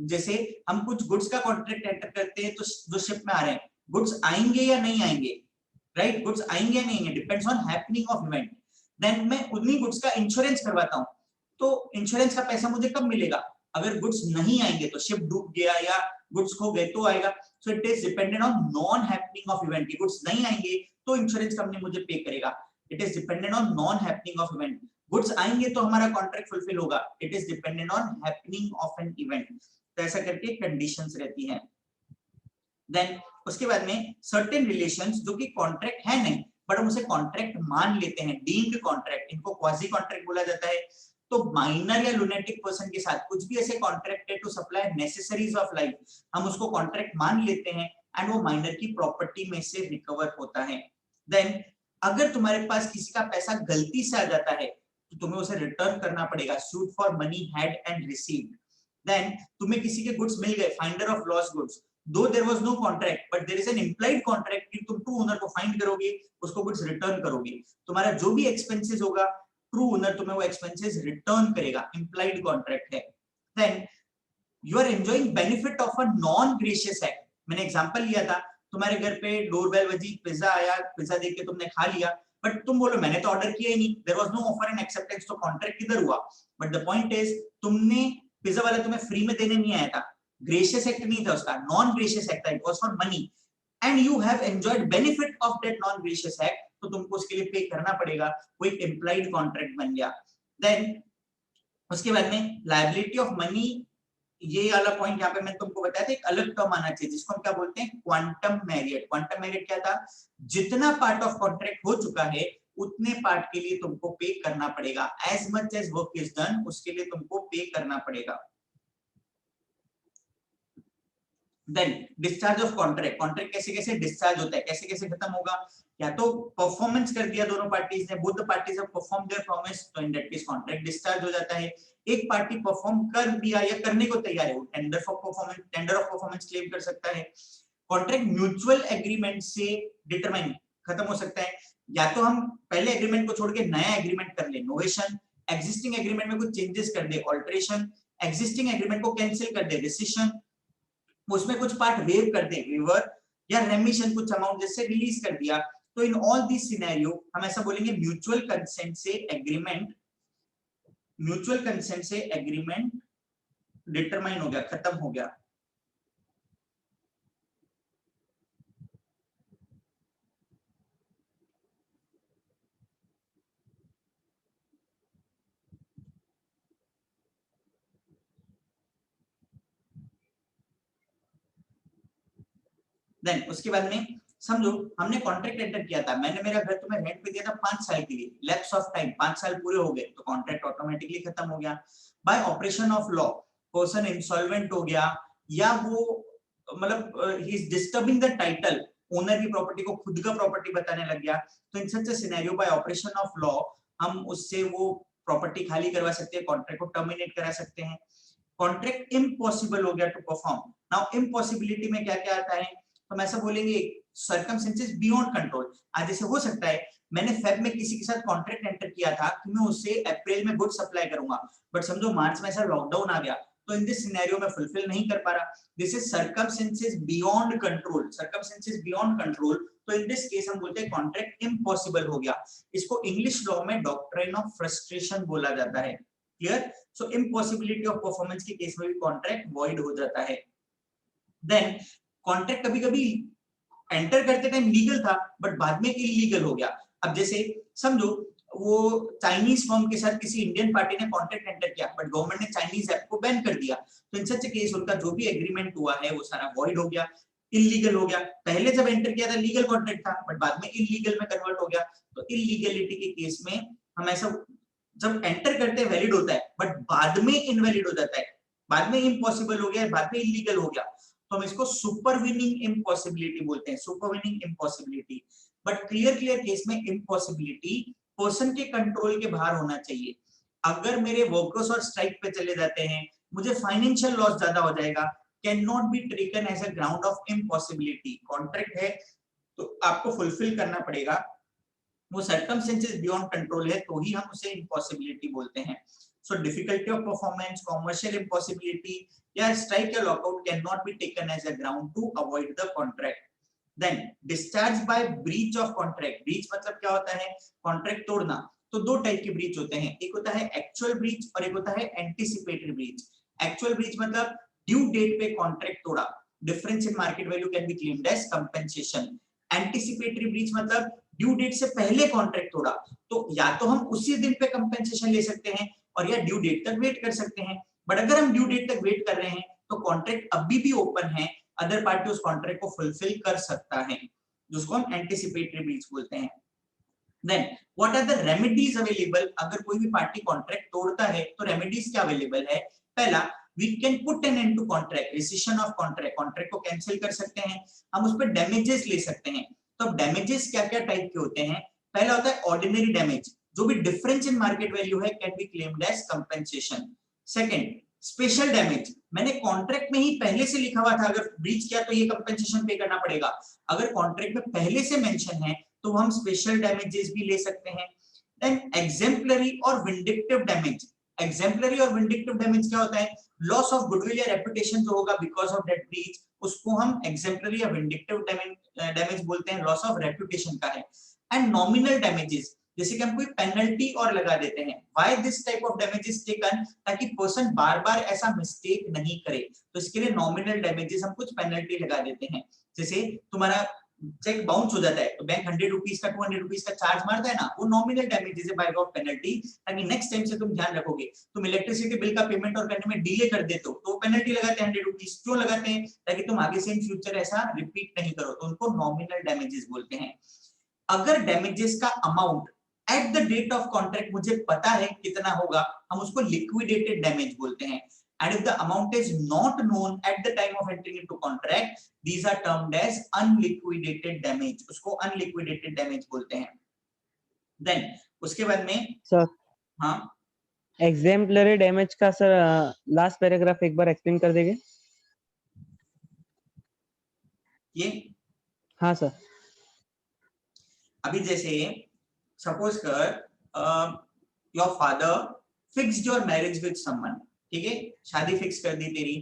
जैसे हम कुछ गुड्स का कॉन्ट्रैक्ट एंटर करते हैं तो जो शिप में आ रहे हैं गुड्स आएंगे या नहीं आएंगे, राइट? गुड्स आएंगे या नहीं आएंगे depends on happening of event. Then मैं उन्हीं गुड्स का इंश्योरेंस करवाता हूं, तो इंश्योरेंस का पैसा मुझे कब मिलेगा? अगर गुड्स नहीं आएंगे तो शिप डूब गया या गुड्स खो गए तो आएगा। So it is dependent on non happening of event, की गुड्स नहीं आएंगे तो इंश्योरेंस कंपनी मुझे पे करेगा। It is dependent on non happening of event, goods आएंगे तो हमारा कॉन्ट्रैक्ट फुलफिल होगा, it is dependent on happening of an event. तो ऐसा करके कंडीशंस रहती हैं। देन उसके बाद में सर्टेन रिलेशंस जो कि कॉन्ट्रैक्ट है नहीं बट हम उसे कॉन्ट्रैक्ट मान लेते हैं, डीम्ड कॉन्ट्रैक्ट, इनको क्वाजी कॉन्ट्रैक्ट बोला जाता है। तो माइनर या लुनेटिक पर्सन के साथ कुछ भी ऐसे कॉन्ट्रैक्ट है to supply necessaries of life, हम उसको कॉन्ट्रैक्ट मान लेते हैं एंड वो माइनर की प्रॉपर्टी में से रिकवर होता है। देन अगर तुम्हारे पास किसी का पैसा गलती से आ जाता है तो तुम्हें उसे रिटर्न करना पड़ेगा, suit for money had and received. Then तुम्हें किसी के गुड्स मिल गए, finder of lost goods, though there was no contract but there is an implied contract कि तुम ट्रू ओनर को फाइंड करोगे, उसको गुड्स रिटर्न करोगे, तुम्हारा जो भी एक्सपेंसेस होगा ट्रू ओनर तुम्हें वो एक्सपेंसेस रिटर्न करेगा, इंप्लाइड कॉन्ट्रैक्ट है। Then you are enjoying benefit of a non gracious act. मैंने एग्जांपल लिया था, तुम्हारे घर पे डोरबेल बजी, पिज्जा आया, पिज्जा देख के तुमने खा लिया बट तुम बोलो मैंने तो ऑर्डर किया ही नहीं, there was no offer and acceptance, तो कॉन्ट्रैक्ट किधर हुआ? बट द पॉइंट इज तुमने पिज्जा वाला तुम्हें फ्री में देने नहीं आया था, ग्रेशियस एक्ट नहीं था उसका, नॉन ग्रेशियस एक्ट था, it was for money and you have enjoyed benefit of that non gracious act, तो तुमको उसके लिए पे करना पड़ेगा, वो एक इंप्लाइड कॉन्ट्रैक्ट बन गया। देन उसके बाद में लायबिलिटी ऑफ मनी, ये वाला पॉइंट यहाँ पे मैंने तुमको बताया था, एक अलग टर्म आना चाहिए जिसको हम क्या बोलते हैं? Quantum Marriott. क्वांटम मैरियट क्या था? जितना पार्ट ऑफ कॉन्ट्रैक्ट हो चुका है उतने पार्ट के लिए तुमको पे करना पड़ेगा, as much as work is done उसके लिए तुमको पे करना पड़ेगा। Then discharge of contract, contract कैसे कैसे डिस्चार्ज होता है, कैसे कैसे खत्म होगा? या तो परफॉर्मेंस कर दिया दोनों पार्टीज ने, both the parties have perform their promise, तो in that case contract discharge हो जाता है। एक पार्टी परफॉर्म कर दिया या करने को तैयार है, वो tender for performance, tender of performance claim कर सकता है। कॉन्ट्रैक्ट म्यूचुअल एग्रीमेंट से डिटरमाइन खत्म हो सकता है, या तो हम पहले एग्रीमेंट को छोड़ के नया एग्रीमेंट कर ले, नोवेशन, एग्जिस्टिंग एग्रीमेंट में कुछ चेंजेस कर दे, ऑल्टरेशन, एग्जिस्टिंग एग्रीमेंट को कैंसिल कर दे, रिसिशन, उसमें कुछ पार्ट वेव कर दे, वेवर, या रेमिशन, कुछ अमाउंट जैसे रिलीज कर दिया। तो इन ऑल दिस सिनेरियो हम ऐसा बोलेंगे म्यूचुअल कंसेंट से एग्रीमेंट, म्यूचुअल कंसेंट से एग्रीमेंट डिटरमाइन हो गया, खत्म हो गया। देन उसके बाद में समझो हमने कॉन्ट्रैक्ट एंटर किया था, मैंने मेरा घर तुम्हें रेंट पे दिया था 5 साल के लिए, लैप्स ऑफ टाइम 5 साल पूरे हो गए तो कॉन्ट्रैक्ट ऑटोमेटिकली खत्म हो गया। By operation of law person insolvent हो गया, या वो मतलब ही is disturbing the title, owner की प्रॉपर्टी को खुद का प्रॉपर्टी बताने लग गया, तो in such a scenario by operation of law हम उससे वो प्रॉपर्टी खाली करवा सकते हैं, कॉन्ट्रैक्ट को टर्मिनेट करा सकते हैं। कॉन्ट्रैक्ट इम्पॉसिबल हो गया टू परफॉर्म। नाउ इम्पॉसिबिलिटी में क्या क्या आता है? तो हम ऐसा बोलेंगे सर्कमस्टेंसेस बियॉन्ड कंट्रोल। आज जैसे हो सकता है मैंने फेब में किसी के साथ कॉन्ट्रैक्ट एंटर किया था कि मैं उससे अप्रैल में गुड सप्लाई करूंगा, बट समझो मार्च में ऐसा लॉकडाउन आ गया तो इन दिस सिनेरियो में फुलफिल नहीं कर पा रहा, this is circumstances beyond control, circumstances beyond control, तो इन दिस केस हम बोलते हैं कॉन्ट्रैक्ट इम्पॉसिबल हो गया। इसको इंग्लिश लॉ में डॉक्ट्रिन ऑफ फ्रस्ट्रेशन बोला जाता है। Clear? So impossibility of performance के केस में भी कॉन्ट्रैक्ट वॉइड हो जाता है। देन कॉन्ट्रैक्ट कभी कभी एंटर करते टाइम लीगल था बट बाद में इलीगल हो गया। अब जैसे समझो वो चाइनीज फर्म के साथ किसी इंडियन पार्टी ने कॉन्ट्रैक्ट एंटर किया बट गवर्नमेंट ने चाइनीज ऐप को बैन कर दिया, तो इन सच केस उनका जो भी एग्रीमेंट हुआ है वो सारा वॉइड हो गया, इलीगल हो गया। पहले जब एंटर किया था लीगल कॉन्ट्रैक्ट था बट बाद में इलीगल में कन्वर्ट हो गया, तो इलीगलिटी के केस में हम ऐसा जब एंटर करते हैं वैलिड होता है बट बाद में इनवैलिड हो जाता है, बाद में इम्पॉसिबल हो गया, बाद में इलीगल हो गया, तो हम इसको सुपरवीनिंग इम्पॉसिबिलिटी बोलते हैं, supervening impossibility. But clear case में इम्पॉसिबिलिटी पर्सन के कंट्रोल के बाहर होना चाहिए। अगर मेरे वर्कर्स और स्ट्राइक पे चले जाते हैं, मुझे फाइनेंशियल लॉस ज्यादा हो जाएगा, can not be taken as a ground of impossibility. Contract है तो आपको फुलफिल करना पड़ेगा, वो सर्कमस्टेंसेस बियॉन्ड कंट्रोल है तो ही हम उसे इम्पॉसिबिलिटी बोलते हैं। So difficulty of performance, commercial impossibility या स्ट्राइक या lockout can not be taken as a ground to avoid the contract. Then discharge by breach of contract. Breach मतलब क्या होता है? कॉन्ट्रैक्ट तोड़ना। तो दो टाइप के ब्रीच होते हैं, एक होता है एक्चुअल ब्रीच और एक होता है एंटीसिपेटरी ब्रीच। एक्चुअल ब्रीच मतलब ड्यू डेट पे कॉन्ट्रैक्ट तोड़ा, difference in market value can be claimed as compensation. Anticipatory breach मतलब ड्यू डेट से पहले कॉन्ट्रैक्ट तोड़ा, तो या तो हम उसी दिन पे कंपेंसेशन ले सकते हैं और या ड्यू डेट तक वेट कर सकते हैं। बट अगर हम ड्यू डेट तक वेट कर रहे हैं तो कॉन्ट्रैक्ट अभी भी ओपन है, अदर पार्टी उस कॉन्ट्रैक्ट को फुलफिल कर सकता है, जिसको हम एंटीसिपेटरी ब्रीच बोलते हैं। Then what are the remedies available? अगर कोई भी पार्टी कॉन्ट्रैक्ट तोड़ता है तो रेमेडीज क्या अवेलेबल है? पहला, we can put an end to contract, rescission of contract, contract को कैंसिल कर सकते हैं, हम उस पर डैमेजेस ले सकते हैं। तो डैमेजेस क्या क्या टाइप के होते हैं? पहला होता है ऑर्डिनरी डैमेज, जो भी डिफरेंस इन मार्केट वैल्यू है can be claimed as compensation. Second, special damage, मैंने कॉन्ट्रैक्ट में ही पहले से लिखा हुआ था अगर ब्रीच किया तो ये कंपेंसेशन पे करना पड़ेगा, अगर कॉन्ट्रैक्ट में पहले से मेंशन है तो हम स्पेशल डैमेजेस भी ले सकते हैं। देन एग्जेम्पलरी और विंडिक्टिव डैमेज। एग्जेम्पलरी और विंडिक्टिव डैमेज क्या होता है? लॉस ऑफ गुडविल या रेपुटेशन जो होगा बिकॉज ऑफ दैट ब्रीच, उसको हम एग्जेम्पलरी या विंडिक्टिव डैमेज बोलते हैं, लॉस ऑफ रेपुटेशन का है। एंड नॉमिनल डैमेजेस, जैसे कि हम कोई पेनल्टी और लगा देते हैं। Why this type of damage is taken? ताकि पर्सन बार बार ऐसा मिस्टेक नहीं करे, तो इसके लिए नॉमिनल डैमेजेस हम कुछ पेनल्टी लगा देते हैं। जैसे तुम्हारा चेक बाउंस हो जाता है तो बैंक 100 रुपीस का 200 रुपीस का चार्ज मारता है ना, वो नॉमिनल डैमेजेस है बाय वे ऑफ पेनल्टी, ताकि नेक्स्ट टाइम से तुम ध्यान रखोगे। तुम इलेक्ट्रिसिटी बिल का पेमेंट और करने में डिले कर देते हो तो पेनल्टी लगाते हैं 100 रुपीस, क्यों लगाते हैं? ताकि तुम आगे से इन फ्यूचर ऐसा रिपीट नहीं करो, तो उनको नॉमिनल डैमेजेस बोलते हैं। अगर डैमेजेस का amount at the date of contract मुझे पता है कितना होगा, हम उसको लिक्विडेटेड डैमेज बोलते हैं। And if the amount is not known at the time of entering into contract, these are termed as unliquidated damage, उसको unliquidated damage बोलते हैं। Then उसके बाद में सर हाँ एग्जेम्पलरी डैमेज का सर लास्ट पैराग्राफ एक बार एक्सप्लेन कर देंगे? ये हाँ सर। अभी जैसे सपोज कर your father fixed your marriage with someone, ठीक है, शादी फिक्स कर दी तेरी।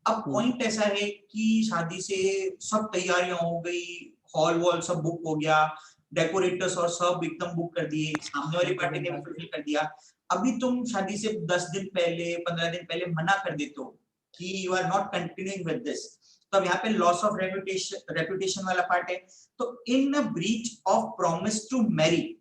अब पॉइंट ऐसा है कि शादी से सब तैयारियां हो गई, हॉल वॉल सब बुक हो गया, डेकोरेटर्स और सब एकदम बुक कर दिए, सामने वाली पार्टी ने भी फुलफिल कर दिया। अभी तुम शादी से 10 दिन पहले 15 दिन पहले मना कर देते हो कि you are not continuing with this, तो अब यहाँ पे लॉस ऑफ रेपुटेशन वाला पार्ट है। तो in a breach of promise to marry,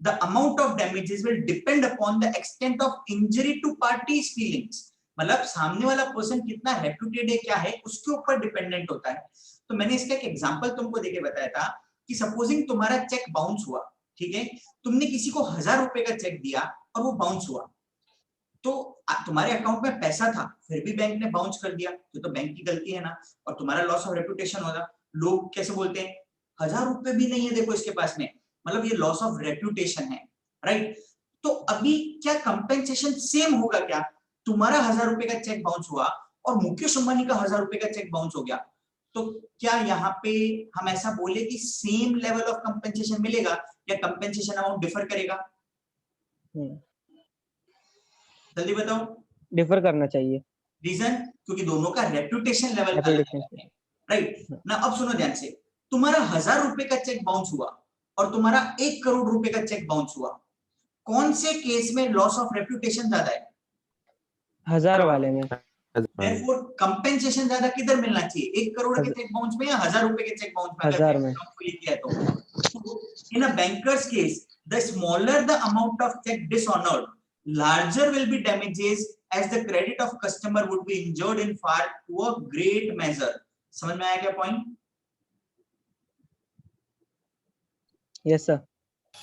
the amount of damages will depend upon the extent of injury to parties feelings, मतलब सामने वाला पर्सन कितना रेप्यूटेड है, क्या है, उसके ऊपर डिपेंडेंट होता है। तो मैंने इसका एक एग्जांपल तुमको देके बताया था कि सपोजिंग तुम्हारा चेक बाउंस हुआ, ठीक है, तुमने किसी को 1000 रुपए का चेक दिया और वो बाउंस हुआ, तो तुम्हारे अकाउंट में पैसा था फिर भी बैंक ने बाउंस कर दिया, तो बैंक की गलती है ना, और तुम्हारा लॉस ऑफ रेपुटेशन होगा। लोग कैसे बोलते हैं 1000 रुपए भी नहीं है देखो इसके पास में, मतलब ये लॉस ऑफ रेपुटेशन है, राइट। तो अभी क्या कंपेंसेशन सेम होगा क्या? तुम्हारा 1000 रुपए का चेक बाउंस हुआ और मुकेश अंबानी का 1000 रुपए का चेक बाउंस हो गया, तो क्या यहाँ पे हम ऐसा बोले कि सेम लेवल ऑफ कंपेंसेशन मिलेगा या कंपेंसेशन अमाउंट डिफर करेगा? जल्दी बताओ। डिफर करना चाहिए। रीजन क्योंकि दोनों का रेप्यूटेशन लेवल अलग Reputation. है, राइट ना। अब सुनो ध्यान से, तुम्हारा 1000 रुपए का चेक बाउंस हुआ और तुम्हारा 1 करोड़ रुपए का चेक बाउंस हुआ, कौन से केस में लॉस ऑफ रेप्यूटेशन ज्यादा है? 1000 वाले में। Therefore, कंपेंसेशन ज्यादा किधर मिलना चाहिए, 1 करोड़ के चेक बाउंस में या 1000 रुपए के चेक बाउंस में? 1000 में। तो in a bankers case, the smaller the amount of cheque dishonored, larger will be damages as the credit of customer would be injured in far to a great measure. समझ में आया क्या point? Yes sir.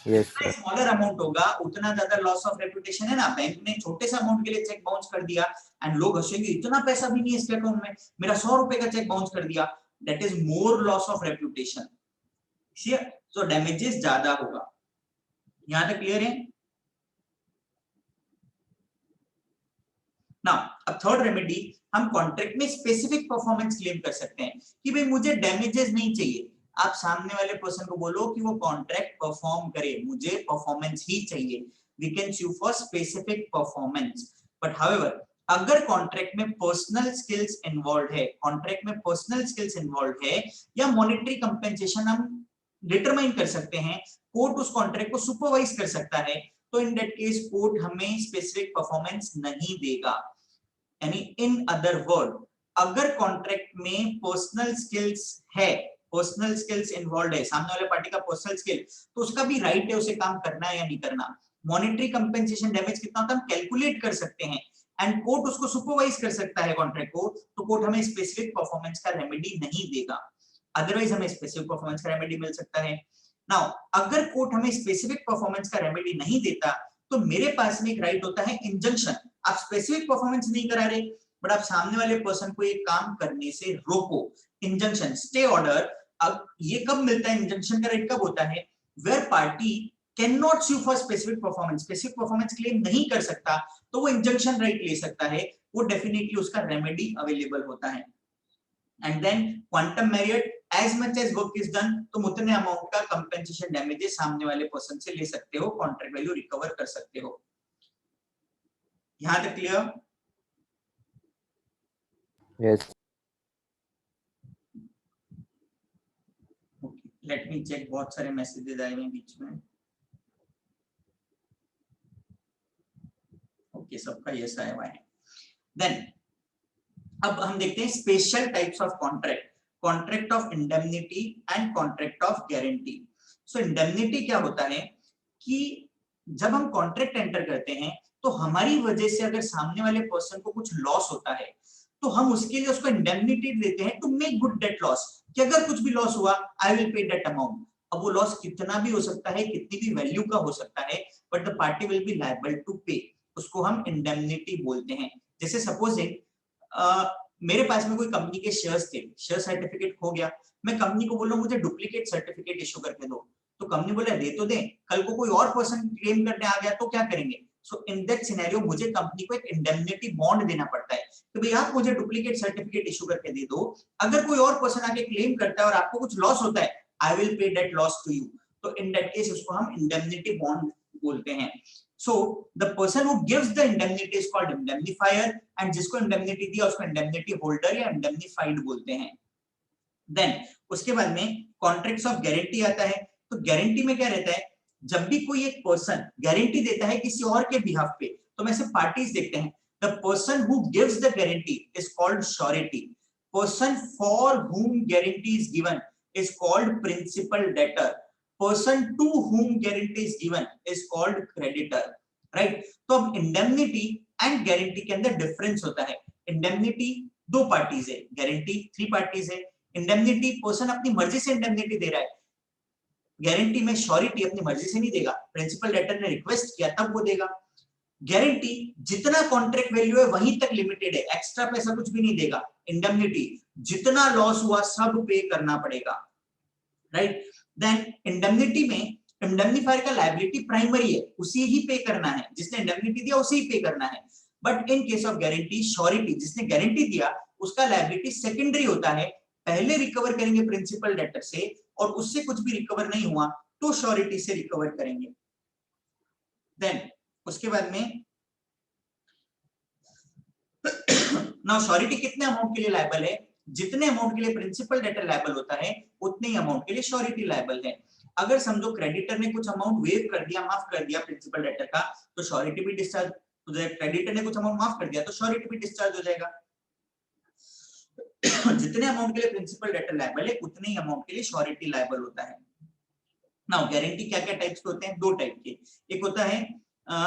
Yes जितना sir. Smaller amount होगा उतना ज्यादा loss of reputation है ना। बैंक ने छोटे से अमाउंट के लिए चेक बाउंस कर दिया एंड लोग हंसेंगे, इतना पैसा भी नहीं है इसके अकाउंट में, मेरा 100 रुपए का चेक बाउंस कर दिया, that is more loss of reputation. So damages ज्यादा होगा। यहां तक क्लियर है? नाउ अब थर्ड रेमेडी, हम कॉन्ट्रैक्ट में स्पेसिफिक परफॉर्मेंस क्लेम कर सकते हैं कि भाई मुझे डैमेजेस नहीं चाहिए। आप सामने वाले पर्सन को बोलो कि वो कॉन्ट्रैक्ट परफॉर्म करे, मुझे परफॉर्मेंस ही चाहिए। We can sue for specific performance. But however अगर कॉन्ट्रैक्ट में पर्सनल स्किल्स इन्वॉल्व है, कॉन्ट्रैक्ट में पर्सनल स्किल्स इन्वॉल्व है या मॉनेटरी कंपेंसेशन हम डिटरमाइन कर सकते हैं, कोर्ट उस कॉन्ट्रैक्ट को सुपरवाइज कर सकता है, तो इन दैट केस कोर्ट हमें स्पेसिफिक परफॉर्मेंस नहीं देगा। यानी इन अदर वर्ड, अगर कॉन्ट्रैक्ट में पर्सनल स्किल्स है, पर्सनल स्किल्स इन्वॉल्व है, सामने वाले पार्टी का पर्सनल स्किल, तो उसका भी राइट है उसे काम करना है या नहीं करना। मॉनेटरी कंपेंसेशन डैमेज कितना होता है हम कैलकुलेट कर सकते हैं एंड कोर्ट उसको सुपरवाइज कर सकता है कॉन्ट्रैक्ट को, तो कोर्ट हमें स्पेसिफिक परफॉर्मेंस का रेमेडी नहीं देगा। अदरवाइज हमें स्पेसिफिक परफॉर्मेंस का रेमेडी मिल सकता है। नाउ अगर कोर्ट हमें स्पेसिफिक परफॉर्मेंस का रेमेडी नहीं देता तो मेरे पास में एक राइट होता है इंजंक्शन। आप स्पेसिफिक परफॉर्मेंस नहीं करा रहे बट आप सामने वाले पर्सन को एक काम करने से रोको, इंजंक्शन, स्टे ऑर्डर। अब ये कब मिलता है, इंजंक्शन का राइट कब होता है, where party can not sue for specific performance, specific performance claim नहीं कर सकता तो वो इंजंक्शन राइट ले सकता है, वो डेफिनेटली उसका रेमेडी अवेलेबल होता है। And then quantum merit, as much as work is done, तुम उतने अमाउंट का कंपेंसेशन डैमेजेस सामने वाले पर्सन से ले सकते हो, कॉन्ट्रैक्ट वैल्यू रिकवर कर सकते हो। यहां तक clear? Yes. Let me check, बहुत सारे मैसेजेस आए हैं बीच में। ओके सबका यस आया हुआ है। देन अब हम देखते हैं special types of contract, contract of indemnity and contract of guarantee. So indemnity क्या होता है कि जब हम कॉन्ट्रैक्ट एंटर करते हैं तो हमारी वजह से अगर सामने वाले पर्सन को कुछ लॉस होता है तो हम उसके लिए उसको इंडेमनिटी देते हैं to make good that loss, कि अगर कुछ भी लॉस हुआ I will pay that amount. अब वो लॉस कितना भी हो सकता है, कितनी भी वैल्यू का हो सकता है, but the party will be liable to pay, उसको हम इंडेमनिटी बोलते हैं। जैसे सपोजिंग मेरे पास में कोई कंपनी के शेयर्स थे, शेयर सर्टिफिकेट खो गया, मैं कंपनी को बोल रहा हूं मुझे डुप्लीकेट सर्टिफिकेट इशू करके दो, तो कंपनी बोले दे तो दे, कल को कोई और पर्सन क्लेम करने आ गया तो क्या करेंगे? सो इन दैट सिनेरियो मुझे कंपनी को एक इंडेमनिटी बॉन्ड देना पड़ता है कि भाई आप मुझे डुप्लीकेट सर्टिफिकेट इशू करके दे दो, अगर कोई और पर्सन आके क्लेम करता है और आपको कुछ लॉस होता है I will pay that loss to you, तो इन दैट केस उसको हम इंडेमनिटी बॉन्ड बोलते हैं। So the person who gives the indemnity is called indemnifier and जिसको indemnity दिया उसको indemnity holder या indemnified बोलते हैं। Then उसके बाद में contracts of guarantee आता है। तो गारंटी में क्या रहता है, जब भी कोई एक पर्सन गारंटी देता है किसी और के बिहाफ पे तो हम ऐसे पार्टीज देखते हैं। The person who gives the guarantee is called surety. Person for whom guarantee is given is called principal debtor. Person to whom guarantee is given is called creditor, right? तो अब indemnity and guarantee के अंदर difference होता है। indemnity दो parties है, guarantee 3 parties है। indemnity person अपनी मर्जी से indemnity दे रहा है, गारंटी में श्योरिटी अपनी मर्जी से नहीं देगा, प्रिंसिपल डेटर ने रिक्वेस्ट किया तब वो देगा। गारंटी जितना कॉन्ट्रैक्ट वैल्यू है वहीं तक लिमिटेड है, एक्स्ट्रा पैसा कुछ भी नहीं देगा। इंडेमनिटी जितना लॉस हुआ सब पे करना पड़ेगा, राइट? देन इंडेमनिटी में इंडेमनिफायर का लायबिलिटी प्राइमरी है, उसी ही पे करना है, जिसने इंडेमनिटी दिया उसे ही पे करना है। But in case of guarantee surety, जिसने गारंटी दिया उसका लायबिलिटी सेकेंडरी होता है, पहले रिकवर करेंगे प्रिंसिपल डेटर से और उससे कुछ भी रिकवर नहीं हुआ तो श्योरिटी से रिकवर करेंगे। देन उसके बाद में नाउ श्योरिटी कितने अमाउंट के लिए लायबल है? जितने अमाउंट के लिए प्रिंसिपल डेटर लायबल होता है उतने ही अमाउंट के लिए श्योरिटी लायबल है। अगर समझो क्रेडिटर ने कुछ अमाउंट वेव कर दिया, माफ कर दिया प्रिंसिपल डेटर का, तो श्योरिटी भी डिस्चार्ज हो जाएगा। क्रेडिटर ने कुछ अमाउंट माफ कर दिया तो श्योरिटी भी डिस्चार्ज हो जाएगा। जितने अमाउंट के लिए प्रिंसिपल डेटर लायबल है उतने ही अमाउंट के लिए श्योरिटी लायबल होता है। नाउ गारंटी क्या क्या टाइप्स के होते हैं? दो टाइप के। एक होता है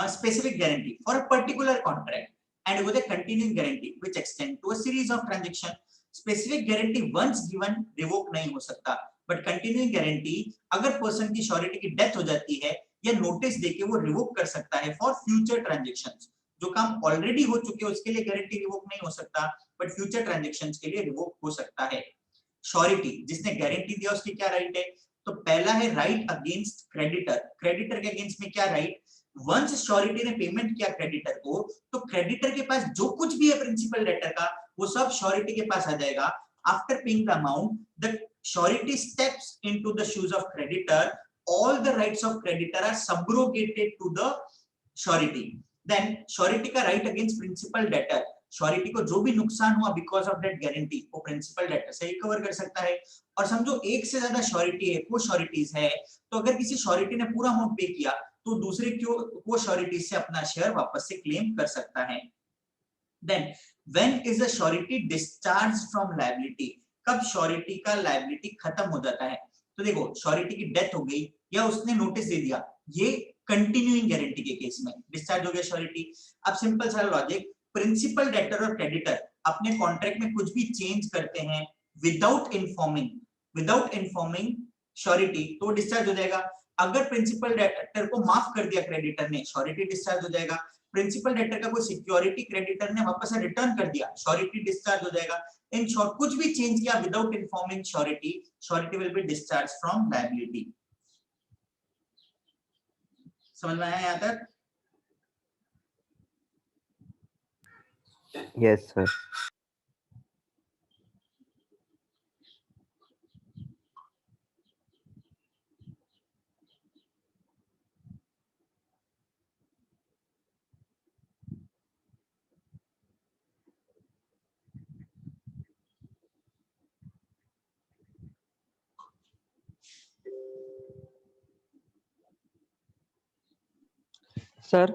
specific guarantee for a particular contract and होता है continuing guarantee which extend to a series of transaction. Specific guarantee once given revoke नहीं हो सकता, बट कंटिन्यूइंग गारंटी अगर पर्सन की श्योरिटी की डेथ हो जाती है या नोटिस देके वो रिवोक कर सकता है फॉर फ्यूचर ट्रांजैक्शंस। जो काम ऑलरेडी हो चुके हैं उसके लिए गारंटी रिवोक नहीं हो सकता, बट फ्यूचर ट्रांजैक्शंस के लिए रिवोक हो सकता है। श्योरिटी जिसने गारंटी दिया उसकी क्या राइट है? तो पहला है राइट अगेंस्ट क्रेडिटर। क्रेडिटर के अगेंस्ट में क्या राइट? वंस श्योरिटी ने पेमेंट किया क्रेडिटर को, तो क्रेडिटर के पास जो कुछ भी है प्रिंसिपल डेटर का वो सब श्योरिटी के पास आ जाएगा। After paying the amount the surety steps into the shoes of creditor, all the rights of creditor are subrogated to the surety. Then surety का right against principal debtor, surety को जो भी नुकसान हुआ बिकॉज ऑफ दैट गारंटी वो principal debtor से recover कर सकता है। और समझो एक से ज्यादा श्योरिटी है, को श्योरिटीज है, तो अगर किसी श्योरिटी ने पूरा अमाउंट पे किया तो दूसरे को श्योरिटी से अपना शेयर वापस से क्लेम कर सकता है। Then when is the surety discharge from liability? कब श्योरिटी का लायबिलिटी खत्म हो जाता है? तो देखो श्योरिटी की डेथ हो गई या उसने नोटिस दे दिया, ये कंटिन्यूइंग गारंटी के केस में डिस्चार्ज हो गया श्योरिटी। अब सिंपल सा लॉजिक, प्रिंसिपल डेटर और क्रेडिटर अपने कॉन्ट्रैक्ट में कुछ भी चेंज करते हैं विदाउट इन्फॉर्मिंग श्योरिटी तो डिस्चार्ज हो जाएगा। अगर प्रिंसिपल डेटर को माफ कर दिया क्रेडिटर ने, श्योरिटी डिस्चार्ज हो जाएगा। प्रिंसिपल डेटर का कोई सिक्योरिटी क्रेडिटर ने वापस से रिटर्न कर दिया, श्योरिटी डिस्चार्ज हो जाएगा। इन शॉर्ट कुछ भी चेंज किया without informing surety, surety will be discharge from liability. समझ में आया यहाँ तक? Yes, sir. Sir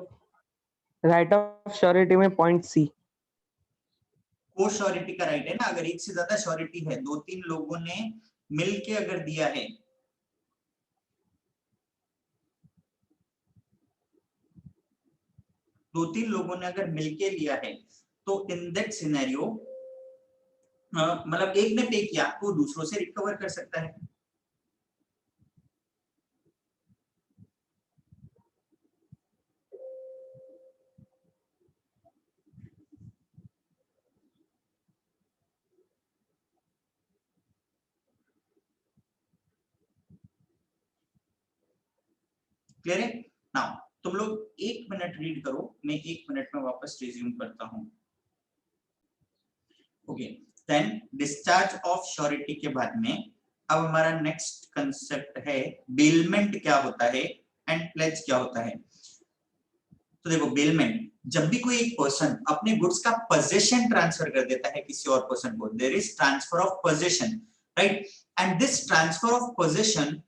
right of surety में पॉइंट सी, को श्योरिटी का राइट है ना। अगर एक से ज्यादा श्योरिटी है, दो तीन लोगों ने मिलके अगर दिया है, दो तीन लोगों ने अगर मिलके लिया है, तो इन दैट सिनेरियो मतलब एक ने पे किया तो दूसरों से रिकवर कर सकता है। क्लियर है? नाउ तुम लोग एक मिनट रीड करो, मैं एक मिनट में वापस रिज्यूम करता हूं। Okay, then discharge of surety के बाद में अब हमारा नेक्स्ट कंसेप्ट है बेलमेंट क्या होता है एंड प्लेज क्या होता है। तो देखो बेलमेंट, जब भी कोई एक पर्सन अपने गुड्स का पोजीशन ट्रांसफर कर देता है किसी और पर्सन को, there is transfer of possession, right? And this transfer of possession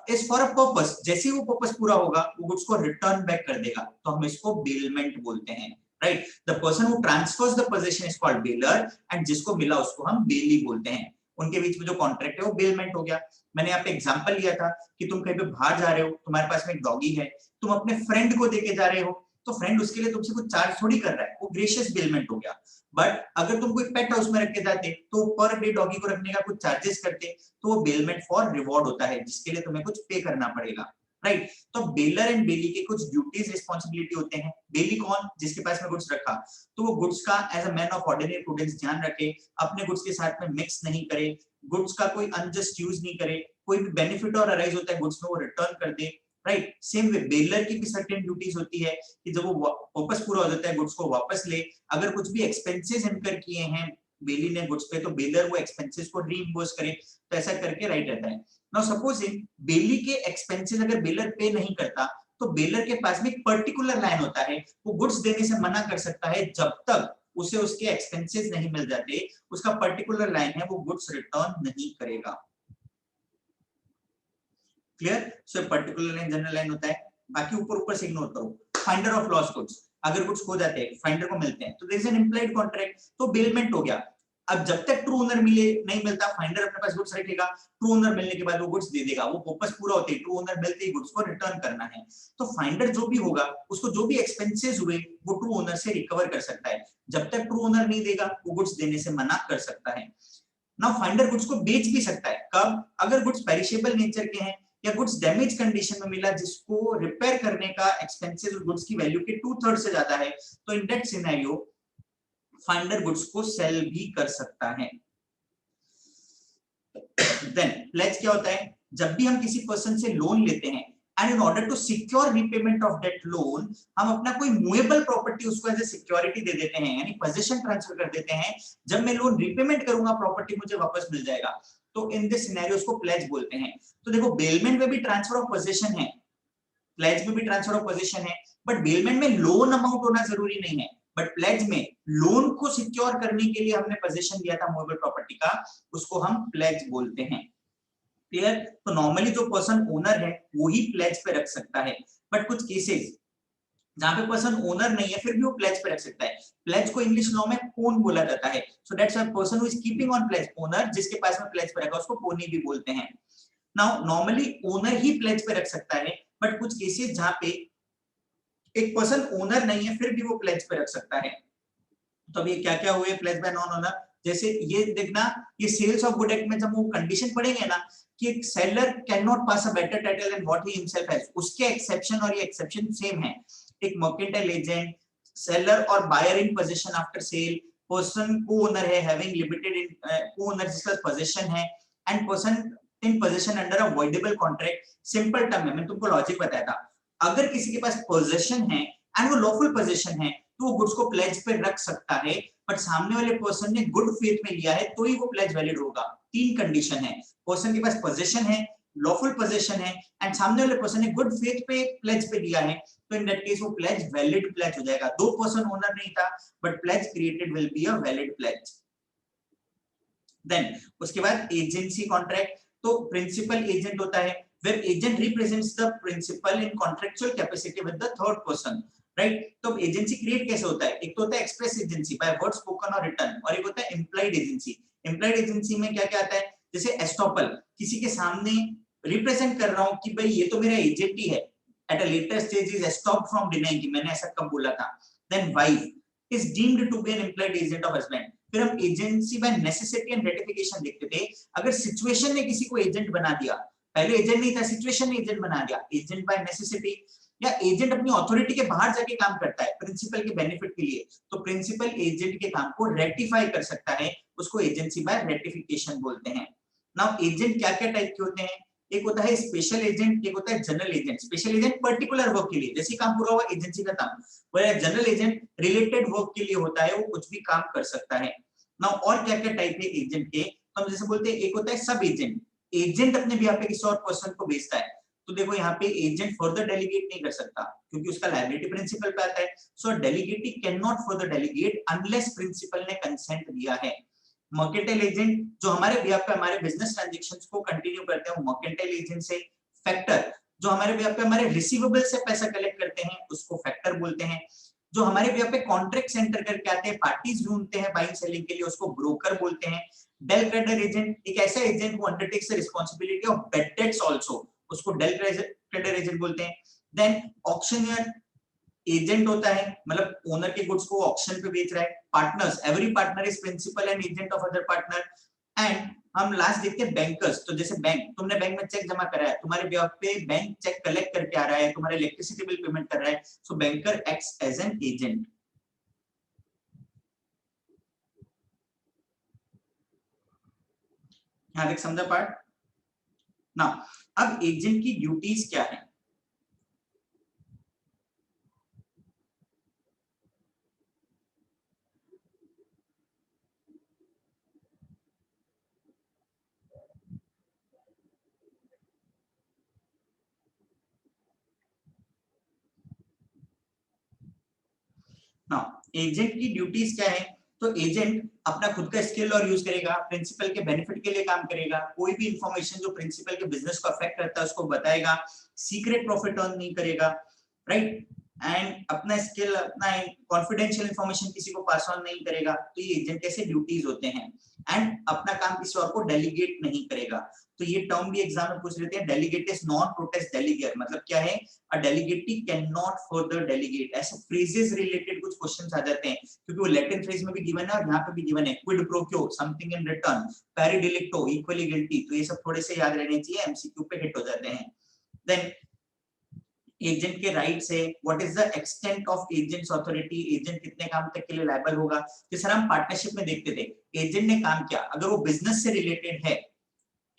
is for a purpose. जैसे ही वो पर्पस पूरा होगा वो गुड्स को रिटर्न बैक कर देगा, तो हम इसको बेलमेंट बोलते हैं, right? The person who transverse the position is called baler and जिसको मिला उसको हम बेली बोलते हैं। उनके बीच में जो कॉन्ट्रैक्ट है वो बेलमेंट हो गया। मैंने यहाँ पे एग्जांपल लिया था कि तुम कहीं पे बाहर जा रहे हो, तुम्हारे पास में एक डॉगी है, तुम अपने फ्रेंड को देके जा रहे हो, तो फ्रेंड उसके लिए तुमसे कुछ चार्ज थोड़ी कर रहा है, वो ग्रेशियस बेलमेंट हो गया। बट अगर तुम कोई पेट हाउस में रख के जाते तो पर डे डॉगी को रखने का कुछ चार्जेस करते, तो वो बेलमेंट फॉर रिवॉर्ड होता है जिसके लिए तुम्हें कुछ पे करना पड़ेगा, राइट? तो बेलर एंड बेली के कुछ ड्यूटीज रिस्पांसिबिलिटी होते हैं। बेली कौन? जिसके पास में गुड्स रखा, तो वो गुड्स का as a man of ordinary prudence ध्यान रखे, अपने गुड्स के साथ में मिक्स नहीं करे, गुड्स का कोई अनजस्ट यूज नहीं करे, कोई भी बेनिफिट और अराइज होता है गुड्स में वो रिटर्न कर दे, राइट? सेम वे बेलर की भी सर्टेन ड्यूटीज होती है कि जब वो वापस पूरा हो जाता है गुड्स को वापस ले। अगर कुछ भी एक्सपेंसेस इनकर किए हैं बेली ने गुड्स पे, तो बेलर वो एक्सपेंसेस को रीइंबर्स करे, तो ऐसा करके राइट रहता है। नाउ सपोजिंग बेली के एक्सपेंसेस अगर बेलर पे नहीं करता, तो बेलर के पास में एक पर्टिकुलर लाइन होता है, वो गुड्स देने से मना कर सकता है जब तक उसे उसके एक्सपेंसेस नहीं मिल जाते, उसका पर्टिकुलर लाइन है वो गुड्स रिटर्न नहीं करेगा। Clear? So particular line general line होता है, बाकी ऊपर ऊपर से इग्नोर करो। फाइंडर ऑफ लॉस्ट गुड्स, अगर गुड्स खो जाते हैं फाइंडर को मिलते हैं तो there is an implied contract, तो बेलमेंट हो गया। अब जब तक ट्रू ओनर मिले नहीं मिलता, फाइंडर अपने पास गुड्स रखेगा, ट्रू ओनर मिलने के बाद वो गुड्स दे देगा, वो पर्पस पूरा होते ही ट्रू ओनर मिलते ही गुड्स को रिटर्न करना है। तो फाइंडर जो भी होगा उसको जो भी एक्सपेंसेस हुए वो ट्रू ओनर से रिकवर कर सकता है, जब तक ट्रू ओनर नहीं देगा वो गुड्स देने से मना कर सकता है। नाउ फाइंडर गुड्स को बेच भी सकता है, कब? अगर गुड्स पेरिशेबल नेचर के हैं या गुड्स डैमेज कंडीशन में मिला जिसको रिपेयर करने का एक्सपेंसेस उस गुड्स की वैल्यू के 2/3 से ज्यादा है, तो in that scenario finder goods को सेल भी कर सकता है। देन प्लेज क्या होता है? जब भी हम किसी पर्सन से लोन लेते हैं and in order to secure repayment of that loan, हम अपना कोई मूवेबल प्रॉपर्टी उसको एज ए सिक्योरिटी दे देते हैं, यानी पोजीशन ट्रांसफर कर देते हैं। जब मैं लोन रीपेमेंट करूंगा प्रॉपर्टी मुझे वापस मिल जाएगा, तो इन दिस सिनेरियो उसको प्लेज बोलते हैं। तो देखो बेलमेंट में भी ट्रांसफर ऑफ पोजीशन है, प्लेज में भी ट्रांसफर ऑफ पोजीशन है, बट बेलमेंट में लोन अमाउंट होना जरूरी नहीं है, बट प्लेज में लोन को सिक्योर करने के लिए हमने पोजीशन दिया था मूवेबल प्रॉपर्टी का, उसको हम प्लेज बोलते हैं। क्लियर? तो नॉर्मली जो पर्सन ओनर है वो ही प्लेज पे रख सकता है, बट कुछ केसेस जहां पे पर्सन ओनर नहीं है फिर भी वो प्लेज पे रख सकता है। प्लेज को इंग्लिश लॉ में पोन बोला जाता है, so that's why person who is keeping on pledge, owner जिसके पास में प्लेज पे रखा उसको पोनी भी बोलते हैं। Now normally owner he plays पे रख सकता है, बट कुछ केसेस जहां पे एक पर्सन ओनर नहीं है फिर भी वो प्लेज पे रख सकता है। तो अब ये क्या क्या हुए प्लेज बाय नॉन ओनर? जैसे ये देखना, ये सेल्स ऑफ गुड एक्ट में जब वो कंडीशन पढ़ेंगे ना कि एक seller can not pass a better title than what he himself has, उसके एक्सेप्शन और ये एक्सेप्शन सेम है। एक मर्केंटाइल एजेंट, सेलर और buyer in possession after sale, person co owner है having limited in co owner जिसका possession है, and person in possession under a voidable contract. Simple term है, मैंने तुमको लॉजिक बताया था, अगर किसी के पास पोजीशन है एंड वो लॉफुल पोजीशन है तो वो गुड्स को प्लेज पे रख सकता है, बट सामने वाले पर्सन ने गुड फेथ में लिया है तो ही वो प्लेज वैलिड होगा। तीन कंडीशन है, पर्सन के पास पोजीशन है, लॉफुल पोजीशन है एंड सामने वाले पर्सन ने गुड फेथ पे प्लेज पे लिया है, तो इन दैट केस वो प्लेज वैलिड प्लेज हो जाएगा। दो पर्सन ओनर नहीं था but pledge created will be a valid pledge. Then उसके बाद एजेंसी कॉन्ट्रैक्ट, तो प्रिंसिपल एजेंट होता है where agent represents the principal in contractual capacity with the third person, right? तो एजेंसी क्रिएट कैसे होता है? एक तो होता है express agency by word spoken और रिटन, और एक होता है इम्प्लाइड एजेंसी। इम्प्लाइड एजेंसी में क्या क्या आता है? जैसे एस्टॉपल, किसी के सामने रिप्रेजेंट कर रहा हूं कि भाई ये तो मेरा एजेंट ही है, at a later stage is stop from denying कि मैंने ऐसा कब बोला था। Then wife is deemed to be an implied agent of husband. फिर हम agency by necessity and ratification देखते थे, अगर सिचुएशन ने किसी को एजेंट बना दिया, पहले एजेंट नहीं था, सिचुएशन ने एजेंट बना दिया, एजेंट बाय नेसेसिटी, या एजेंट अपनी अथॉरिटी के बाहर जाके काम करता है प्रिंसिपल के बेनिफिट के लिए, तो प्रिंसिपल एजेंट के काम को रेटिफाई कर सकता है, उसको एजेंसी बाय रेटिफिकेशन बोलते हैं। नाउ एजेंट क्या क्या टाइप के होते हैं? एक होता है स्पेशल एजेंट, एक होता है general agent. Special agent particular work के लिए, जैसे काम पूरा हुआ एजेंसी का काम, वह जनरल एजेंट रिलेटेड वर्क के लिए होता है, वो कुछ भी काम कर सकता है। नाउ और क्या क्या टाइप है एजेंट के? तो हम जैसे बोलते हैं एक होता है सब एजेंट, एजेंट अपने बिहाफ पे किसी और पर्सन को भेजता है, तो देखो यहाँ पे एजेंट फर्दर डेलीगेट नहीं कर सकता क्योंकि उसका लायबिलिटी प्रिंसिपल पे आता है, so delegatee can not further delegate unless principal ने कंसेंट दिया है। मर्केंटाइल एजेंट जो हमारे बिहाफ पे हमारे बिजनेस ट्रांजैक्शंस को कंटिन्यू करते हैं वो मर्केंटाइल एजेंट से। फैक्टर जो हमारे बिहाफ पे हमारे रिसीवेबल से पैसा कलेक्ट करते हैं उसको फैक्टर बोलते हैं। जो हमारे बिहाफ पे कॉन्ट्रैक्ट सेंटर करके आते हैं, पार्टीज ढूंढते हैं बाइंग सेलिंग के लिए, उसको ब्रोकर बोलते हैं। डेल क्रेडिटर एजेंट एक ऐसा agent who undertakes the responsibility of bad debts also, उसको डेल क्रेडिटर एजेंट बोलते हैं। देन ऑक्शनियर एजेंट होता है, मतलब ओनर के गुड्स को ऑक्शन पे बेच रहा है। Partners, every partner is principal and agent of other partner. And हम लास्ट देखते हैं बैंकर्स, तो जैसे बैंक, तुमने बैंक में चेक जमा करा है, तुम्हारे बिहाफ पे बैंक चेक कलेक्ट करके आ रहा है, तुम्हारे इलेक्ट्रिसिटी बिल पेमेंट कर रहा है, so banker acts as an agent. यहां तक समझा पार्ट? नाउ अब एजेंट की ड्यूटीज क्या है? नाउ एजेंट की ड्यूटीज क्या है? तो एजेंट अपना खुद का स्किल और यूज करेगा, प्रिंसिपल के बेनिफिट के लिए काम करेगा, कोई भी इंफॉर्मेशन जो प्रिंसिपल के बिजनेस को अफेक्ट करता है उसको बताएगा, सीक्रेट प्रॉफिट अर्न नहीं करेगा, राइट, एंड अपना स्किल, अपना कॉन्फिडेंशियल इंफॉर्मेशन किसी को पास ऑन नहीं करेगा। तो ये एजेंट कैसे ड्यूटीज होते हैं, एंड अपना काम किसी और को डेलीगेट नहीं करेगा। तो ये टर्म भी एग्जाम में पूछ लेते हैं, delegate is non protest delegate, मतलब क्या है? अ डेलीगेटी कैन नॉट फर्दर डेलीगेट। ऐसे फ्रेजेस रिलेटेड कुछ क्वेश्चंस आ जाते हैं, क्योंकि वो लैटिन फ्रेज में भी गिवन है और यहाँ पे भी गिवन है, quid pro quo, something in return, pari delicto, equally guilty. तो ये सब थोड़े से याद रहने चाहिए, एमसीक्यू पे हिट हो जाते हैं। देन एजेंट के राइट्स है, what is the extent of agents authority, agent कितने काम तक के लिए लायबल होगा। तो सर हम पार्टनरशिप में देखते थे, एजेंट ने काम किया, अगर वो बिजनेस से रिलेटेड है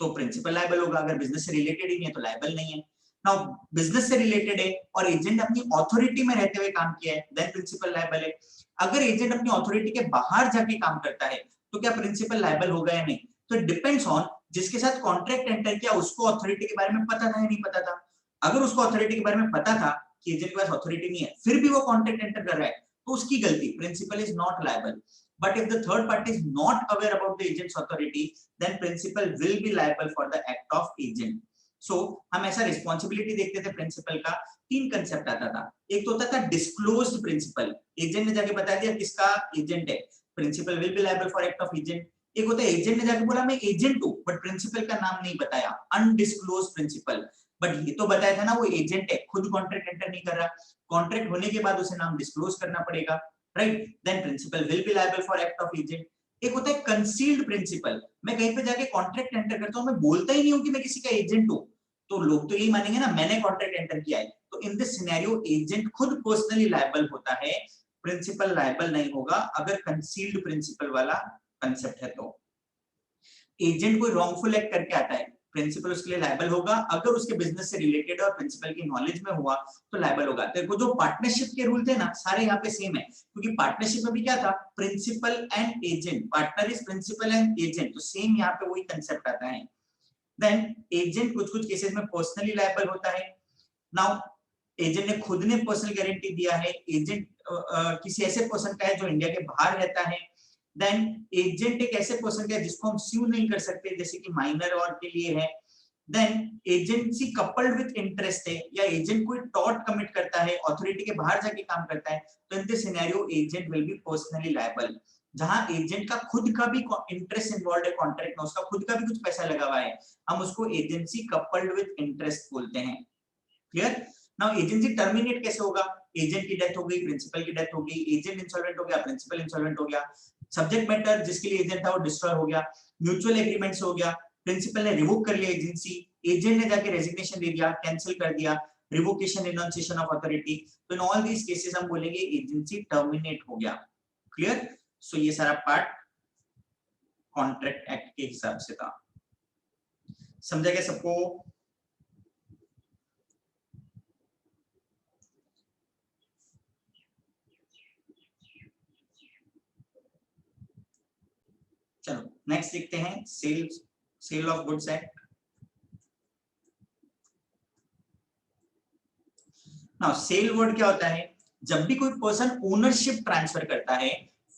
तो प्रिंसिपल लायबल होगा, अगर बिजनेस से रिलेटेड ही नहीं है तो लायबल नहीं है। नाउ बिजनेस से रिलेटेड है और एजेंट अपनी अथॉरिटी में रहते हुए काम किया है, देन प्रिंसिपल लायबल है। अगर एजेंट अपनी अथॉरिटी के बाहर जाके काम करता है तो क्या प्रिंसिपल लायबल होगा या नहीं? तो डिपेंड्स ऑन जिसके साथ कॉन्ट्रैक्ट एंटर किया उसको अथॉरिटी के बारे में पता था या नहीं पता था। अगर उसको अथॉरिटी के बारे में पता था कि एजेंट के पास अथॉरिटी नहीं है, फिर भी वो कॉन्ट्रैक्ट एंटर कर रहा है, तो उसकी गलती, principal is not liable. But if the third party is not aware about the agent's authority, then principal will be liable for the act of agent. So हम ऐसा रिस्पॉन्सिबिलिटी देखते थे प्रिंसिपल का, तीन कंसेप्ट आता था। एक तो होता था डिस्क्लोज्ड प्रिंसिपल, एजेंट ने जाके बता दिया किसका एजेंट है, principal will be liable for act of agent. एक होता है एजेंट ने जाके बोला मैं एजेंट हूं बट प्रिंसिपल का नाम नहीं बताया, अनडिस्क्लोज्ड प्रिंसिपल। बट ये तो बताया था ना वो एजेंट है, खुद कॉन्ट्रैक्ट एंटर नहीं कर रहा, कॉन्ट्रैक्ट होने के बाद उसे नाम डिस्क्लोज करना पड़ेगा, right, then principal will be liable for act of agent. एक होता है कंसील्ड प्रिंसिपल, मैं कहीं पे जाके कॉन्ट्रैक्ट एंटर करता हूं, मैं बोलता ही नहीं हूं कि मैं किसी का एजेंट हूं, तो लोग तो यही मानेंगे ना मैंने कॉन्ट्रैक्ट एंटर किया है। तो इन दिस सिनेरियो एजेंट खुद पर्सनली लायबल होता है, प्रिंसिपल लायबल नहीं होगा अगर कंसील्ड प्रिंसिपल वाला कंसेप्ट है। तो एजेंट कोई रॉन्गफुल एक्ट करके आता है, प्रिंसिपल उसके लिए लायबल होगा, अगर उसके बिजनेस से रिलेटेड और प्रिंसिपल की नॉलेज में हुआ तो लायबल होगा। देखो जो पार्टनरशिप के रूल थे ना सारे यहाँ पे सेम है, क्योंकि पार्टनरशिप में भी क्या था, principal and agent, partner is principal and agent, तो सेम यहाँ पे वही कंसेप्ट आता है। देन एजेंट कुछ कुछ केसेस में पर्सनली लायबल होता है। नाउ एजेंट ने खुद ने पर्सनल गारंटी दिया है, एजेंट किसी ऐसे पर्सन का है जो इंडिया के बाहर रहता है, देन एजेंट एक ऐसे पर्सन का है जिसको हम स्यू नहीं कर सकते जैसे कि माइनर और के लिए है, then agency coupled with interest है, या एजेंट कोई टॉर्ट कमिट करता है अथॉरिटी के बाहर जाके काम करता है, तो in this scenario agent will be personally liable. जहां एजेंट का खुद का भी इंटरेस्ट इन्वॉल्व है कॉन्ट्रैक्ट में, उसका खुद का भी कुछ पैसा लगा हुआ है, हम उसको एजेंसी कपल्ड विद इंटरेस्ट बोलते हैं। क्लियर? नाउ एजेंसी टर्मिनेट कैसे होगा, एजेंट की डेथ हो गई, प्रिंसिपल की डेथ हो गई, एजेंट इंसॉल्वेंट हो गया, प्रिंसिपल इंसॉल्वेंट हो गया, सब्जेक्ट मैटर जिसके लिए एजेंट था वो डिस्ट्रॉय हो गया, म्यूचुअल एग्रीमेंट्स हो गया, प्रिंसिपल ने रिवोक कर लिया एजेंसी, एजेंट ने जाके रेजिग्नेशन दे दिया, कैंसिल कर दिया, रिवोकेशन रिनंसिएशन ऑफ अथॉरिटी, तो इन ऑल दीस केसेस हम बोलेंगे एजेंसी टर्मिनेट हो गया। क्लियर? सो ये सारा पार्ट कॉन्ट्रैक्ट एक्ट के हिसाब से था, समझा गया सबको? चलो नेक्स्ट देखते हैं sale of goods act. Now sale word क्या होता है, जब भी कोई पर्सन ओनरशिप ट्रांसफर करता है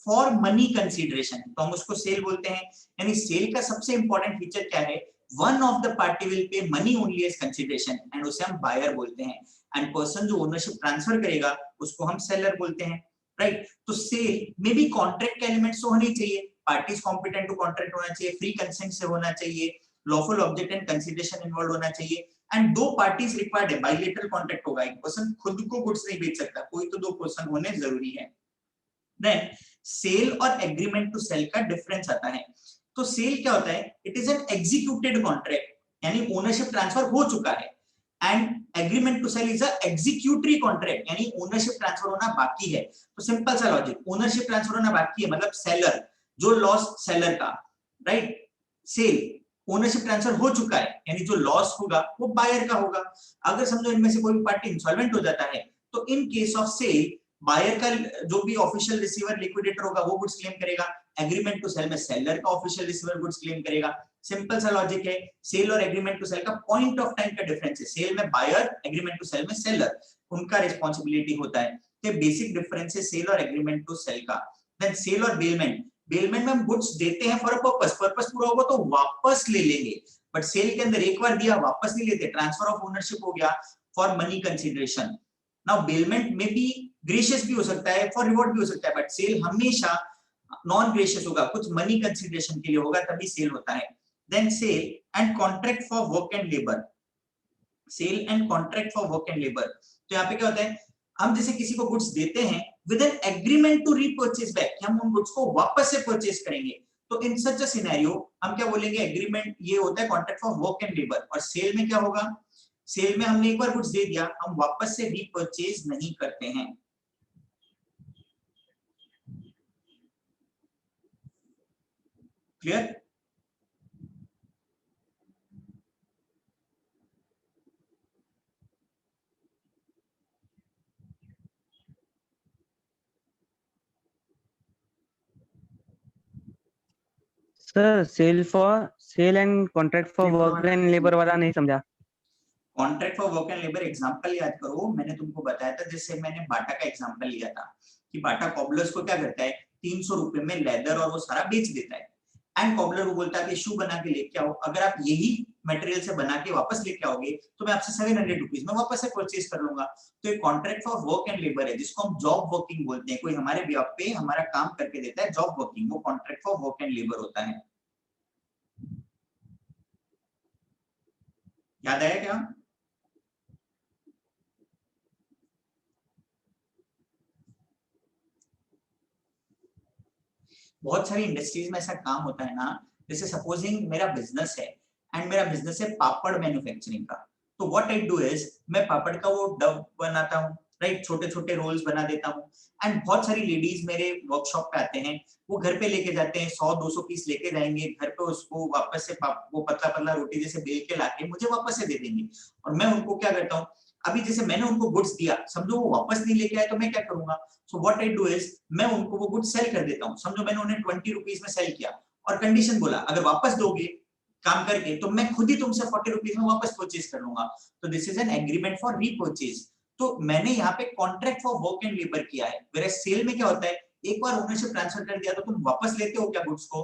फॉर मनी कंसीडरेशन तो हम उसको सेल बोलते हैं। यानी सेल का सबसे इंपॉर्टेंट फीचर क्या है, one of the party will pay money only as consideration and उसे हम बायर बोलते हैं, एंड पर्सन जो ओनरशिप ट्रांसफर करेगा उसको हम सेलर बोलते हैं, राइट। तो सेल में भी कॉन्ट्रैक्ट के एलिमेंट्स तो होने चाहिए, पार्टीज कॉम्पिटेंट टू कॉन्ट्रैक्ट होना चाहिए, फ्री कंसेंट से होना चाहिए, lawful object and consideration involve होना चाहिए, एंड दो पार्टीज रिक्वायर्ड है, बाइलेटरल कॉन्ट्रैक्ट होगा, एक पर्सन खुद को गुड्स नहीं बेच सकता, कोई तो दो पर्सन होने जरूरी है। देन सेल और एग्रीमेंट टू सेल का डिफरेंस आता है। तो सेल क्या होता है, it is an executed contract, यानी ओनरशिप ट्रांसफर हो चुका है, and agreement to sale is a executory contract, यानी ओनरशिप ट्रांसफर होना बाकी है। तो सिंपल सा लॉजिक, ओनरशिप ट्रांसफर होना बाकी है मतलब सेलर, जो लॉस सेलर का, राइट। सेल ओनरशिप ट्रांसफर हो चुका है, यानी जो लॉस होगा वो बायर का होगा। अगर समझो इनमें से कोई भी पार्टी इंसॉल्वेंट हो जाता है तो in case of sale buyer का जो भी ऑफिशियल रिसीवर लिक्विडेटर होगा वो गुड्स क्लेम करेगा, एग्रीमेंट टू सेल में सेलर का ऑफिशियल रिसीवर गुड्स क्लेम करेगा। सिंपल सा लॉजिक है, सेल और एग्रीमेंट टू सेल का पॉइंट ऑफ टाइम का डिफरेंस है, सेल में बायर, एग्रीमेंट टू सेल में सेलर, उनका रिस्पांसिबिलिटी होता है। तो बेसिक डिफरेंस है सेल और एग्रीमेंट टू सेल का। देन सेल और बेलमेंट, बेलमेंट में हम गुड्स देते हैं फॉर अ पर्पस, पर्पस पूरा होगा तो वापस ले लेंगे, बट सेल के अंदर एक बार दिया वापस नहीं लेते, ट्रांसफर ऑफ ओनरशिप हो गया for money consideration. Now bailment में भी ग्रेशियस भी हो सकता है, फॉर रिवॉर्ड भी हो सकता है, बट सेल हमेशा नॉन ग्रेशियस होगा, कुछ मनी कंसीडरेशन के लिए होगा, तभी सेल होता है। Then sale and contract for work and labour, sale and contract for work and labour, तो यहाँ पे क्या होता है, हम जैसे किसी को गुड्स देते हैं with an agreement to repurchase back, हम उन गुड्स को वापस से परचेज करेंगे, तो इन सच अ सिनेरियो हम क्या बोलेंगे, एग्रीमेंट ये होता है contract for work and labour. और सेल में क्या होगा, सेल में हमने एक बार गुड्स दे दिया, हम वापस से रीपर्चेज नहीं करते हैं। Clear? Sir sale and contract for work and labour वाला नहीं समझा। Contract for work and labour example याद करो, मैंने तुमको बताया था, जैसे मैंने बाटा का एग्जांपल लिया था कि बाटा कॉबलर्स को क्या करता है, 300 रुपए में लेदर और वो सारा बेच देता है, एंड कॉबलर को बोलता है कि शू बना के लेके आओ, अगर आप यही मटेरियल से बना के वापस लेके आओगे तो मैं आपसे 700 रुपीज में वापस से परचेज कर लूंगा। तो ये contract for work and labour है, जिसको हम जॉब वर्किंग बोलते हैं, कोई हमारे बेhalf पे हमारा काम करके देता है, जॉब वर्किंग, वो contract for work and labour होता है। याद आया क्या? बहुत सारी इंडस्ट्रीज में ऐसा काम होता है ना, जैसे सपोजिंग मेरा बिजनेस है एंड मेरा बिजनेस है पापड़ मैन्युफैक्चरिंग का, तो व्हाट आई डू इज मैं पापड़ का वो डब बनाता हूँ, राइट, छोटे छोटे रोल्स बना देता हूँ, एंड बहुत सारी लेडीज मेरे वर्कशॉप पे आते हैं, वो घर पे लेके जाते हैं, 100-200 पीस लेके जाएंगे घर पे, उसको वापस से वो पतला पतला रोटी जैसे बेल के लाके मुझे वापस से दे देंगे, और मैं उनको क्या करता हूँ, अभी जैसे मैंने उनको गुड्स दिया, समझो वो वापस नहीं लेके आए, तो मैं क्या करूंगा, so what I do is मैं उनको वो गुड्स सेल कर देता हूँ, समझो मैंने उन्हें 20 रुपीज में सेल किया, और कंडीशन बोला अगर वापस दोगे काम करके तो मैं खुद ही तुमसे 40 रुपीज में वापस परचेज कर लूंगा, तो this is an agreement for repurchase. तो मैंने यहाँ पे contract for work and labour किया है, वेयर सेल में क्या होता है, एक बार ओनरशिप ट्रांसफर कर दिया तो तुम वापस लेते हो क्या गुड्स को,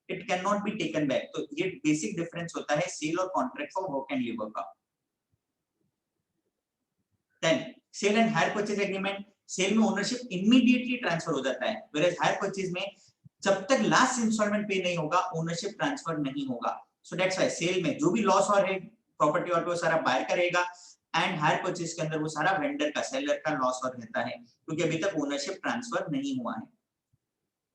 it can not be taken back, तो ये बेसिक डिफरेंस होता है सेल और contract for work and labour का। Then sale and hire purchase agreement, sale में ओनरशिप इमीडिएटली ट्रांसफर हो जाता है, व्हेयरएज हायर परचेज में जब तक लास्ट इंस्टॉलमेंट पे नहीं होगा ओनरशिप ट्रांसफर नहीं होगा। सो दैट्स व्हाई सेल में जो भी लॉस और है प्रॉपर्टी और वो सारा बायर का रहेगा, एंड हायर परचेज के अंदर वो सारा वेंडर का, सेलर का लॉस और रहता है, क्योंकि अभी तक ओनरशिप ट्रांसफर नहीं हुआ है।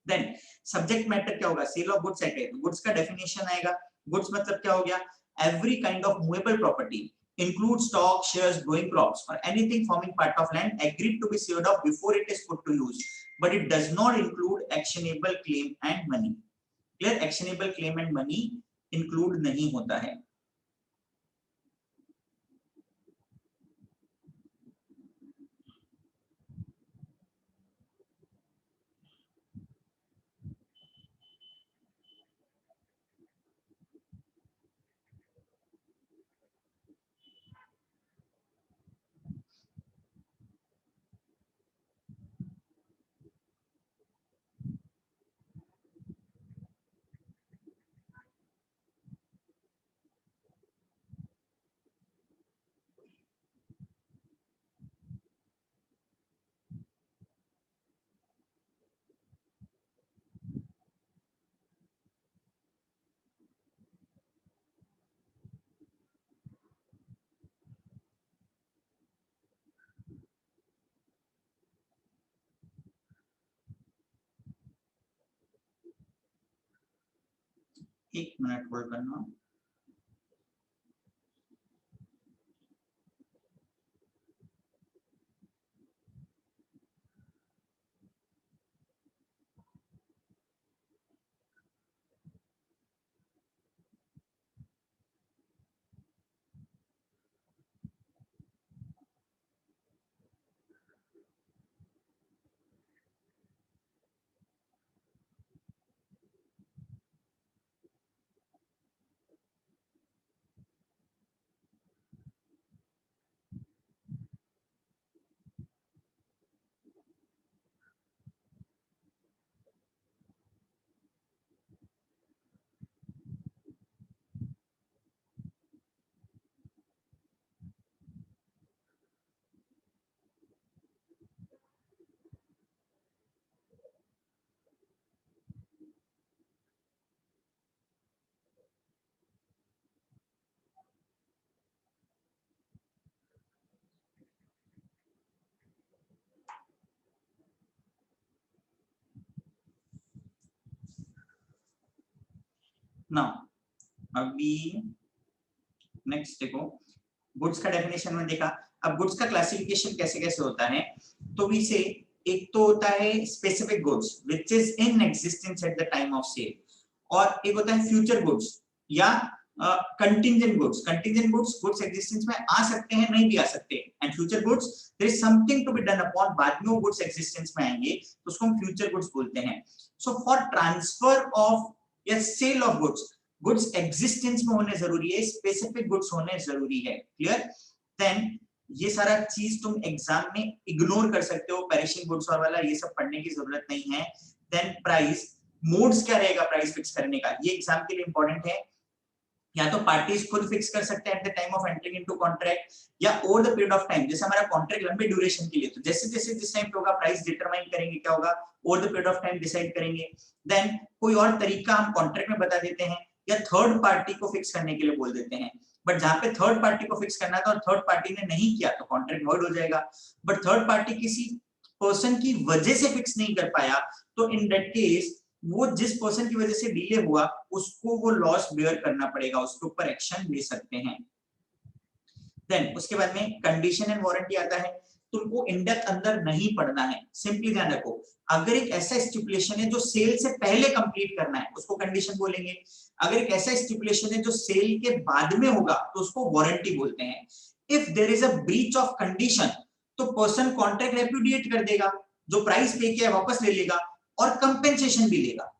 देन सब्जेक्ट मैटर क्या होगा, सेल ऑफ गुड्स है, गुड्स का डेफिनेशन आएगा, गुड्स मतलब क्या हो गया, every kind of movable property include stock, shares, growing crops, or anything forming part of land agreed to be sold off before it is put to use, but it does not include actionable claim and money. Clear? Actionable claim and money include नहीं होता है। एक minute hold करना। Now अभी next देखो, goods का definition में देखा। अब गुड्स का क्लासिफिकेशन कैसे कैसे होता है, तो भी से एक तो होता है specific goods which is in existence at the time of sale, और एक होता है फ्यूचर गुड्स या contingent goods. Contingent goods goods existence में आ सकते हैं, नहीं भी आ सकते, and future goods there is something to be done upon, बाद में वो गुड्स एग्जिस्टेंस में आएंगे तो उसको हम फ्यूचर गुड्स बोलते हैं। सो फॉर ट्रांसफर ऑफ या sale of goods, goods existence में होने जरूरी है, स्पेसिफिक गुड्स होने जरूरी है। क्लियर? देन ये सारा चीज तुम एग्जाम में इग्नोर कर सकते हो, पेरिशिंग गुड्स और वाला ये सब पढ़ने की जरूरत नहीं है। देन प्राइस, मोड्स क्या रहेगा प्राइस फिक्स करने का, ये एग्जाम के लिए इंपॉर्टेंट है। या तो पार्टीज खुद फिक्स कर सकते हैं at the time of entering into contract, या over the period of time, जैसे हमारा कॉन्ट्रैक्ट लंबे ड्यूरेशन के लिए, तो जैसे जैसे जिस टाइम पे होगा प्राइस डिटरमाइन करेंगे, क्या होगा over the period of time decide करेंगे। देन कोई और तरीका हम कॉन्ट्रैक्ट में बता देते हैं, या थर्ड पार्टी को फिक्स करने के लिए बोल देते हैं। बट जहां पे थर्ड पार्टी को फिक्स करना था और थर्ड पार्टी ने नहीं किया तो कॉन्ट्रैक्ट वॉइड हो जाएगा। बट थर्ड पार्टी किसी पर्सन की वजह से फिक्स नहीं कर पाया, तो इन दैट केस वो जिस पर्सन की वजह से डिले हुआ उसको वो लॉस बेयर करना पड़ेगा, उसके ऊपर एक्शन ले सकते हैं। देन उसके बाद में कंडीशन एंड वारंटी आता है। तुमको इन डेप्थ अंदर नहीं पढ़ना है, सिंपली ध्यान रखो, अगर एक ऐसा स्टिपुलेशन है जो सेल से पहले कंप्लीट करना है उसको कंडीशन बोलेंगे, अगर एक ऐसा स्टिपुलेशन है जो सेल के बाद में होगा तो उसको वारंटी बोलते हैं। If there is a breach of condition, तो पर्सन कॉन्ट्रैक्ट रेपुडिएट कर देगा, जो प्राइस पे किया वापस ले लेगा और कंपेंसेशन भी लेगा।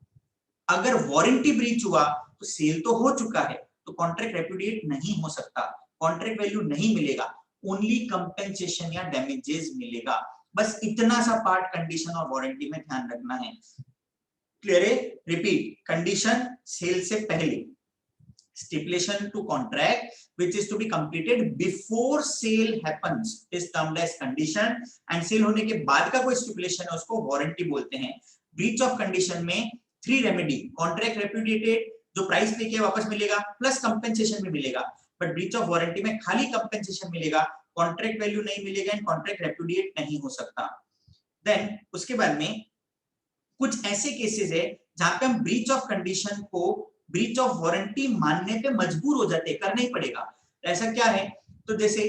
अगर वारंटी ब्रीच हुआ तो सेल तो हो चुका है, तो कॉन्ट्रैक्ट रेपुडिएट नहीं हो सकता, कॉन्ट्रैक्ट वैल्यू नहीं मिलेगा, ओनली कंपेंसेशन या डैमेजेस मिलेगा। बस इतना सा पार्ट कंडीशन और वारंटी में ध्यान रखना है। क्लियर है? रिपीट, कंडीशन सेल से पहले, stipulation to contract which is to be completed before sale happens is termed as condition, and sale होने के बाद का कोई stipulation है उसको warranty बोलते हैं। breach of condition में 3 remedy, contract repudiated, जो प्राइस पे किया वापस मिलेगा, प्लस कंपेंसेशन भी मिलेगा। बट ब्रीच ऑफ वारंटी में खाली कंपेंसेशन मिलेगा, कॉन्ट्रैक्ट वैल्यू नहीं मिलेगा एंड कॉन्ट्रैक्ट रेपुडिएट नहीं हो सकता। देन उसके बाद में कुछ ऐसे केसेस है जहां पे हम ब्रीच ऑफ कंडीशन को ब्रीच ऑफ वारंटी मानने पे मजबूर हो जाते हैं, करना ही पड़ेगा। ऐसा क्या है, तो जैसे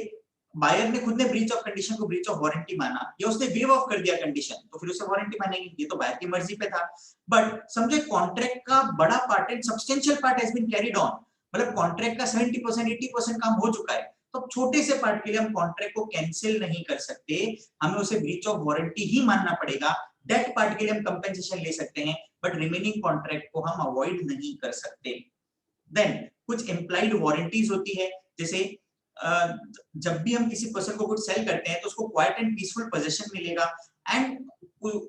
बायर ने खुद ने ब्रीच ऑफ कंडीशन को ब्रीच ऑफ वारंटी माना, या उसने वेव ऑफ कर दिया कंडीशन, तो फिर उसे वारंटी मानेंगे, ये तो बायर की मर्जी पे था। बट समझे कॉन्ट्रैक्ट का बड़ा part and substantial part has been carried on, मतलब कॉन्ट्रैक्ट का 70% 80% काम हो चुका है, तो छोटे से पार्ट के लिए हम कॉन्ट्रैक्ट को कैंसिल नहीं कर सकते, हमें उसे ब्रीच ऑफ वारंटी ही मानना पड़ेगा। दैट पार्ट के लिए हम कंपेंसेशन ले सकते हैं, बट रिमेनिंग कॉन्ट्रैक्ट को हम अवॉइड नहीं कर सकते। देन कुछ इम्प्लाइड वारंटीज होती है, जैसे जब भी हम किसी पर्सन को गुड सेल करते हैं तो उसको क्वाइट एंड पीसफुल पोजीशन मिलेगा and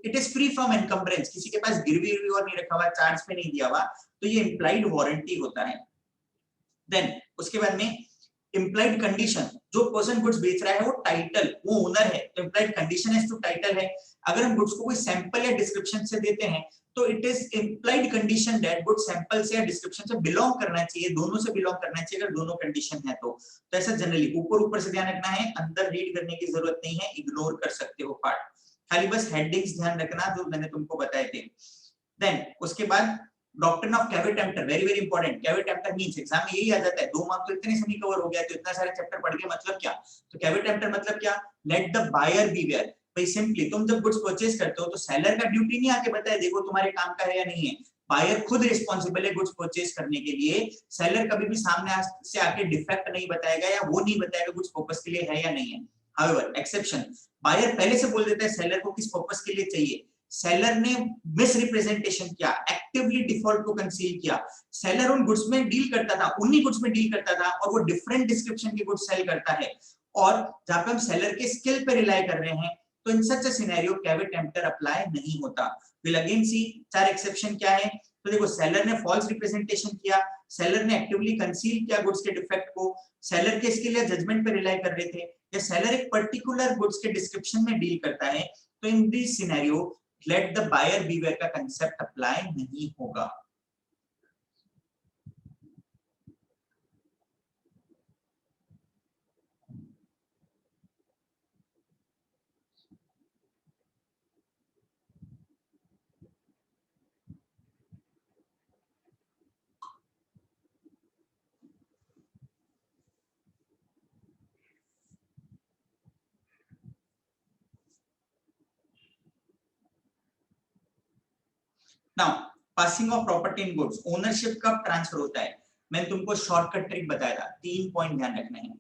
it is free from encumbrance, किसी के पास गिरवी और नहीं रखा हुआ, चार्ज पे नहीं दिया हुआ, तो ये इम्प्लाइड वारंटी होता है। देन उसके बाद में इम्प्लाइड कंडीशन, जो पर्सन गुड्स बेच रहा है वो टाइटल, वो ओनर है, तो इम्प्लाइड कंडीशन है टू टाइटल है। अगर हम गुड्स को कोई सैंपल या डिस्क्रिप्शन से देते हैं तो it is implied condition that good sample से या डिस्क्रिप्शन से बिलोंग करना चाहिए, दोनों से बिलोंग करना चाहिए अगर दोनों कंडीशन है तो ऐसा जनरली ऊपर ऊपर से ध्यान रखना है, अंदर रीड करने की जरूरत नहीं है, इग्नोर कर सकते हो पार्ट, खाली बस हेडिंग्स ध्यान रखना जो मैंने तुमको बताए थे। देन उसके बाद doctrine of caveat emptor, very very important. Caveat emptor means exam में यही आ जाता है, 2 मार्क तो इतने से नहीं कवर हो गया, तो इतना सारे चैप्टर पढ़ के मतलब क्या, तो कैविट एम्प्टर मतलब क्या, लेट द बायर बीवेयर। भाई सिंपली तुम जब गुड्स परचेज करते हो तो सेलर का ड्यूटी नहीं आके बताए देखो तुम्हारे काम का है या नहीं है, बायर खुद रिस्पांसिबल है गुड्स परचेज करने के लिए, सेलर कभी भी सामने से आके डिफेक्ट नहीं बताएगा या वो नहीं बताएगा गुड्स पर्पस के लिए है या नहीं है। हाउएवर एक्सेप्शन, बायर पहले से बोल देता है सेलर को किस पर्पस के लिए चाहिए, सेलर ने मिस रिप्रेजेंटेशन किया, एक्टिवली डिफॉल्ट को कंसील किया, सेलर उन गुड्स में डील करता था, उन्हीं गुड्स में डील करता था और वो डिफरेंट डिस्क्रिप्शन के गुड्स सेल करता है, और जहां पे हम सेलर के स्किल पे रिलाई कर रहे हैं तो in such a scenario cavity emptor apply नहीं होता। विल अगेन सी 4 एक्सेप्शन क्या है, तो देखो सेलर ने फॉल्स रिप्रेजेंटेशन किया, सेलर ने एक्टिवली कंसील किया गुड्स के डिफेक्ट को, सेलर के स्किल या जजमेंट पे रिलाई कर रहे थे, या सेलर एक पर्टिकुलर गुड्स के डिस्क्रिप्शन में डील करता है, तो in this scenario let the buyer beware का कंसेप्ट अप्लाई नहीं होगा। Now passing of property in goods, ownership कब ट्रांसफर होता है? मैंने तुमको शॉर्टकट ट्रिक बताया था, 3 पॉइंट ध्यान रखना है।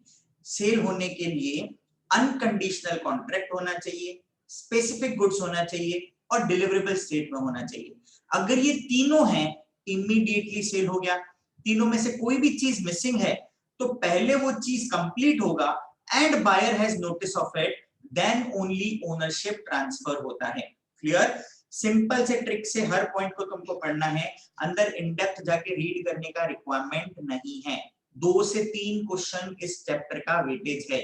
सेल होने के लिए अनकंडीशनल कॉन्ट्रैक्ट होना चाहिए, स्पेसिफिक गुड्स होना चाहिए और डिलीवरेबल स्टेट में होना चाहिए। अगर ये तीनों हैं, इमीडिएटली सेल हो गया। तीनों में से कोई भी चीज मिसिंग है तो पहले वो चीज कंप्लीट होगा and buyer has notice of it, then only ownership transfer होता है। क्लियर? सिंपल से ट्रिक से हर पॉइंट को तुमको पढ़ना है, अंदर इन डेप्थ जाके रीड करने का रिक्वायरमेंट नहीं है। 2 से 3 क्वेश्चन इस चैप्टर का वेटेज है।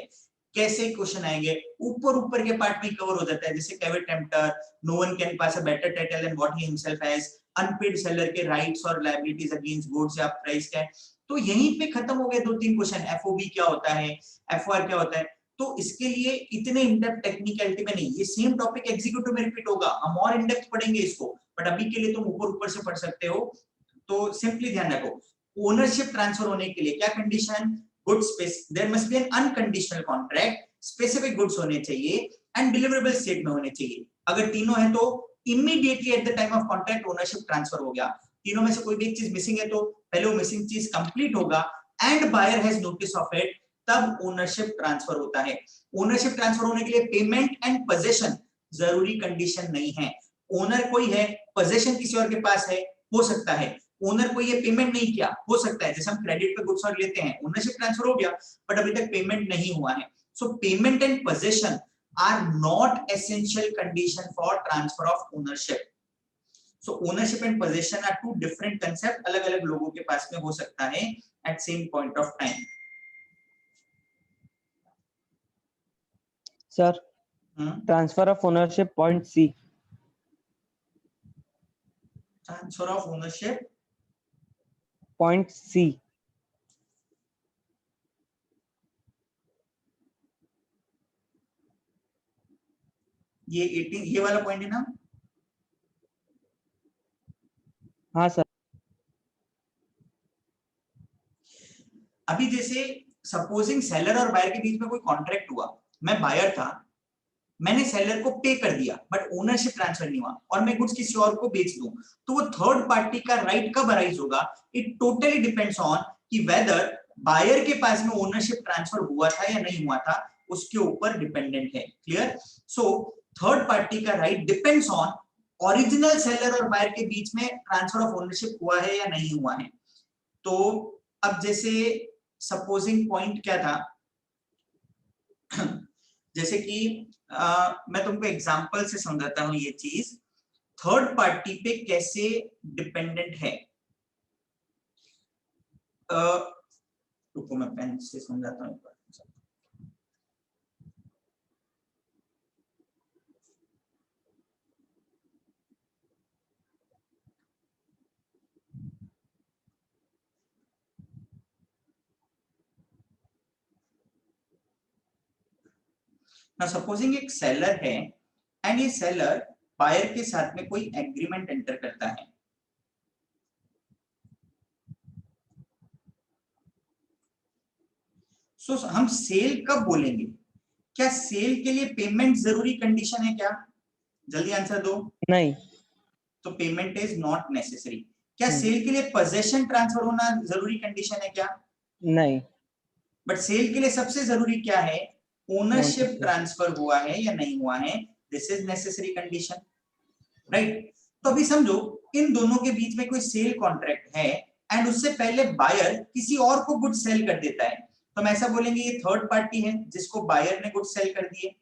कैसे क्वेश्चन आएंगे? ऊपर ऊपर के पार्ट में कवर हो जाता है, जैसे caveat emptor, no one can pass a better title than what he himself has, unpaid seller के राइट्स और लायबिलिटीज अगेंस्ट गुड्स या प्राइस क्या है। तो यहीं पे खत्म हो गए 2-3 क्वेश्चन। एफओबी क्या होता है, एफओआर क्या होता है। तो इसके लिए इतने इन-डेप्थ टेक्निकलिटी में नहीं, ये सेम टॉपिक एग्जीक्यूटिव में रिपीट होगा, हम और इन-डेप्थ पढ़ेंगे इसको, बट अभी के लिए तुम ऊपर से पढ़ सकते हो। तो सिंपली ध्यान रखो, ओनरशिप ट्रांसफर होने के लिए क्या condition? Goods space, there must be an unconditional contract, specific goods होने चाहिए एंड डिलीवरेबल स्टेट में होने चाहिए। अगर तीनों है तो immediately eight the time of contract ownership transfer हो गया। तीनों में से कोई भी एक चीज मिसिंग है तो पहले वो मिसिंग चीज कंप्लीट होगा and buyer has notice of it, तब ओनरशिप ट्रांसफर होता है। ओनरशिप ट्रांसफर होने के लिए पेमेंट एंड पोजीशन जरूरी कंडीशन नहीं है। ओनर कोई है, पोजीशन किसी और के पास है, हो सकता है। ओनर कोई ये पेमेंट नहीं किया, हो सकता है। जैसे हम क्रेडिट पे गुड्स और लेते हैं, ओनरशिप ट्रांसफर हो गया बट अभी तक पेमेंट नहीं हुआ है। So payment and position are not essential condition for transfer of ownership. So ownership and position are two different concept, अलग अलग लोगों के पास में हो सकता है at same point of time. Sir, transfer of ownership, point C. Transfer of ownership, point C. ये 18 ये वाला पॉइंट है ना? हाँ सर। अभी जैसे सपोजिंग सेलर और बायर के बीच में कोई कॉन्ट्रैक्ट हुआ, मैं बायर था, मैंने सेलर को पे कर दिया बट ओनरशिप ट्रांसफर नहीं हुआ और मैं गुड्स किसी और को बेच दूं, तो वो थर्ड पार्टी का राइट कब अराइज होगा? इट टोटली डिपेंड्स ऑन कि वेदर बायर के पास में ओनरशिप ट्रांसफर हुआ था या नहीं हुआ था, उसके ऊपर डिपेंडेंट है। क्लियर? सो थर्ड पार्टी का right depends on original seller और बायर के बीच में ट्रांसफर ऑफ ओनरशिप हुआ है या नहीं हुआ है। तो अब जैसे सपोजिंग पॉइंट क्या था, जैसे कि मैं तुमको एग्जांपल से समझाता हूं ये चीज थर्ड पार्टी पे कैसे डिपेंडेंट है। रुको मैं पेन से समझाता हूं। ना सपोजिंग एक सेलर है एंड ये सेलर बायर के साथ में कोई एग्रीमेंट एंटर करता है। सो हम सेल कब बोलेंगे? क्या सेल के लिए पेमेंट जरूरी कंडीशन है क्या? जल्दी आंसर दो। नहीं। तो पेमेंट इज नॉट नेसेसरी। क्या सेल के लिए पोजीशन ट्रांसफर होना जरूरी कंडीशन है क्या? नहीं। बट सेल के लिए सबसे जरूरी क्या है? ओनरशिप ट्रांसफर हुआ है या नहीं हुआ है, this is necessary condition, right? तो अभी समझो इन दोनों के बीच में कोई सेल कॉन्ट्रैक्ट है एंड उससे पहले बायर किसी और को गुड सेल कर देता है, तो हम ऐसा बोलेंगे ये थर्ड पार्टी है जिसको बायर ने गुड सेल कर दिए।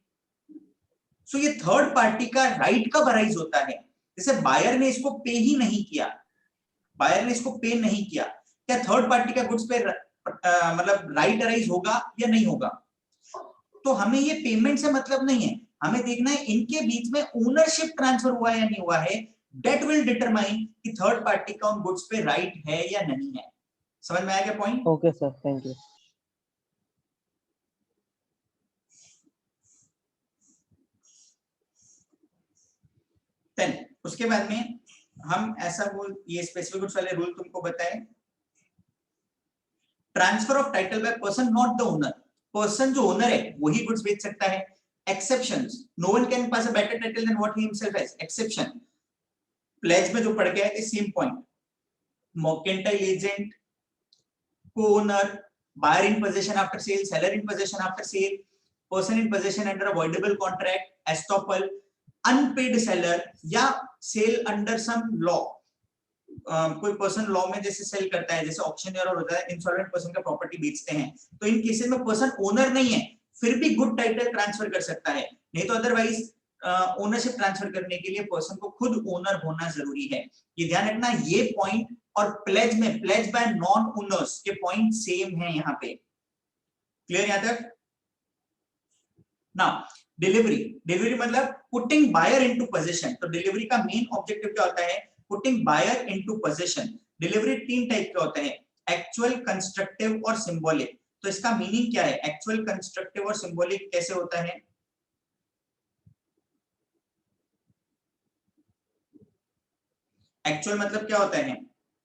सो ये थर्ड पार्टी का राइट कब अराइज होता है? जैसे बायर ने इसको पे ही नहीं किया, बायर ने इसको पे नहीं किया, क्या थर्ड पार्टी का गुड्स पे मतलब राइट अराइज होगा या नहीं होगा? तो हमें ये पेमेंट से मतलब नहीं है, हमें देखना है इनके बीच में ओनरशिप ट्रांसफर हुआ है या नहीं हुआ है। दैट विल डिटरमाइन कि थर्ड पार्टी का उन गुड्स पे राइट है या नहीं है। समझ में आया क्या point? Okay sir, thank you. Then उसके बाद में हम ऐसा बोल, ये स्पेसिफिक गुड्स वाले रूल तुमको बताए। Transfer of title by person not the owner, person जो ओनर है वही गुड्स बेच सकता है। Exceptions, no one can pass a better title than what he himself has, exception. Pledge में जो पढ़ के आए थे same point, mercantile agent, co-owner, buyer in possession after sale, seller in possession after sale, person in possession under avoidable contract, estoppel, unpaid seller या sale under some law. कोई person law में जैसे सेल करता है, जैसे auction और होता है, इंसॉल्वेंट पर्सन का प्रॉपर्टी बेचते हैं, तो इन केसेस में पर्सन ओनर नहीं है फिर भी गुड टाइटल ट्रांसफर कर सकता है, नहीं तो अदरवाइज ओनरशिप ट्रांसफर करने के लिए पर्सन को खुद ओनर होना जरूरी है। ये ध्यान रखना, ये पॉइंट और प्लेज में प्लेज बाय नॉन ओनर्स के पॉइंट सेम है यहाँ पे। क्लियर यहाँ तक? नाउ डिलीवरी, डिलीवरी मतलब पुटिंग बायर इनटू पोजीशन। तो डिलीवरी का मेन ऑब्जेक्टिव क्या होता है? Putting buyer into position. Delivery तीन टाइप के होते हैं, एक्चुअल, कंस्ट्रक्टिव और सिंबॉलिक। तो इसका मीनिंग क्या है? एक्चुअल, कंस्ट्रक्टिव और सिंबॉलिक कैसे होता है? एक्चुअल मतलब क्या होता है?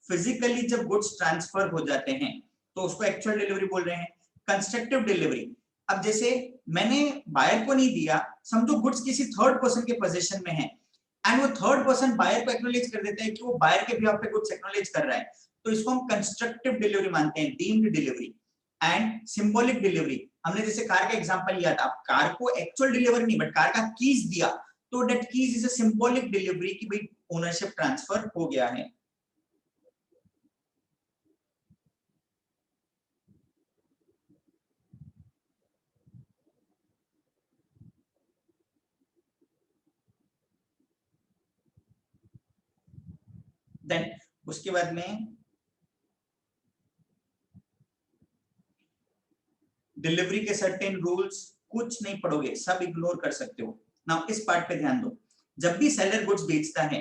फिजिकली जब गुड्स ट्रांसफर हो जाते हैं तो उसको एक्चुअल डिलीवरी बोल रहे हैं। कंस्ट्रक्टिव डिलीवरी, अब जैसे मैंने बायर को नहीं दिया, समझो गुड्स किसी थर्ड पर्सन के पोजीशन में है एंड वो थर्ड पर्सन बायर को एक्नॉलेज कर देता है कि वो बायर के बिहाफ पे गुड्स एक्नॉलेज कर रहा है, तो इसको हम कंस्ट्रक्टिव डिलीवरी मानते हैं, deemed delivery. And symbolic delivery, हमने जैसे कार का एग्जांपल लिया था, कार को एक्चुअल डिलीवरी नहीं बट कार का कीज दिया, तो that keys is a symbolic delivery कि भाई ओनरशिप ट्रांसफर हो गया है। देन उसके बाद में डिलीवरी के सर्टेन रूल्स, कुछ नहीं पढ़ोगे, सब इग्नोर कर सकते हो। नाउ इस पार्ट पे ध्यान दो, जब भी सेलर गुड्स बेचता है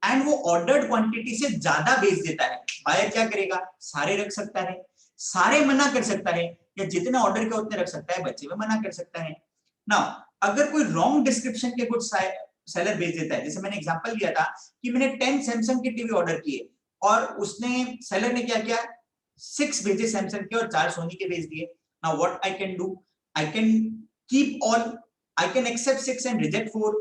एंड वो ऑर्डर्ड क्वांटिटी से ज्यादा बेच देता है, बायर क्या करेगा? सारे रख सकता है, सारे मना कर सकता है, या जितने ऑर्डर के उतने रख सकता है, बच्चे में मना कर सकता है। नाउ अगर कोई रॉन्ग डिस्क्रिप्शन के गुड्स सेलर बेच देता है, जैसे मैंने एग्जांपल दिया था कि मैंने 10 सैमसंग की टीवी ऑर्डर किए और उसने सेलर ने क्या किया, 6 भेजे सैमसंग के और 4 सोनी के भेज दिए। Now what I can do? I can keep all, I can accept 6 and reject 4,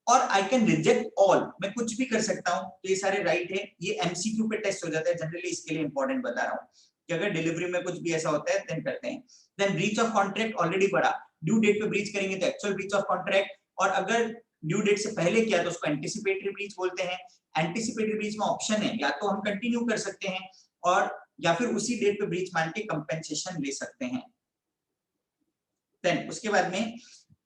और I can reject all, मैं कुछ भी कर सकता हूँ। तो ये सारे राइट है, ये MCQ पे टेस्ट हो जाता है जनरली, इसके लिए इंपॉर्टेंट बता रहा हूँ कि अगर डिलीवरी में कुछ भी ऐसा होता है देन करते हैं। Then breach of contract already पढ़ा, ड्यू डेट पे ब्रीच करेंगे तो एक्चुअल ब्रीच ऑफ कॉन्ट्रैक्ट, और अगर ड्यू डेट से पहले किया तो उसको एंटिसिपेटरी ब्रीच बोलते हैं। एंटिसिपेटरी ब्रीच में ऑप्शन है, या तो हम कंटिन्यू कर सकते हैं और या फिर उसी डेट पे ब्रीच मान के कंपेंसेशन ले सकते हैं। देन उसके बाद में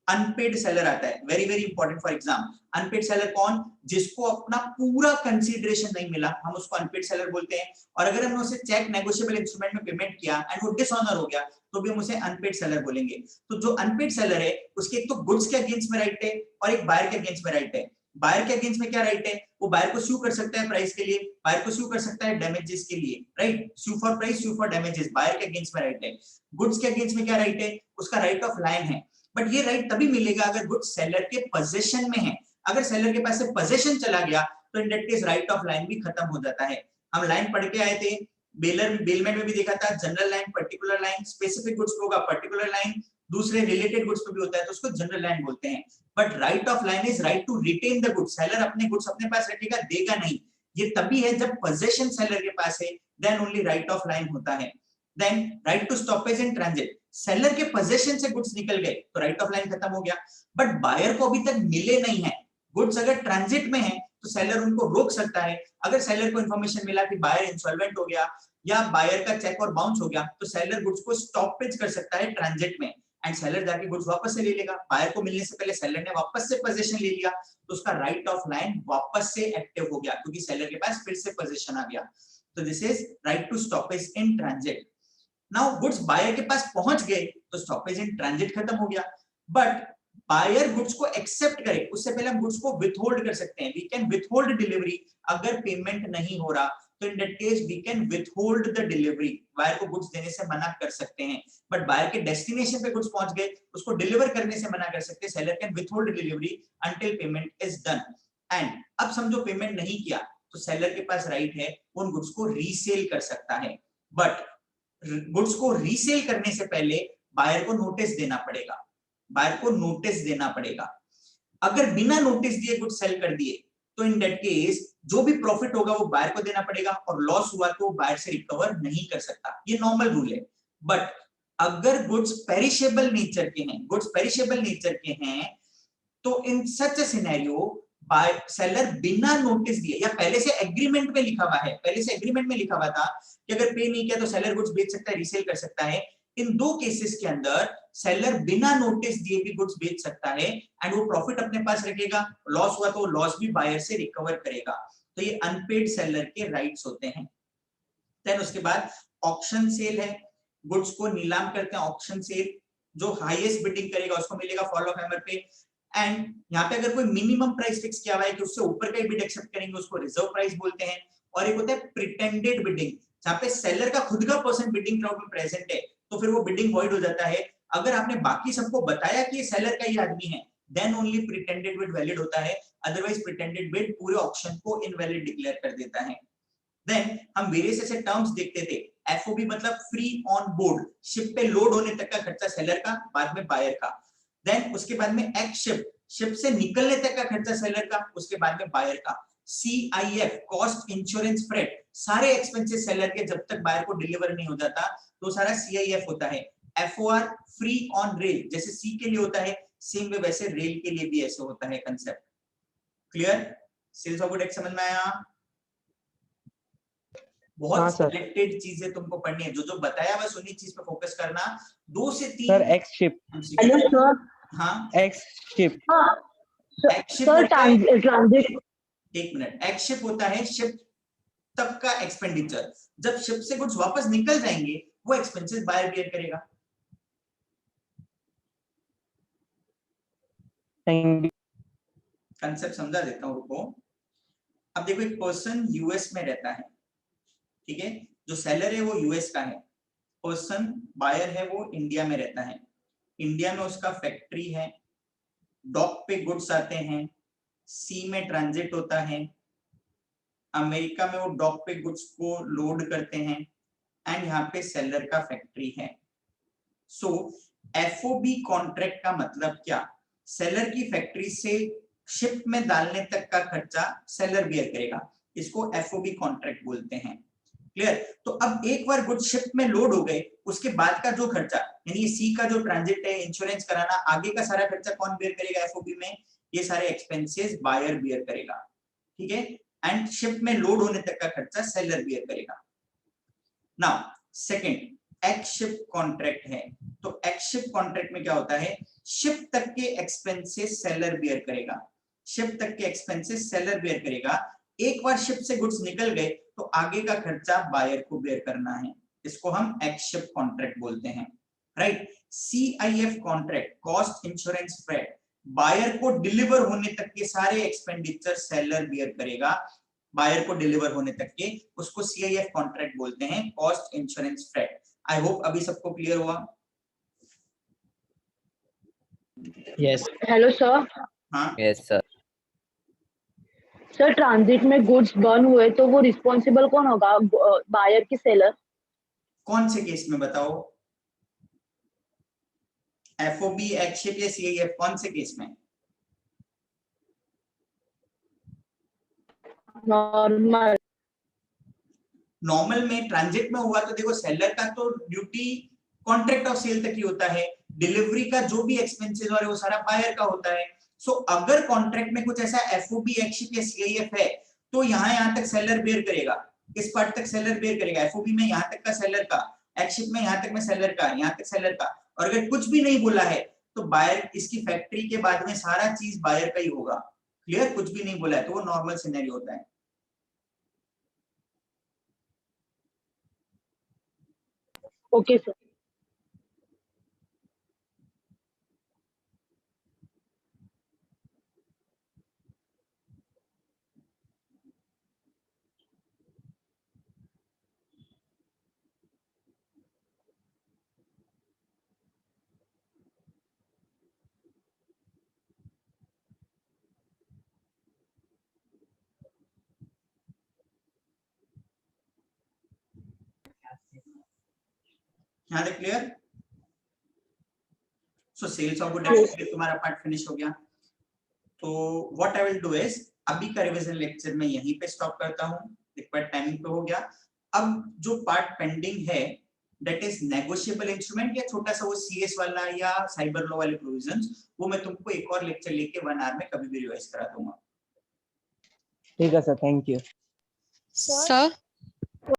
अनपेड सेलर आता है, very very important for exam. Unpaid seller कौन? जिसको अपना पूरा कंसीडरेशन नहीं मिला, हम उसको अनपेड सेलर बोलते हैं। और अगर हमने उसे चेक नेगोशिएबल इंस्ट्रूमेंट में पेमेंट किया एंड वो डिसऑनर हो गया तो भी हम उसे अनपेड सेलर बोलेंगे। तो जो अनपेड सेलर है उसके एक तो गुड्स के अगेंस्ट में राइट है और एक बायर के अगेंस्ट में राइट है। बायर के अगेंस्ट में क्या राइट है? वो बायर को स्यू कर सकता है प्राइस के लिए, बायर को स्यू कर सकता है डैमेजेस के लिए, right? Sue for price, sue for damages, buyer के अगेंस्ट में राइट है। गुड्स के अगेंस्ट में क्या राइट है? उसका राइट ऑफ लाइन है, बट ये राइट तभी मिलेगा अगर गुड्स सेलर के पोजीशन में है। अगर सेलर के पास से पोजीशन चला गया तो in that case right of line भी खत्म हो जाता है। हम लाइन पढ़ के आए थे, बेलमेंट में भी देखा था, general line, particular line, specific goods पे होगा पर्टिकुलर लाइन, दूसरे रिलेटेड गुड्स पे भी होता है तो उसको जनरल लाइन बोलते हैं। But right of lien is right to retain the goods, seller अपने गुड्स अपने पास रखेगा, देगा नहीं। ये तभी है जब पोजीशन सेलर के पास है, then only right of lien होता है। Then right to stoppage in transit, seller के पोजीशन से गुड्स निकल गए तो राइट ऑफ लाइन खत्म हो गया, बट बायर को अभी तक मिले नहीं है गुड्स। अगर ट्रांजिट में है तो सेलर उनको रोक सकता है। अगर सेलर को इंफॉर्मेशन मिला कि बायर इंसॉल्वेंट हो गया या बायर का चेक और बाउंस हो गया तो सेलर गुड्स को स्टॉपेज कर सकता है ट्रांजिट में, एंड सेलर जाके गुड्स वापस से ले लेगा। बायर को मिलने से पहले सेलर ने वापस से पोजीशन ले लिया तो उसका राइट ऑफ लाइन वापस से एक्टिव हो गया क्योंकि सेलर के पास फिर से पोजीशन आ गया। तो this is right to stoppage in transit. Now goods buyer के पास पहुंच गए तो स्टॉपेज इन ट्रांजिट खत्म हो गया, बट बायर गुड्स को एक्सेप्ट करे उससे पहले हम गुड्स को विथहोल्ड कर सकते हैं। वी कैन विथहोल्ड डिलीवरी अगर पेमेंट नहीं हो रहा तो in that case we can withhold the delivery, buyer को गुड्स देने से मना कर सकते हैं। बट बायर के डेस्टिनेशन पे गुड्स पहुंच गए उसको डिलीवर करने से मना कर सकते हैं। Seller can withhold delivery until payment is done. And अब समझो पेमेंट नहीं किया तो सेलर के पास राइट है उन गुड्स को रीसेल कर सकता है, बट गुड्स को रीसेल करने से पहले बायर को नोटिस देना पड़ेगा। बायर को नोटिस देना पड़ेगा। अगर बिना नोटिस दिए गुड्स सेल कर दिए तो इन दैट केस जो भी प्रॉफिट होगा वो बायर को देना पड़ेगा और लॉस हुआ तो बायर से रिकवर नहीं कर सकता, ये नॉर्मल रूल है। बट अगर गुड्स पेरिशेबल नेचर के हैं, गुड्स पेरिशेबल नेचर के हैं, तो in such a scenario bye seller बिना नोटिस दिए या पहले से एग्रीमेंट में लिखा हुआ है, पहले से एग्रीमेंट में लिखा हुआ था कि अगर पे नहीं किया तो सेलर गुड्स बेच सकता है, रीसेल कर सकता है। इन दो केसेस के अंदर सेलर बिना नोटिस दिए भी गुड्स बेच सकता है एंड वो प्रॉफिट अपने पास रखेगा, लॉस हुआ तो वो लॉस भी बायर से रिकवर करेगा। तो ये अनपेड सेलर के राइट्स होते हैं। देन उसके बाद ऑक्शन सेल है, गुड्स को नीलाम करते हैं ऑक्शन सेल, जो हाईएस्ट बिडिंग करेगा उसको मिलेगा फॉल ऑफ हैमर पे। एंड यहाँ पे अगर कोई मिनिमम प्राइस फिक्स किया हुआ है कि उससे ऊपर का ही बिड एक्सेप्ट करेंगे उसको रिजर्व प्राइस बोलते हैं। और एक होता है प्रिटेंडेड बिडिंग, जहाँ पे सेलर का खुद का पर्सन बिडिंग क्राउड में प्रेजेंट है तो फिर वो बिडिंग वॉइड हो जाता है। अगर आपने बाकी सबको बताया कि ये सेलर का ही आदमी है then only pretended bid valid होता है, अदरवाइज प्रिटेंडेड बिड पूरे ऑक्शन को इनवैलिड डिक्लेयर कर देता है। देन हम वेरियस ऐसे टर्म्स देखते थे, एफओबी मतलब फ्री ऑन बोर्ड, शिप पे लोड होने तक का खर्चा सेलर का, बाद में बायर का। देन उसके बाद में एक्स शिप, शिप से निकलने तक का खर्चा सेलर का, उसके बाद में बायर का। CIF कॉस्ट इंश्योरेंस फ्रेट, सारे एक्सपेंसेस सेलर के जब तक बायर को डिलीवर नहीं हो जाता तो सारा CIF होता है। FOR फ्री ऑन रेल, जैसे सी के लिए होता है सेम वे वैसे रेल के लिए भी ऐसे होता है concept. Clear? Sales of good समझ में आया? बहुत सिलेक्टेड चीजें तुमको पढ़नी है, जो जो बताया बस उन्हीं चीज पे फोकस करना। 2 से 3 sir x ship. Hello sir. हाँ एक्स शिप। हाँ एक्स सर, ट्रांजिट। एक मिनट, एक्स शिप होता है शिप तक का एक्सपेंडिचर, जब शिप से गुड्स वापस निकल जाएंगे वो एक्सपेंसेस बायर बियर करेगा। Thank you. कंसेप्ट समझा देता हूं रुको। अब देखो एक पर्सन यूएस में रहता है, ठीक है, जो सेलर है वो यूएस का है, पर्सन बायर है वो इंडिया में रहता है, इंडिया में उसका फैक्ट्री है, डॉक पे गुड्स आते हैं, सी में ट्रांजिट होता है, अमेरिका में वो डॉक पे गुड्स को लोड करते हैं एंड यहाँ पे सेलर का फैक्ट्री है। सो एफओबी कॉन्ट्रैक्ट का मतलब क्या, सेलर की फैक्ट्री से शिप में डालने तक का खर्चा सेलर बियर करेगा, इसको एफओबी कॉन्ट्रैक्ट बोलते हैं। क्लियर? तो अब एक बार गुड्स शिप में लोड हो गए उसके बाद का जो खर्चा, यानी सी का जो ट्रांजिट है, इंश्योरेंस कराना, आगे का सारा खर्चा कौन बियर करेगा एफओबी में, ये सारे एक्सपेंसेस बायर बियर करेगा, ठीक है, एंड शिप में लोड होने तक का खर्चा सेलर बियर करेगा। Now second x ship contract है, तो एक्स शिप कॉन्ट्रैक्ट में क्या होता है, शिप तक के एक्सपेंसेस सेलर बियर करेगा, शिप तक के एक्सपेंसेस सेलर बियर करेगा। एक बार शिप से गुड्स निकल गए तो आगे का खर्चा बायर को बेयर करना है, इसको हम एक्स शिप कॉन्ट्रैक्ट बोलते हैं, right. CIF contract, cost insurance freight, buyer को डिलीवर होने तक के सारे एक्सपेंडिचर सेलर बियर करेगा, बायर को डिलीवर होने तक के, उसको CIF कॉन्ट्रैक्ट बोलते हैं, cost insurance freight. I hope अभी सबको क्लियर हुआ। यस। Hello sir. हाँ यस सर। सर, ट्रांजिट में गुड्स बर्न हुए तो वो रिस्पॉन्सिबल कौन होगा, बायर की सेलर? कौन से केस में बताओ, एफओबी, एक्स शिप या CIF, कौन से केस में? नॉर्मल। नॉर्मल में ट्रांजिट में हुआ तो देखो सेलर का तो ड्यूटी कॉन्ट्रैक्ट ऑफ सेल तक ही होता है, डिलीवरी का जो भी एक्सपेंसेस और वो सारा बायर का होता है। सो अगर कॉन्ट्रैक्ट में कुछ ऐसा एफओबी, एक्सशिप या CIF है तो यहां तक सेलर बेयर करेगा, इस पार्ट तक सेलर बेयर करेगा, एफओबी में यहां तक का सेलर का, एक्सशिप में यहां तक में सेलर का, यहां तक सेलर का। और अगर कुछ भी नहीं बोला है तो बायर, इसकी फैक्ट्री के बाद में सारा चीज बायर का ही होगा। क्लियर? कुछ भी नहीं बोला है तो वो नॉर्मल सिनेरियो होता है। Okay sir. यहाँ तक clear? So sales of good तुम्हारा पार्ट फिनिश हो गया। तो what I will do is अभी का रिवीजन लेक्चर मैं यहीं पे स्टॉप करता हूँ, रिक्वायर्ड टाइमिंग पे हो गया। अब जो पार्ट पेंडिंग है दैट इज नेगोशिएबल इंस्ट्रूमेंट, या छोटा सा वो सीएस वाला या साइबर लॉ वाले प्रोविजंस, वो मैं तुमको एक और लेक्चर लेके 1 आवर में कभी भी रिवाइज करा दूंगा। ठीक है सर, थैंक यू। Sir?